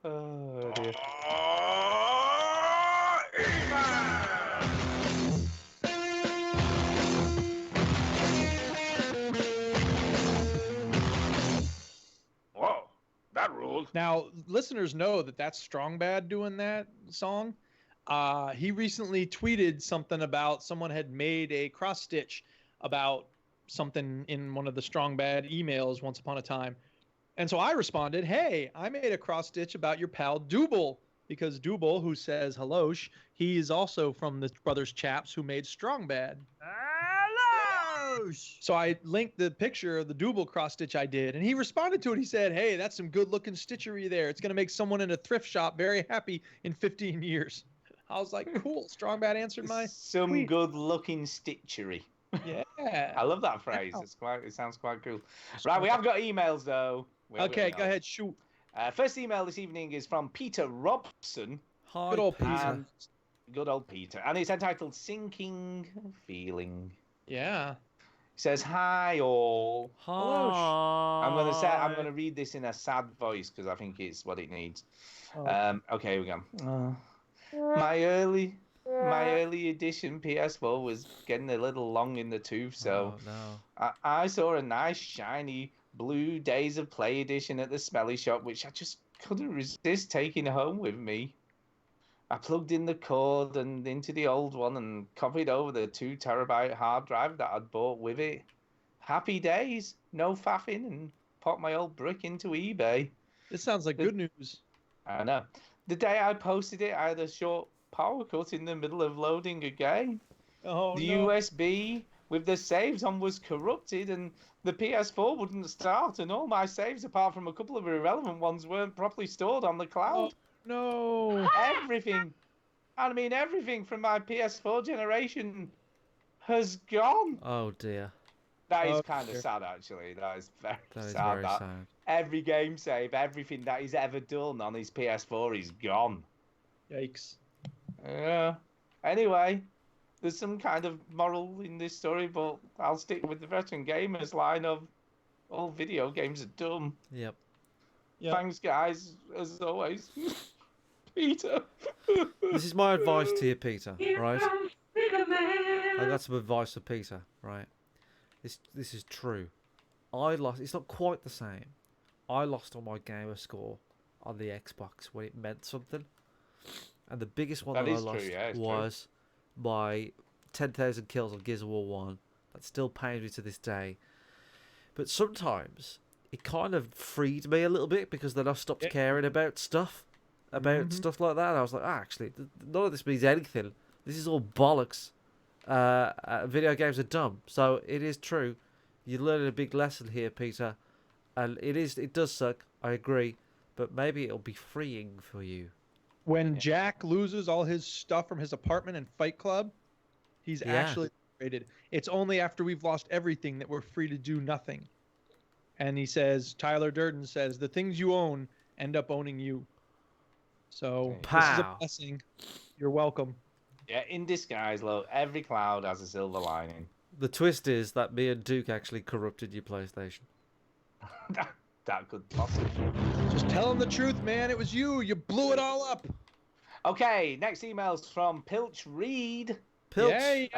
Speaker 2: Oh dear.
Speaker 7: Whoa, that ruled.
Speaker 3: Now, listeners know that that's Strong Bad doing that song. He recently tweeted something about someone had made a cross stitch about something in one of the Strong Bad emails once upon a time. And so I responded, hey, I made a cross stitch about your pal Double, because Double, who says hello, he's also from the Brothers Chaps who made Strong Bad. Hello! So I linked the picture of the Double cross stitch I did, and he responded to it. He said, hey, that's some good looking stitchery there. It's going to make someone in a thrift shop very happy in 15 years. I was like, cool. Strong Bad answered my
Speaker 2: Some
Speaker 3: tweet.
Speaker 2: good looking stitchery.
Speaker 3: Yeah.
Speaker 2: I love that phrase. It sounds quite cool. Right, we have got emails though.
Speaker 3: Okay, go ahead, shoot.
Speaker 2: First email this evening is from Peter Robson.
Speaker 1: Hi,
Speaker 3: Good old
Speaker 1: Peter.
Speaker 2: And good old Peter. And it's entitled Sinking Feeling.
Speaker 3: Yeah.
Speaker 2: He says, hi all.
Speaker 1: Hi.
Speaker 2: I'm gonna read this in a sad voice because I think it's what it needs.
Speaker 3: Oh.
Speaker 2: Okay, here we go. My early edition PS4 was getting a little long in the tooth, so I saw a nice shiny blue Days of Play edition at the smelly shop, which I just couldn't resist taking home with me. I plugged in the cord and into the old one and copied over the 2 terabyte hard drive that I'd bought with it. Happy days, no faffing, and popped my old brick into eBay.
Speaker 3: This sounds like good news.
Speaker 2: I know. The day I posted it, I had a short power cut in the middle of loading a game.
Speaker 3: Oh,
Speaker 2: the
Speaker 3: no.
Speaker 2: USB with the saves on was corrupted, and the PS4 wouldn't start, and all my saves, apart from a couple of irrelevant ones, weren't properly stored on the cloud.
Speaker 3: Oh, no.
Speaker 2: Everything. I mean, everything from my PS4 generation has gone.
Speaker 1: Oh, dear.
Speaker 2: That is kind of sad, actually. That is very sad.
Speaker 1: Very sad.
Speaker 2: Every game save, everything that he's ever done on his PS4 is gone.
Speaker 3: Yikes.
Speaker 2: Yeah. Anyway, there's some kind of moral in this story, but I'll stick with the veteran gamers line of all video games are dumb.
Speaker 1: Yep.
Speaker 2: Thanks, guys, as always. Peter.
Speaker 1: This is my advice to you, Peter, right? I got some advice for Peter, right? This is true. I lost. It's not quite the same. I lost on my gamer score on the Xbox when it meant something, and the biggest one that I lost was my 10,000 kills on Gears of War 1. That still pains me to this day. But sometimes it kind of freed me a little bit because then I stopped caring about stuff. Stuff like that. I was like, actually, none of this means anything. This is all bollocks. Video games are dumb. So it is true. You're learning a big lesson here, Peter. And it does suck. I agree. But maybe it'll be freeing for you.
Speaker 3: When Jack loses all his stuff from his apartment in Fight Club, he's actually liberated. It's only after we've lost everything that we're free to do nothing. And he says, Tyler Durden says, the things you own end up owning you. So this is a blessing. You're welcome.
Speaker 2: Yeah, in disguise, look, every cloud has a silver lining.
Speaker 1: The twist is that me and Duke actually corrupted your PlayStation.
Speaker 2: that could possibly.
Speaker 3: Just tell him the truth, man. It was you. You blew it all up.
Speaker 2: Okay, next email's from Pilch Reed.
Speaker 1: Pilch.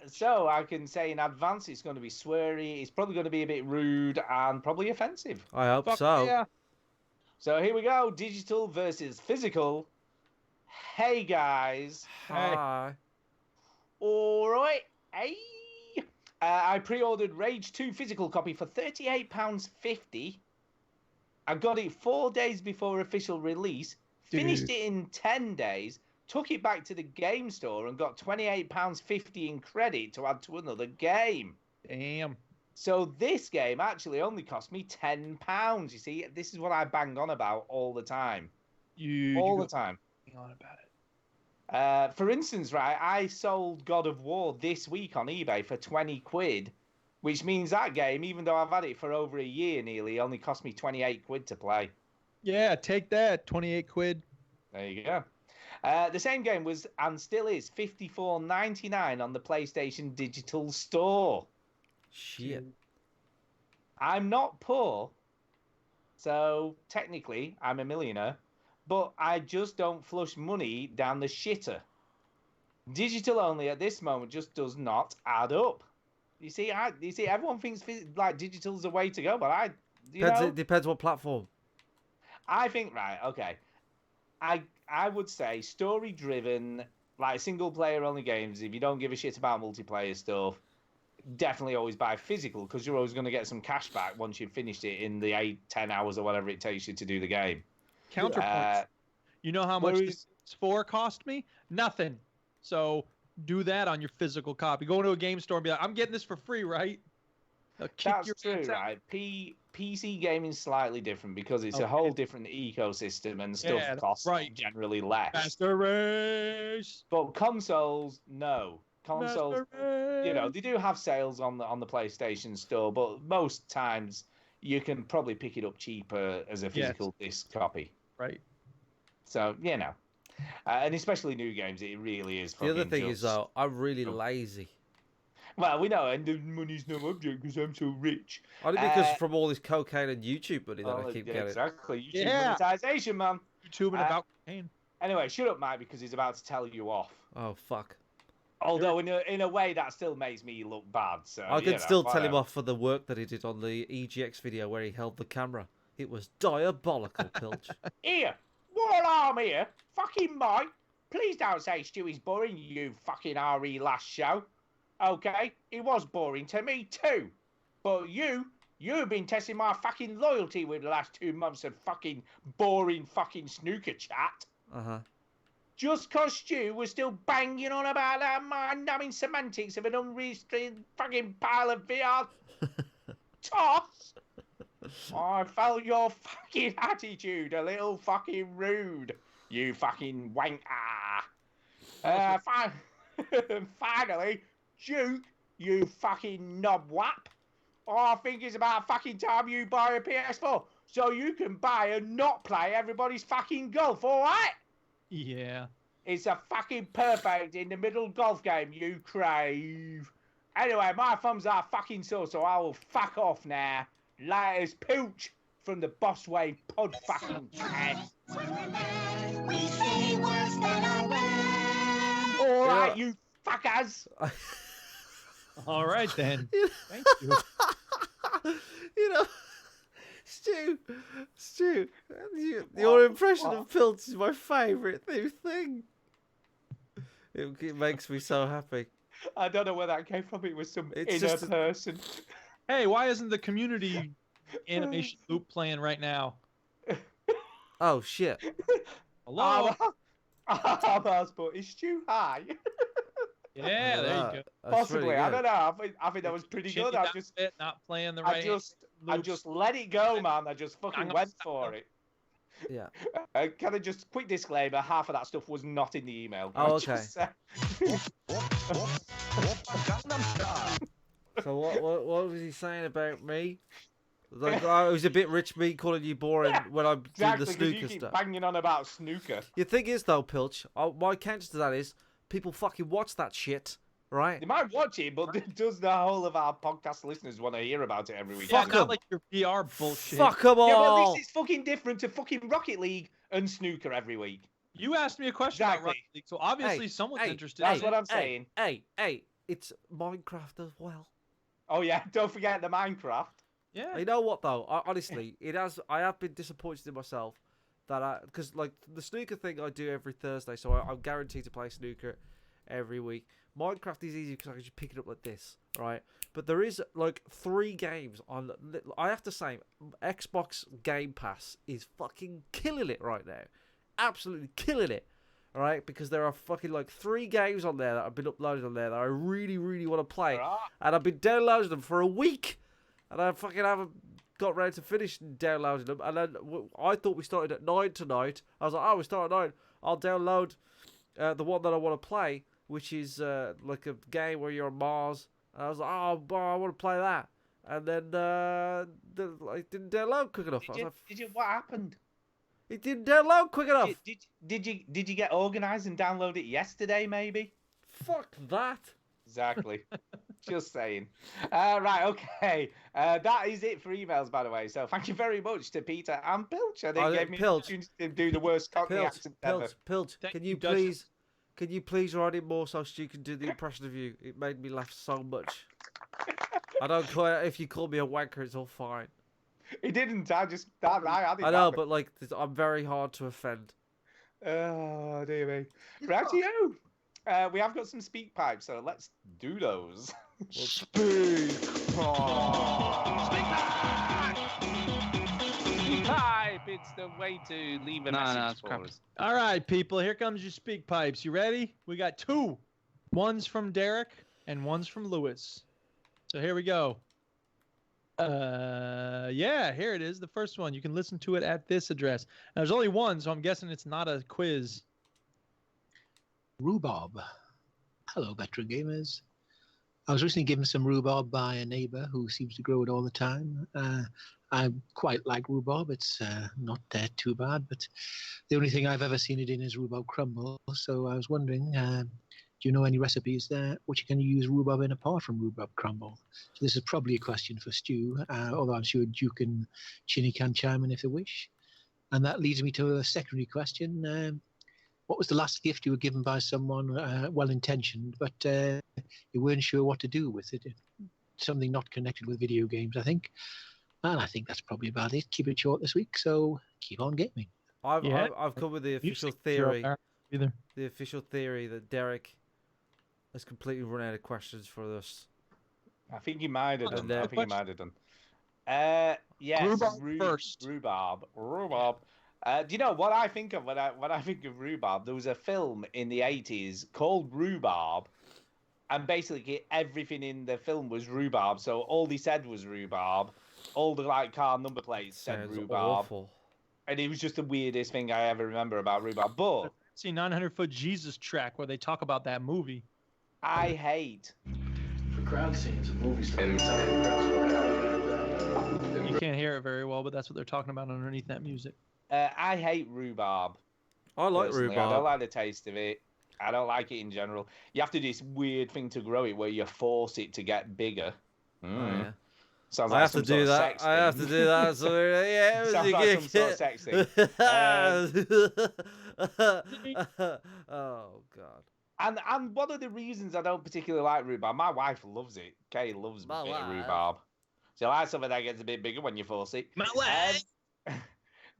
Speaker 2: So I can say in advance it's going to be sweary. It's probably going to be a bit rude and probably offensive.
Speaker 1: I hope so.
Speaker 3: Yeah.
Speaker 2: So here we go. Digital versus physical. Hey, guys.
Speaker 1: Hi.
Speaker 2: All right. Hey. I pre-ordered Rage 2 physical copy for £38.50. I got it 4 days before official release. Finished it in 10 days. Took it back to the game store and got £28.50 in credit to add to another game.
Speaker 3: Damn.
Speaker 2: So this game actually only cost me £10. You see, this is what I bang on about all the time. All the time.
Speaker 3: Bang on about it.
Speaker 2: For instance, right, I sold God of War this week on eBay for 20 quid, which means that game, even though I've had it for over a year nearly, only cost me 28 quid to play.
Speaker 3: Yeah, take that. 28 quid.
Speaker 2: There you go. The same game was, and still is, $54.99 on the PlayStation Digital Store.
Speaker 1: Shit.
Speaker 2: I'm not poor, so technically I'm a millionaire, but I just don't flush money down the shitter. Digital only at this moment just does not add up. You see, everyone thinks like digital's the way to go, but
Speaker 1: It depends what platform.
Speaker 2: I think, right, okay. I would say story-driven, like single-player only games, if you don't give a shit about multiplayer stuff, definitely always buy physical because you're always going to get some cash back once you've finished it in the 8-10 hours or whatever it takes you to do the game.
Speaker 3: Counterpoint. You know how much this PS4 cost me? Nothing. So do that on your physical copy. Go into a game store and be like, I'm getting this for free, right?
Speaker 2: That's true, right? PC gaming's slightly different because it's a whole different ecosystem and stuff costs generally less.
Speaker 3: Master Race!
Speaker 2: But consoles, no. Consoles, you know, they do have sales on the PlayStation Store, but most times you can probably pick it up cheaper as a physical disc copy.
Speaker 3: Right.
Speaker 2: So, you know. And especially new games, it really is fucking
Speaker 1: The other thing is, though, I'm really lazy.
Speaker 2: Well, we know, and the money's no object because I'm so rich.
Speaker 1: Only because from all this cocaine and YouTube money that I keep getting.
Speaker 2: Exactly. YouTube monetization, man.
Speaker 3: YouTube and about cocaine.
Speaker 2: Anyway, shut up, Mike, because he's about to tell you off.
Speaker 1: Oh, fuck.
Speaker 2: Although, in a way, that still makes me look bad. So
Speaker 1: I can still tell him off for the work that he did on the EGX video where he held the camera. It was diabolical, Pilch.
Speaker 2: Here, what I'm here, fucking Mike. Please don't say Stewie's boring, you fucking RE last show. Okay, it was boring to me too. But you've been testing my fucking loyalty with the last 2 months of fucking boring fucking snooker chat.
Speaker 1: Uh-huh.
Speaker 2: Just cause Stu was still banging on about that mind-numbing semantics of an unrestrained fucking pile of VR toss. I felt your fucking attitude a little fucking rude, you fucking wanker. Finally, Duke, you fucking knobwap. I think it's about fucking time you buy a PS4 so you can buy and not play everybody's fucking golf, alright?
Speaker 3: Yeah.
Speaker 2: It's a fucking perfect in the middle golf game you crave. Anyway, my thumbs are fucking sore, so I will fuck off now. Latest pooch from the Boss Wave pod fucking cast. Alright, you fuckers.
Speaker 3: All right, then. Thank you.
Speaker 1: You know, Stu, your impression of Pilch is my favourite new thing. It makes me so happy.
Speaker 2: I don't know where that came from. It was some inner person.
Speaker 3: Hey, why isn't the community animation loop playing right now?
Speaker 1: Oh, shit.
Speaker 3: Hello?
Speaker 2: But is Stu high?
Speaker 3: Yeah, there you go.
Speaker 2: Possibly. Really, I don't know. I think that was pretty good. I just
Speaker 3: not playing the right.
Speaker 2: I just let it go, man. I just fucking went for it.
Speaker 1: Yeah.
Speaker 2: Can I just quick disclaimer? Half of that stuff was not in the email.
Speaker 1: Oh, okay. So what was he saying about me? Like, I was a bit rich me calling you boring when I'm doing the snooker
Speaker 2: you keep
Speaker 1: stuff.
Speaker 2: Banging on about snooker.
Speaker 1: The thing is though, Pilch, my counter to that is people fucking watch that shit, right?
Speaker 2: They might watch it, but does the whole of our podcast listeners want to hear about it every week?
Speaker 3: Yeah, not like your PR bullshit.
Speaker 1: Fuck them all.
Speaker 2: Yeah, but at least it's fucking different to fucking Rocket League and snooker every week.
Speaker 3: You asked me a question about Rocket League, so obviously someone's interested.
Speaker 2: That's what I'm saying.
Speaker 1: Hey, it's Minecraft as well.
Speaker 2: Oh yeah, don't forget the Minecraft.
Speaker 3: Yeah.
Speaker 1: You know what though? Honestly, I have been disappointed in myself that because like the snooker thing I do every Thursday, so I'm guaranteed to play snooker every week. Minecraft is easy because I can just pick it up like this, right? But there is like 3 games on. I have to say, Xbox Game Pass is fucking killing it right now, absolutely killing it. All right, because there are fucking like 3 games on there that have been uploaded on there that I really, really want to play, and I've been downloading them for a week. And I fucking haven't got ready to finish downloading them. And then I thought we started at 9 tonight. I was like, oh, we start at 9. I'll download the one that I want to play, which is like a game where you're on Mars. And I was like, oh, I want to play that. And then I didn't download quick enough.
Speaker 2: What happened?
Speaker 1: It didn't download quick enough.
Speaker 2: Did you get organised and download it yesterday, maybe?
Speaker 1: Fuck that.
Speaker 2: Exactly. Just saying. Right, okay. That is it for emails, by the way. So thank you very much to Peter and Pilch. I think gave me the opportunity to do the worst Cockney accent ever.
Speaker 1: Pilch, can you please write it more so Stu can do the impression of you? It made me laugh so much. I don't care if you call me a wanker, it's all fine.
Speaker 2: He didn't. I
Speaker 1: know, but like, I'm very hard to offend.
Speaker 2: Oh, dear me. Rightio. We have got some speak pipes, so let's do those.
Speaker 3: Speak pipe.
Speaker 2: Speak pipe. It's the way to leave a message for us.
Speaker 3: All right, people. Here comes your speak pipes. You ready? We got two. One's from Derek and one's from Lewis. So here we go. Yeah, here it is. The first one. You can listen to it at this address. Now, there's only one, so I'm guessing it's not a quiz.
Speaker 10: Rhubarb. Hello, veteran gamers. I was recently given some rhubarb by a neighbor who seems to grow it all the time. I quite like rhubarb. It's not too bad, but the only thing I've ever seen it in is rhubarb crumble. So I was wondering, do you know any recipes there which you can use rhubarb in apart from rhubarb crumble? So this is probably a question for Stu, although I'm sure Duke and Chinny can chime in if they wish. And that leads me to a secondary question. What was the last gift you were given by someone well-intentioned, but you weren't sure what to do with it? Something not connected with video games, I think. And I think that's probably about it. Keep it short this week, so keep on gaming.
Speaker 1: I've come with the official theory. The official theory that Derek has completely run out of questions for us.
Speaker 2: I think he might have done. Yes,
Speaker 3: Rhubarb first.
Speaker 2: Rhubarb. Do you know what I think of when I think of rhubarb? There was a film in the 80s called Rhubarb, and basically everything in the film was rhubarb. So all he said was rhubarb. All the car number plates said rhubarb.
Speaker 1: Awful.
Speaker 2: And it was just the weirdest thing I ever remember about rhubarb. But
Speaker 3: see 900-Foot Jesus track where they talk about that movie.
Speaker 2: I hate
Speaker 11: for crowd scenes and movie stars.
Speaker 3: You can't hear it very well, but that's what they're talking about underneath that music.
Speaker 2: I hate rhubarb.
Speaker 1: I like
Speaker 2: personally.
Speaker 1: rhubarb.
Speaker 2: I don't like the taste of it. I don't like it in general. You have to do this weird thing to grow it where you force it to get bigger.
Speaker 1: Oh, yeah.
Speaker 2: Sounds
Speaker 1: I
Speaker 2: like
Speaker 1: have to do that. I have to do that. So yeah, it was
Speaker 2: sounds like some sort of sex thing.
Speaker 1: Oh God.
Speaker 2: And one of the reasons I don't particularly like rhubarb, my wife loves it. Kay loves a bit of rhubarb. She likes something that gets a bit bigger when you force it.
Speaker 3: My wife.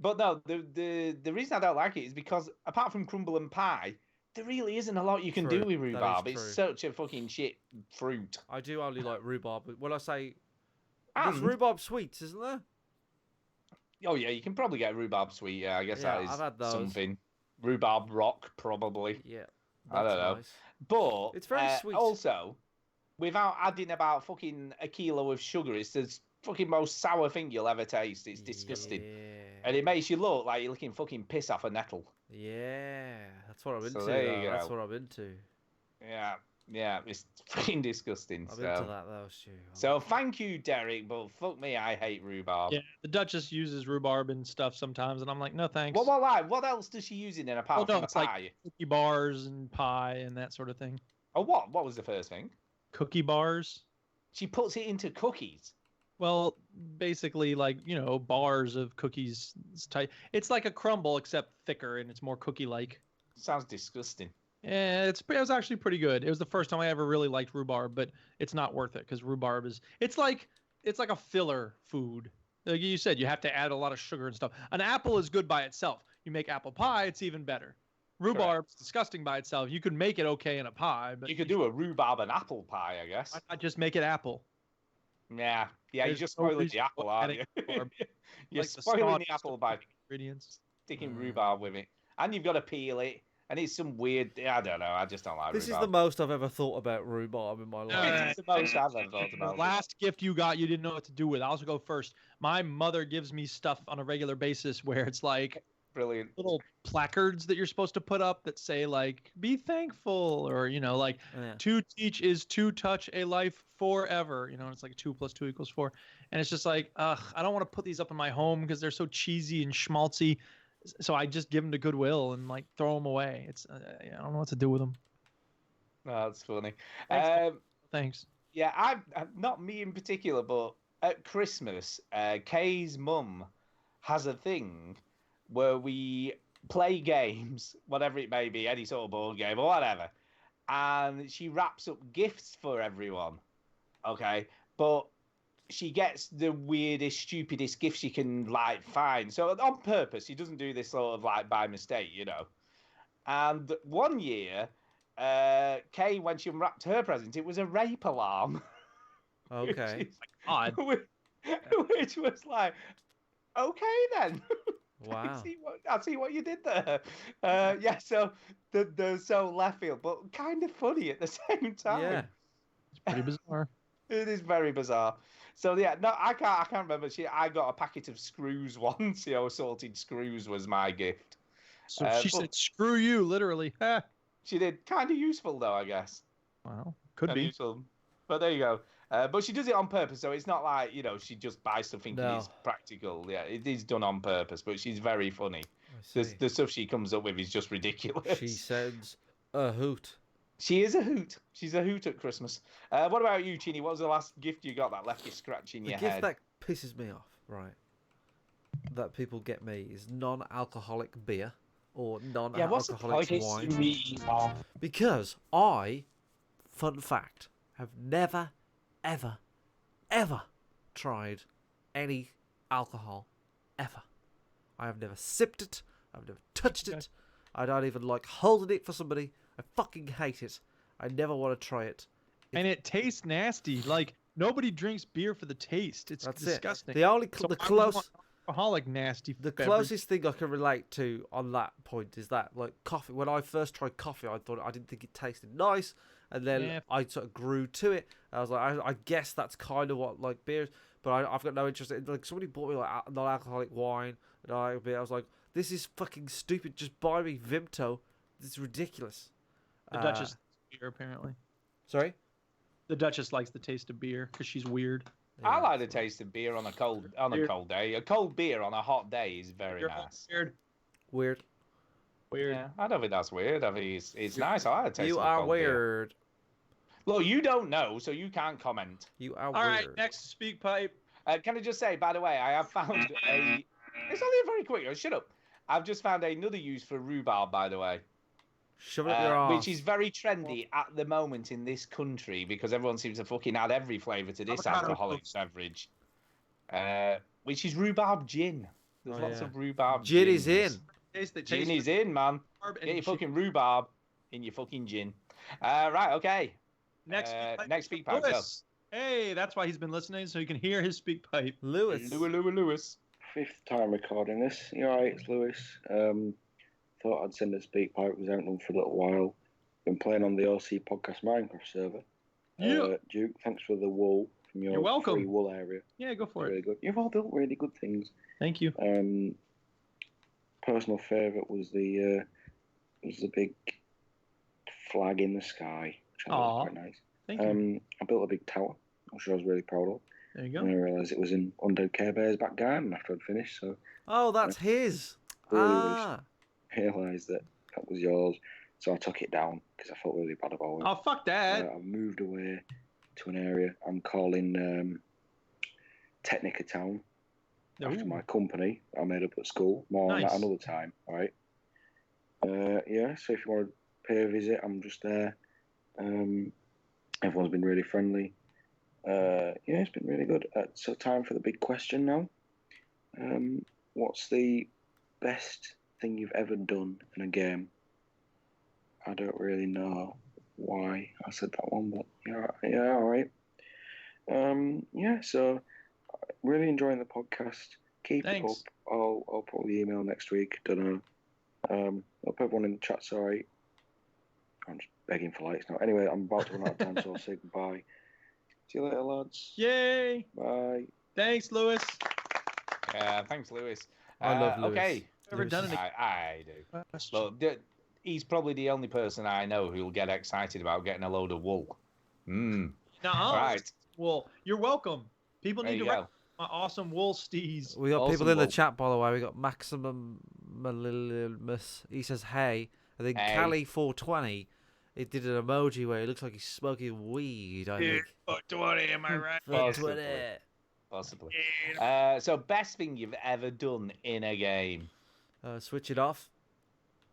Speaker 2: But no, the reason I don't like it is because apart from crumble and pie, there really isn't a lot you can do with rhubarb. It's such a fucking shit fruit.
Speaker 1: I do only like rhubarb. But when I say there's rhubarb sweets, isn't there?
Speaker 2: Oh yeah, you can probably get rhubarb sweet. Yeah, I guess that is
Speaker 1: I've had those.
Speaker 2: something. Rhubarb rock, probably.
Speaker 1: Yeah,
Speaker 2: I don't know.
Speaker 1: Nice.
Speaker 2: But
Speaker 1: it's very sweet.
Speaker 2: Also, without adding about fucking a kilo of sugar, it's the fucking most sour thing you'll ever taste. It's disgusting. And it makes you look like you're licking fucking piss off a nettle.
Speaker 1: Yeah, that's what I'm into.
Speaker 2: There you go.
Speaker 1: That's what I'm into.
Speaker 2: Yeah, it's fucking disgusting.
Speaker 1: I'm into that though, Stu.
Speaker 2: So thank you, Derek, but fuck me, I hate rhubarb.
Speaker 3: Yeah, the Duchess uses rhubarb and stuff sometimes, and I'm like, no thanks.
Speaker 2: What else does she use it in apart from
Speaker 3: it's
Speaker 2: pie?
Speaker 3: like cookie bars and pie and that sort of thing.
Speaker 2: Oh, what? What was the first thing?
Speaker 3: Cookie bars.
Speaker 2: She puts it into cookies.
Speaker 3: Well, basically, like, bars of cookies. It's like a crumble, except thicker, and it's more cookie-like.
Speaker 2: Sounds disgusting.
Speaker 3: Yeah, it was actually pretty good. It was the first time I ever really liked rhubarb, but it's not worth it because rhubarb it's like a filler food. Like you said, you have to add a lot of sugar and stuff. An apple is good by itself. You make apple pie, it's even better. Rhubarb's disgusting by itself. You could make it okay in a pie, but
Speaker 2: you could do a rhubarb and apple pie, I guess.
Speaker 3: Why not just make it apple?
Speaker 2: Yeah, you're just spoiling the apple, aren't you? You're spoiling the apple by sticking rhubarb with it. And you've got to peel it. And it's some weird, I don't know, I just don't like
Speaker 1: this
Speaker 2: rhubarb.
Speaker 1: This is the most I've ever thought about rhubarb in my life.
Speaker 2: It's the most I've ever thought about.
Speaker 3: The last gift you got, you didn't know what to do with. I'll also go first. My mother gives me stuff on a regular basis where it's like
Speaker 2: brilliant
Speaker 3: little placards that you're supposed to put up that say like, be thankful, or, like to teach is to touch a life forever. It's like 2 + 2 = 4. And it's just like, I don't want to put these up in my home because they're so cheesy and schmaltzy. So I just give them to Goodwill and like throw them away. It's I don't know what to do with them.
Speaker 2: Oh, that's funny.
Speaker 3: Thanks.
Speaker 2: Yeah, I'm not me in particular, but at Christmas, Kay's mum has a thing where we play games, whatever it may be, any sort of board game or whatever, and she wraps up gifts for everyone. Okay, but she gets the weirdest, stupidest gift she can like find. So on purpose, she doesn't do this sort of like by mistake, And one year, Kay, when she unwrapped her present, it was a rape alarm.
Speaker 1: Okay.
Speaker 3: Odd.
Speaker 2: Which was like, okay then.
Speaker 1: Wow.
Speaker 2: I see what you did there. Yeah, so they're so left field, but kind of funny at the same time.
Speaker 1: Yeah.
Speaker 3: It's pretty bizarre.
Speaker 2: It is very bizarre. So yeah, no, I can't remember. I got a packet of screws once. Salted screws was my gift.
Speaker 3: So she said, "Screw you," literally.
Speaker 2: She did. Kind of useful though, I guess.
Speaker 3: Wow, could be
Speaker 2: useful. But there you go. But she does it on purpose, so it's not like she just buys stuff thinking it's practical. Yeah, it is done on purpose. But she's very funny. The stuff she comes up with is just ridiculous.
Speaker 1: She sounds a hoot.
Speaker 2: She is a hoot. She's a hoot at Christmas. What about you, Chinny? What was the last gift you got that left you scratching your head?
Speaker 1: The gift that pisses me off, right? That people get me is non-alcoholic beer or non-alcoholic wine. Because I, fun fact, have never, ever, ever tried any alcohol ever. I have never sipped it. I've never touched it. I don't even like holding it for somebody. I fucking hate it. I never want to try it.
Speaker 3: And it tastes nasty. Like, nobody drinks beer for the taste. It's disgusting.
Speaker 1: The only the close
Speaker 3: alcoholic nasty.
Speaker 1: The closest thing I can relate to on that point is that, like, coffee. When I first tried coffee, I didn't think it tasted nice, and then I sort of grew to it. I was like, I guess that's kind of what like beer is, but I've got no interest in. Like, somebody bought me like non-alcoholic wine, and I was like, this is fucking stupid. Just buy me Vimto. It's ridiculous.
Speaker 3: The Duchess likes beer, apparently.
Speaker 1: Sorry?
Speaker 3: The Duchess likes the taste of beer because she's weird.
Speaker 2: Yeah, I like the taste of beer on a cold day. A cold beer on a hot day is very nice.
Speaker 1: Weird.
Speaker 2: Yeah, I don't think that's weird. I think it's nice. I like the taste
Speaker 1: You
Speaker 2: of
Speaker 1: are
Speaker 2: cold
Speaker 1: weird.
Speaker 2: Beer. Look, you don't know, so you can't comment.
Speaker 1: You are
Speaker 3: All
Speaker 1: weird.
Speaker 3: right, next speak pipe.
Speaker 2: Can I just say, by the way, I have found a... It's only a very quick one. Shut up. I've just found another use for rhubarb, by the way.
Speaker 1: Shove it up your arse.
Speaker 2: Which is very trendy at the moment in this country because everyone seems to fucking add every flavour to this alcoholic beverage. Which is rhubarb gin. There's lots of rhubarb
Speaker 1: gin.
Speaker 2: Gin
Speaker 1: is in.
Speaker 2: Gin is in, man. Get your fucking rhubarb in your fucking gin. Right, okay.
Speaker 3: Next
Speaker 2: speak pipe.
Speaker 3: Lewis. Hey, that's why he's been listening, so you can hear his speak pipe.
Speaker 1: Lewis.
Speaker 2: Lewis.
Speaker 11: Fifth time recording this. You alright? It's Lewis. Thought I'd send a speak pipe. Was out on for a little while. Been playing on the OC Podcast Minecraft server.
Speaker 3: Yeah.
Speaker 11: Duke, thanks for the wool from your free wool area.
Speaker 3: Yeah, go for it.
Speaker 11: Really good. You've all built really good things.
Speaker 3: Thank you.
Speaker 11: Personal favourite was the big flag in the sky, which I thought was quite nice.
Speaker 3: Thank you.
Speaker 11: I built a big tower, which I was really proud of.
Speaker 3: There you go.
Speaker 11: And I realised it was in Undead Care Bear's back garden after I'd finished. So.
Speaker 1: Oh, that's his.
Speaker 11: Realised that was yours, so I took it down because I felt really bad about it.
Speaker 3: Oh, fuck that!
Speaker 11: I moved away to an area I'm calling Technica Town after my company I made up at school. More on that another time, all right? Yeah, so if you want to pay a visit, I'm just there. Everyone's been really friendly. Yeah, it's been really good. So time for the big question now. What's the best thing you've ever done in a game? I don't really know why I said that one, but yeah, all right. Yeah, so really enjoying the podcast. Keep it up. I'll probably email next week. Don't know. Hope everyone in the chat's all right. I'm just begging for likes now. Anyway, I'm about to run out of time, so I'll say goodbye. See you later, lads.
Speaker 3: Yay!
Speaker 11: Bye.
Speaker 3: Thanks, Lewis.
Speaker 2: Thanks, Lewis.
Speaker 1: I love Lewis.
Speaker 2: Okay.
Speaker 3: Ever done it?
Speaker 2: I do. Look, he's probably the only person I know who'll get excited about getting a load of wool. Right.
Speaker 3: Well, you're welcome. People need to write my awesome wool stees.
Speaker 1: We got people in the chat, by the way. We got Maximum Malilimus. He says, hey. And then Cali420, it did an emoji where it looks like he's smoking weed, I think.
Speaker 3: 420, am I right?
Speaker 1: 420.
Speaker 2: Possibly. So, best thing you've ever done in a game?
Speaker 1: Switch it off.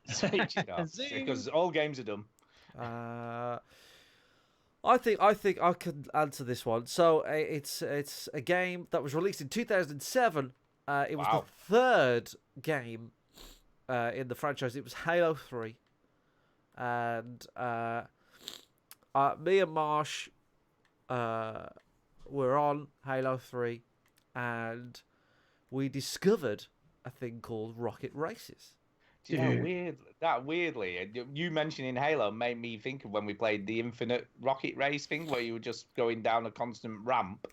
Speaker 2: Switch it off. Because all games are dumb.
Speaker 1: I think I could answer this one. So it's a game that was released in 2007. It was the third game in the franchise. It was Halo 3, and me and Marsh we're on Halo 3, and we discovered a thing called rocket races.
Speaker 2: Do you know, weirdly, you mentioning Halo made me think of when we played the Infinite Rocket Race thing, where you were just going down a constant ramp,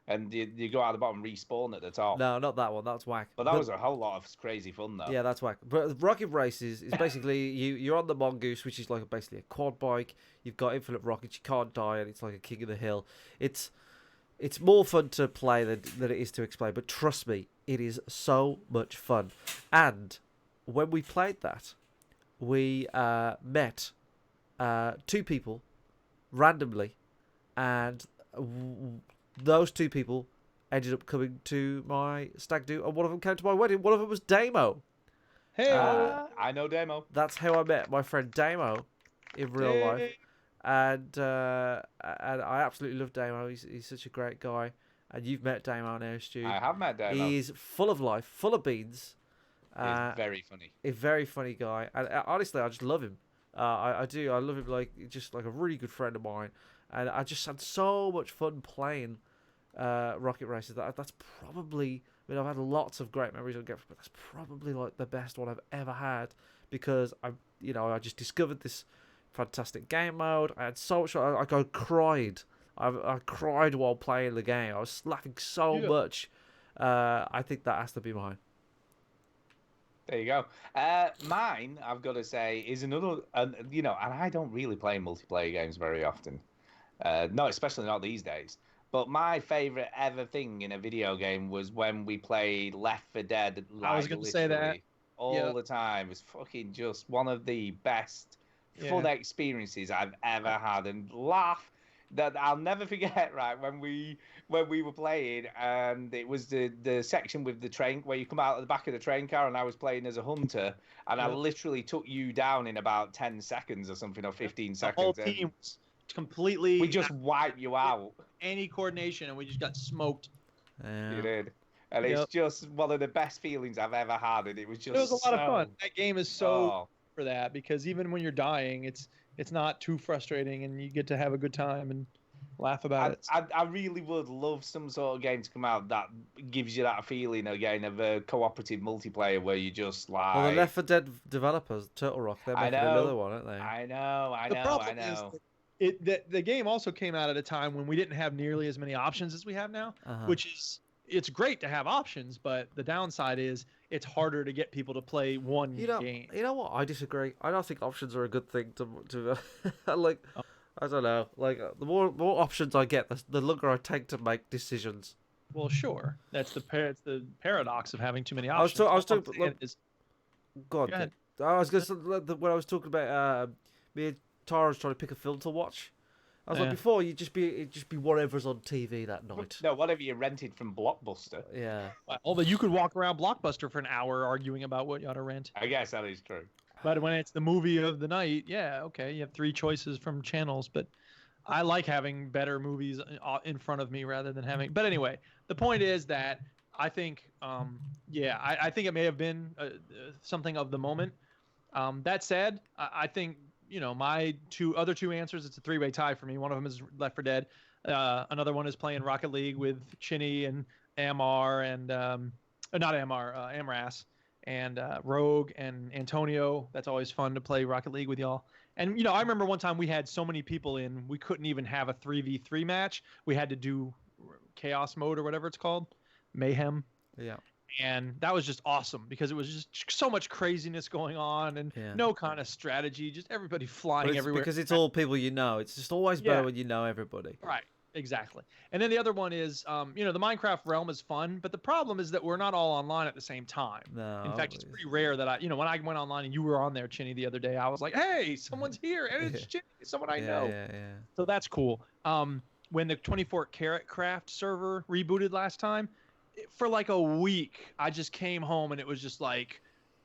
Speaker 2: and you go out the bottom, respawn at the top.
Speaker 1: No, not that one. That's whack.
Speaker 2: But that was a whole lot of crazy fun, though.
Speaker 1: Yeah, that's whack. But rocket races is basically you're on the Mongoose, which is like basically a quad bike. You've got infinite rockets. You can't die, and it's like a king of the hill. It's more fun to play than it is to explain. But trust me, it is so much fun. And when we played that, we met 2 people randomly, and those 2 people ended up coming to my stag do, and one of them came to my wedding. One of them was Damo.
Speaker 3: Hey,
Speaker 2: I know Damo.
Speaker 1: That's how I met my friend Damo in real life, and I absolutely love Damo. He's such a great guy, and you've met Damo now, Stu.
Speaker 2: I have met Damo.
Speaker 1: He's full of life, full of beans.
Speaker 2: He's very funny.
Speaker 1: A very funny guy, and honestly, I just love him. I do. I love him just like a really good friend of mine, and I just had so much fun playing rocket races. That's probably. I mean, I've had lots of great memories on games, but that's probably like the best one I've ever had, because I just discovered this fantastic game mode. I had so much. I cried. I cried while playing the game. I was laughing so much. I think that has to be mine.
Speaker 2: There you go. Mine, I've got to say, is another. And I don't really play multiplayer games very often. No, especially not these days. But my favourite ever thing in a video game was when we played Left 4 Dead.
Speaker 3: I was going to say that.
Speaker 2: All the time. It was fucking just one of the best fun experiences I've ever had. And laugh that I'll never forget, right, when we were playing, and it was the section with the train, where you come out of the back of the train car, and I was playing as a hunter, and I literally took you down in about 10 seconds or something, or 15 seconds.
Speaker 3: The whole team was completely...
Speaker 2: We just wiped you out.
Speaker 3: Any coordination, and we just got smoked.
Speaker 1: Yeah.
Speaker 2: You did. And it's just one of the best feelings I've ever had, and it was just...
Speaker 3: It was a lot of fun. That game is so for that, because even when you're dying, it's not too frustrating, and you get to have a good time and laugh about it.
Speaker 2: I really would love some sort of game to come out that gives you that feeling again of a cooperative multiplayer where you just like...
Speaker 1: Well, the Left 4 Dead developers, Turtle Rock, they're making another one, aren't they?
Speaker 2: I know.
Speaker 3: The problem is the game also came out at a time when we didn't have nearly as many options as we have now, which is... It's great to have options, but the downside is it's harder to get people to play one game.
Speaker 1: You know what? I disagree. I don't think options are a good thing to like. I don't know. Like the more options I get, the longer I take to make decisions.
Speaker 3: Well, sure. That's the paradox of having too many options.
Speaker 1: I was talking. Go ahead. I was going to when I was talking about me and Tara was trying to pick a film to watch. I was like, before it'd just be whatever's on TV that night.
Speaker 2: No, whatever you rented from Blockbuster.
Speaker 1: Yeah.
Speaker 3: Although you could walk around Blockbuster for an hour arguing about what you ought to rent.
Speaker 2: I guess that is true.
Speaker 3: But when it's the movie of the night, yeah, okay, you have 3 choices from channels. But I like having better movies in front of me rather than having. But anyway, the point is that I think, I think it may have been something of the moment. That said, I think. My other two answers, it's a 3-way tie for me. One of them is Left 4 Dead. Another one is playing Rocket League with Chinny and Amar and not Amar, Amras and Rogue and Antonio. That's always fun to play Rocket League with y'all. And I remember one time we had so many people in, we couldn't even have a 3v3 match. We had to do chaos mode or whatever it's called, mayhem.
Speaker 1: Yeah.
Speaker 3: And that was just awesome because it was just so much craziness going on and no kind of strategy, just everybody flying everywhere.
Speaker 1: Because it's all people you know. It's just always better when you know everybody.
Speaker 3: Right, exactly. And then the other one is, the Minecraft realm is fun, but the problem is that we're not all online at the same time.
Speaker 1: No.
Speaker 3: In fact, it's pretty rare that when I went online and you were on there, Chinny, the other day, I was like, hey, someone's here, and it's Chinny, someone I know.
Speaker 1: Yeah.
Speaker 3: So that's cool. When the 24 Karat Craft server rebooted last time, for like a week, I just came home and it was just like,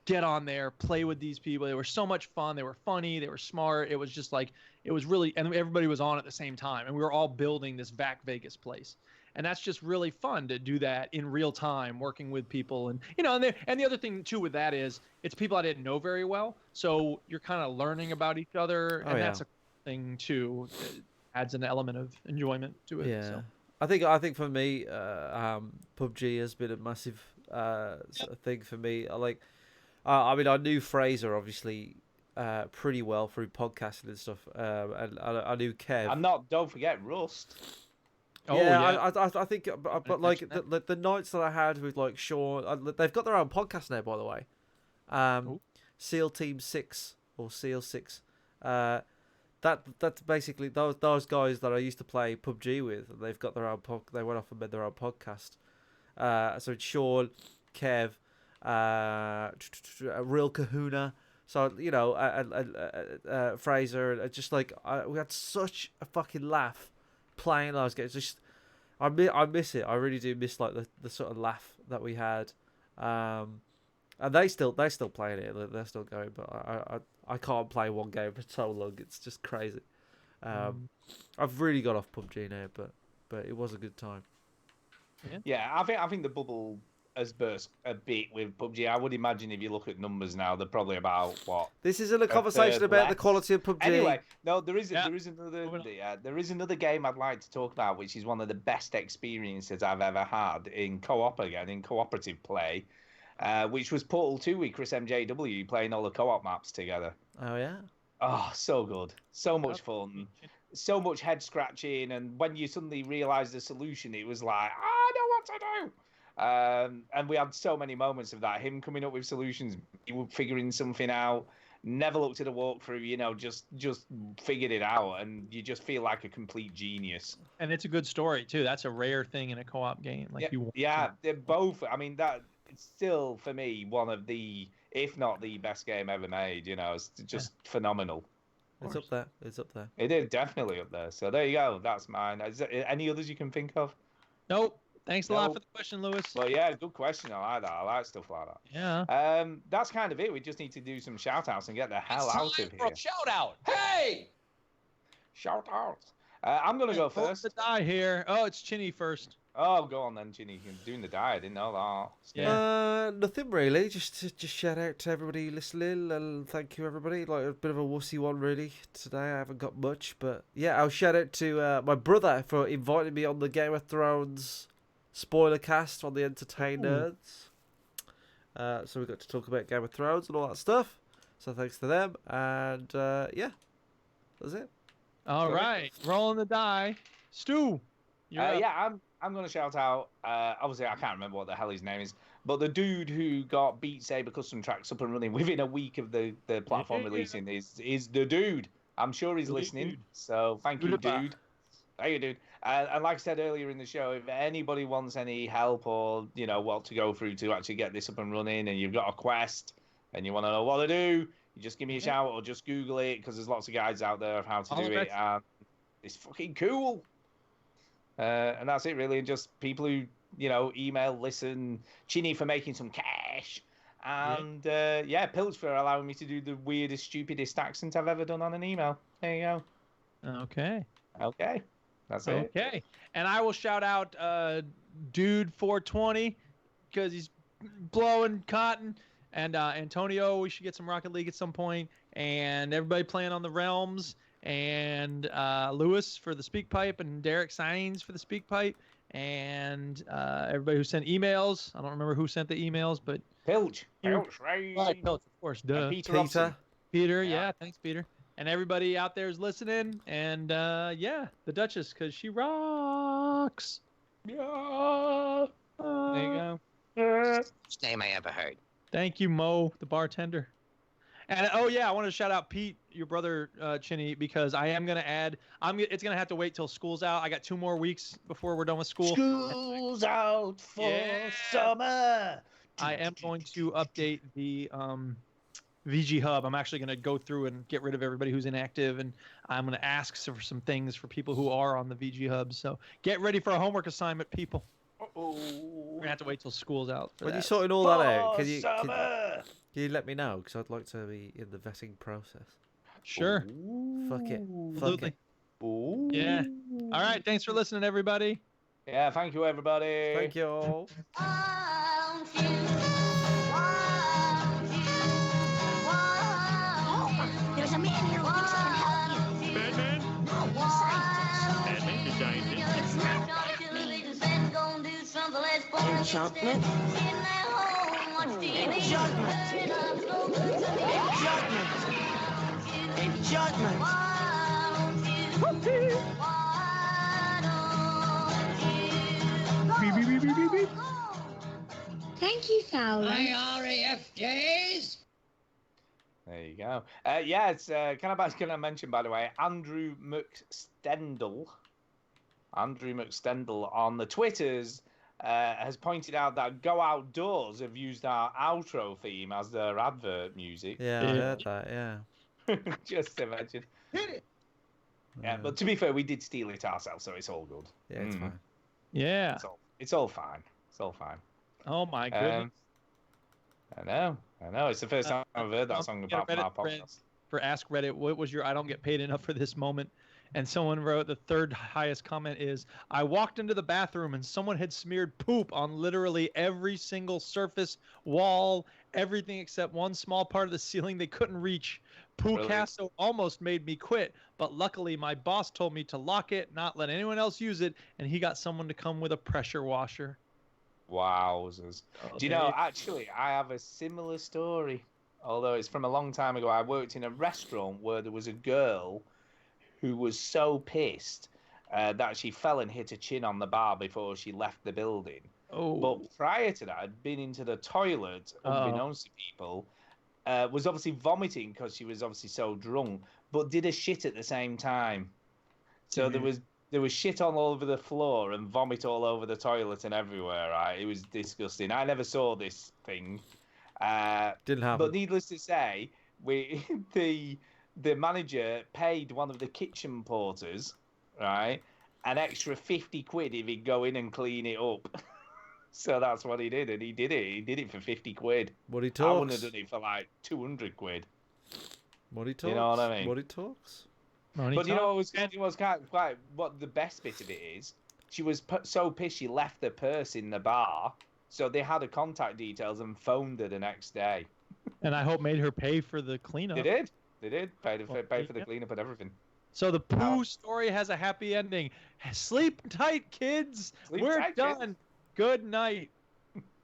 Speaker 3: get on there, play with these people. They were so much fun. They were funny. They were smart. It was just like, it was really, and everybody was on at the same time. And we were all building this Vac Vegas place. And that's just really fun to do that in real time, working with people. And, and the other thing too with that is it's people I didn't know very well. So you're kind of learning about each other. And that's a thing too. It adds an element of enjoyment to it.
Speaker 1: Yeah.
Speaker 3: So.
Speaker 1: I think for me, PUBG has been a massive sort of thing for me. I mean, I knew Fraser obviously pretty well through podcasting and stuff, and I knew Kev.
Speaker 2: Don't forget Rust.
Speaker 3: Oh,
Speaker 1: yeah. I think, but like the nights that I had with like Sean, they've got their own podcast now, by the way. SEAL Team 6 or SEAL 6. That's basically those guys that I used to play PUBG with. And they've got their own they went off and made their own podcast. So it's Sean, Kev, Real Kahuna. So you know, Fraser, and just like we had such a fucking laugh playing those games. Just I miss it. I really do miss like the sort of laugh that we had. And they're still playing it. They're still going, but I can't play one game for so long. It's just crazy. I've really got off PUBG now, but it was a good time.
Speaker 2: Yeah, I think the bubble has burst a bit with PUBG. I would imagine if you look at numbers now, they're probably about what.
Speaker 1: This isn't a conversation about the quality of PUBG.
Speaker 2: Anyway, no, there is another game I'd like to talk about, which is one of the best experiences I've ever had in co-op again, in cooperative play. Which was Portal 2 with Chris MJW playing all the co-op maps together.
Speaker 1: Oh, yeah?
Speaker 2: Oh, so good. So much fun. So much head scratching. And when you suddenly realise the solution, it was like, I know what to do. And we had so many moments of that. Him coming up with solutions, figuring something out, never looked at a walkthrough, you know, just figured it out. And you just feel like a complete genius.
Speaker 3: And it's a good story, too. That's a rare thing in a co-op game.
Speaker 2: They're both. I mean, it's still, for me, one of the, if not the best game ever made. You know, it's just phenomenal.
Speaker 1: It's up there. It's up there.
Speaker 2: It is definitely up there. So there you go. That's mine. Is there any others you can think of?
Speaker 3: Nope. Thanks a lot for the question, Lewis.
Speaker 2: Well, yeah, good question. I like that. I like stuff like that.
Speaker 3: Yeah.
Speaker 2: That's kind of it. We just need to do some shout-outs and get the hell out of here.
Speaker 12: Shout-out. Hey!
Speaker 2: Shout-outs. I'm going to go first.
Speaker 3: The die here. Oh, it's Chinny first.
Speaker 2: Oh, go on then, Chinny. You're doing the die. I didn't know that.
Speaker 1: Yeah. Nothing really. Just shout out to everybody listening and thank you everybody. Like a bit of a wussy one really today. I haven't got much, but yeah, I'll shout out to my brother for inviting me on the Game of Thrones spoiler cast on the Entertain Nerds. So we got to talk about Game of Thrones and all that stuff. So thanks to them, and yeah, that's it.
Speaker 3: All right, rolling the die. Stu.
Speaker 2: Yeah, I'm going to shout out, obviously I can't remember what the hell his name is, but the dude who got Beat Sabre custom tracks up and running within a week of the platform releasing is the dude. I'm sure he's listening, so thank you, dude. Thank you, dude. And like I said earlier in the show, if anybody wants any help or, you know, what to go through to actually get this up and running, and you've got a quest and you want to know what to do, you just give me a shout or just Google it, because there's lots of guides out there of how to do it, and it's fucking cool. And that's it, really. And just people who, you know, email, listen, Chinny for making some cash, and Pilch for allowing me to do the weirdest, stupidest accent I've ever done on an email. There you go.
Speaker 3: Okay.
Speaker 2: That's it.
Speaker 3: Okay. And I will shout out Dude 420 because he's blowing cotton. And Antonio, we should get some Rocket League at some point. And everybody playing on the Realms. And Lewis for the Speak Pipe, and Derek Sines for the Speak Pipe, and everybody who sent emails. I don't remember who sent the emails, but
Speaker 2: Pilch,
Speaker 3: right? Pilch, of course, duh. Peter, yeah, thanks, Peter. And everybody out there is listening, and the Duchess, because she rocks. Yeah. There you go.
Speaker 8: Best name I ever heard.
Speaker 3: Thank you, Mo, the bartender. And I want to shout out Pete, your brother, Chinny, because I am gonna add. It's gonna have to wait till school's out. I got 2 more weeks before we're done with school.
Speaker 12: School's out for summer.
Speaker 3: I am going to update the VG Hub. I'm actually gonna go through and get rid of everybody who's inactive, and I'm gonna ask for some things for people who are on the VG Hub. So get ready for a homework assignment, people. We're gonna have to wait till school's out.
Speaker 1: When you're sorting all that out, can you let me know? Because I'd like to be in the vetting process.
Speaker 3: Sure.
Speaker 1: Fuck it.
Speaker 3: Absolutely. Yeah. All right. Thanks for listening, everybody.
Speaker 2: Yeah. Thank you, everybody.
Speaker 1: Thank you all.
Speaker 5: There's a man here who thinks he can help you.
Speaker 7: Batman?
Speaker 5: No, a scientist.
Speaker 7: Batman's a scientist.
Speaker 5: It's not gonna do
Speaker 12: something? Judgment.
Speaker 13: Thank you, Fowler.
Speaker 12: IRAFJs.
Speaker 2: There you go. Yeah, it's can I mention, by the way, Andrew McStendel on the Twitters has pointed out that Go Outdoors have used our outro theme as their advert music.
Speaker 1: Yeah, I heard that. Yeah.
Speaker 2: Just imagine.
Speaker 3: Hit it.
Speaker 2: Yeah, but to be fair, we did steal it ourselves, so it's all good.
Speaker 1: Yeah, it's fine.
Speaker 3: Yeah.
Speaker 2: It's all fine. It's all fine.
Speaker 3: Oh my goodness.
Speaker 2: I know. It's the first time I've heard that song about from our podcast.
Speaker 3: For Ask Reddit, what was your I don't get paid enough for this moment? And someone wrote the third highest comment is, I walked into the bathroom and someone had smeared poop on literally every single surface, wall, everything except one small part of the ceiling they couldn't reach. Poocasso almost made me quit, but luckily my boss told me to lock it, not let anyone else use it, and he got someone to come with a pressure washer.
Speaker 2: Wowzers. Do you know, actually, I have a similar story. Although it's from a long time ago. I worked in a restaurant where there was a girl who was so pissed that she fell and hit her chin on the bar before she left the building.
Speaker 3: Oh.
Speaker 2: But prior to that, I'd been into the toilet, unbeknownst to people, was obviously vomiting because she was obviously so drunk, but did a shit at the same time. So there was shit all over the floor and vomit all over the toilet and everywhere, right? It was disgusting. I never saw this thing.
Speaker 1: Didn't happen.
Speaker 2: But needless to say, the manager paid one of the kitchen porters, right, an extra 50 quid if he'd go in and clean it up. So that's what he did, and he did it. He did it for 50 quid.
Speaker 1: What he
Speaker 2: I
Speaker 1: talks.
Speaker 2: wouldn't have done it for like 200 quid.
Speaker 1: What he talks.
Speaker 2: You know what I mean?
Speaker 1: What he talks.
Speaker 2: But you know what was kind of quite what the best bit of it is? She was so pissed she left the purse in the bar, so they had her contact details and phoned her the next day.
Speaker 3: And I hope made her pay for the cleanup.
Speaker 2: They did. Pay for the cleanup and everything.
Speaker 3: So the poo story has a happy ending. Sleep tight, kids. We're done. Good night.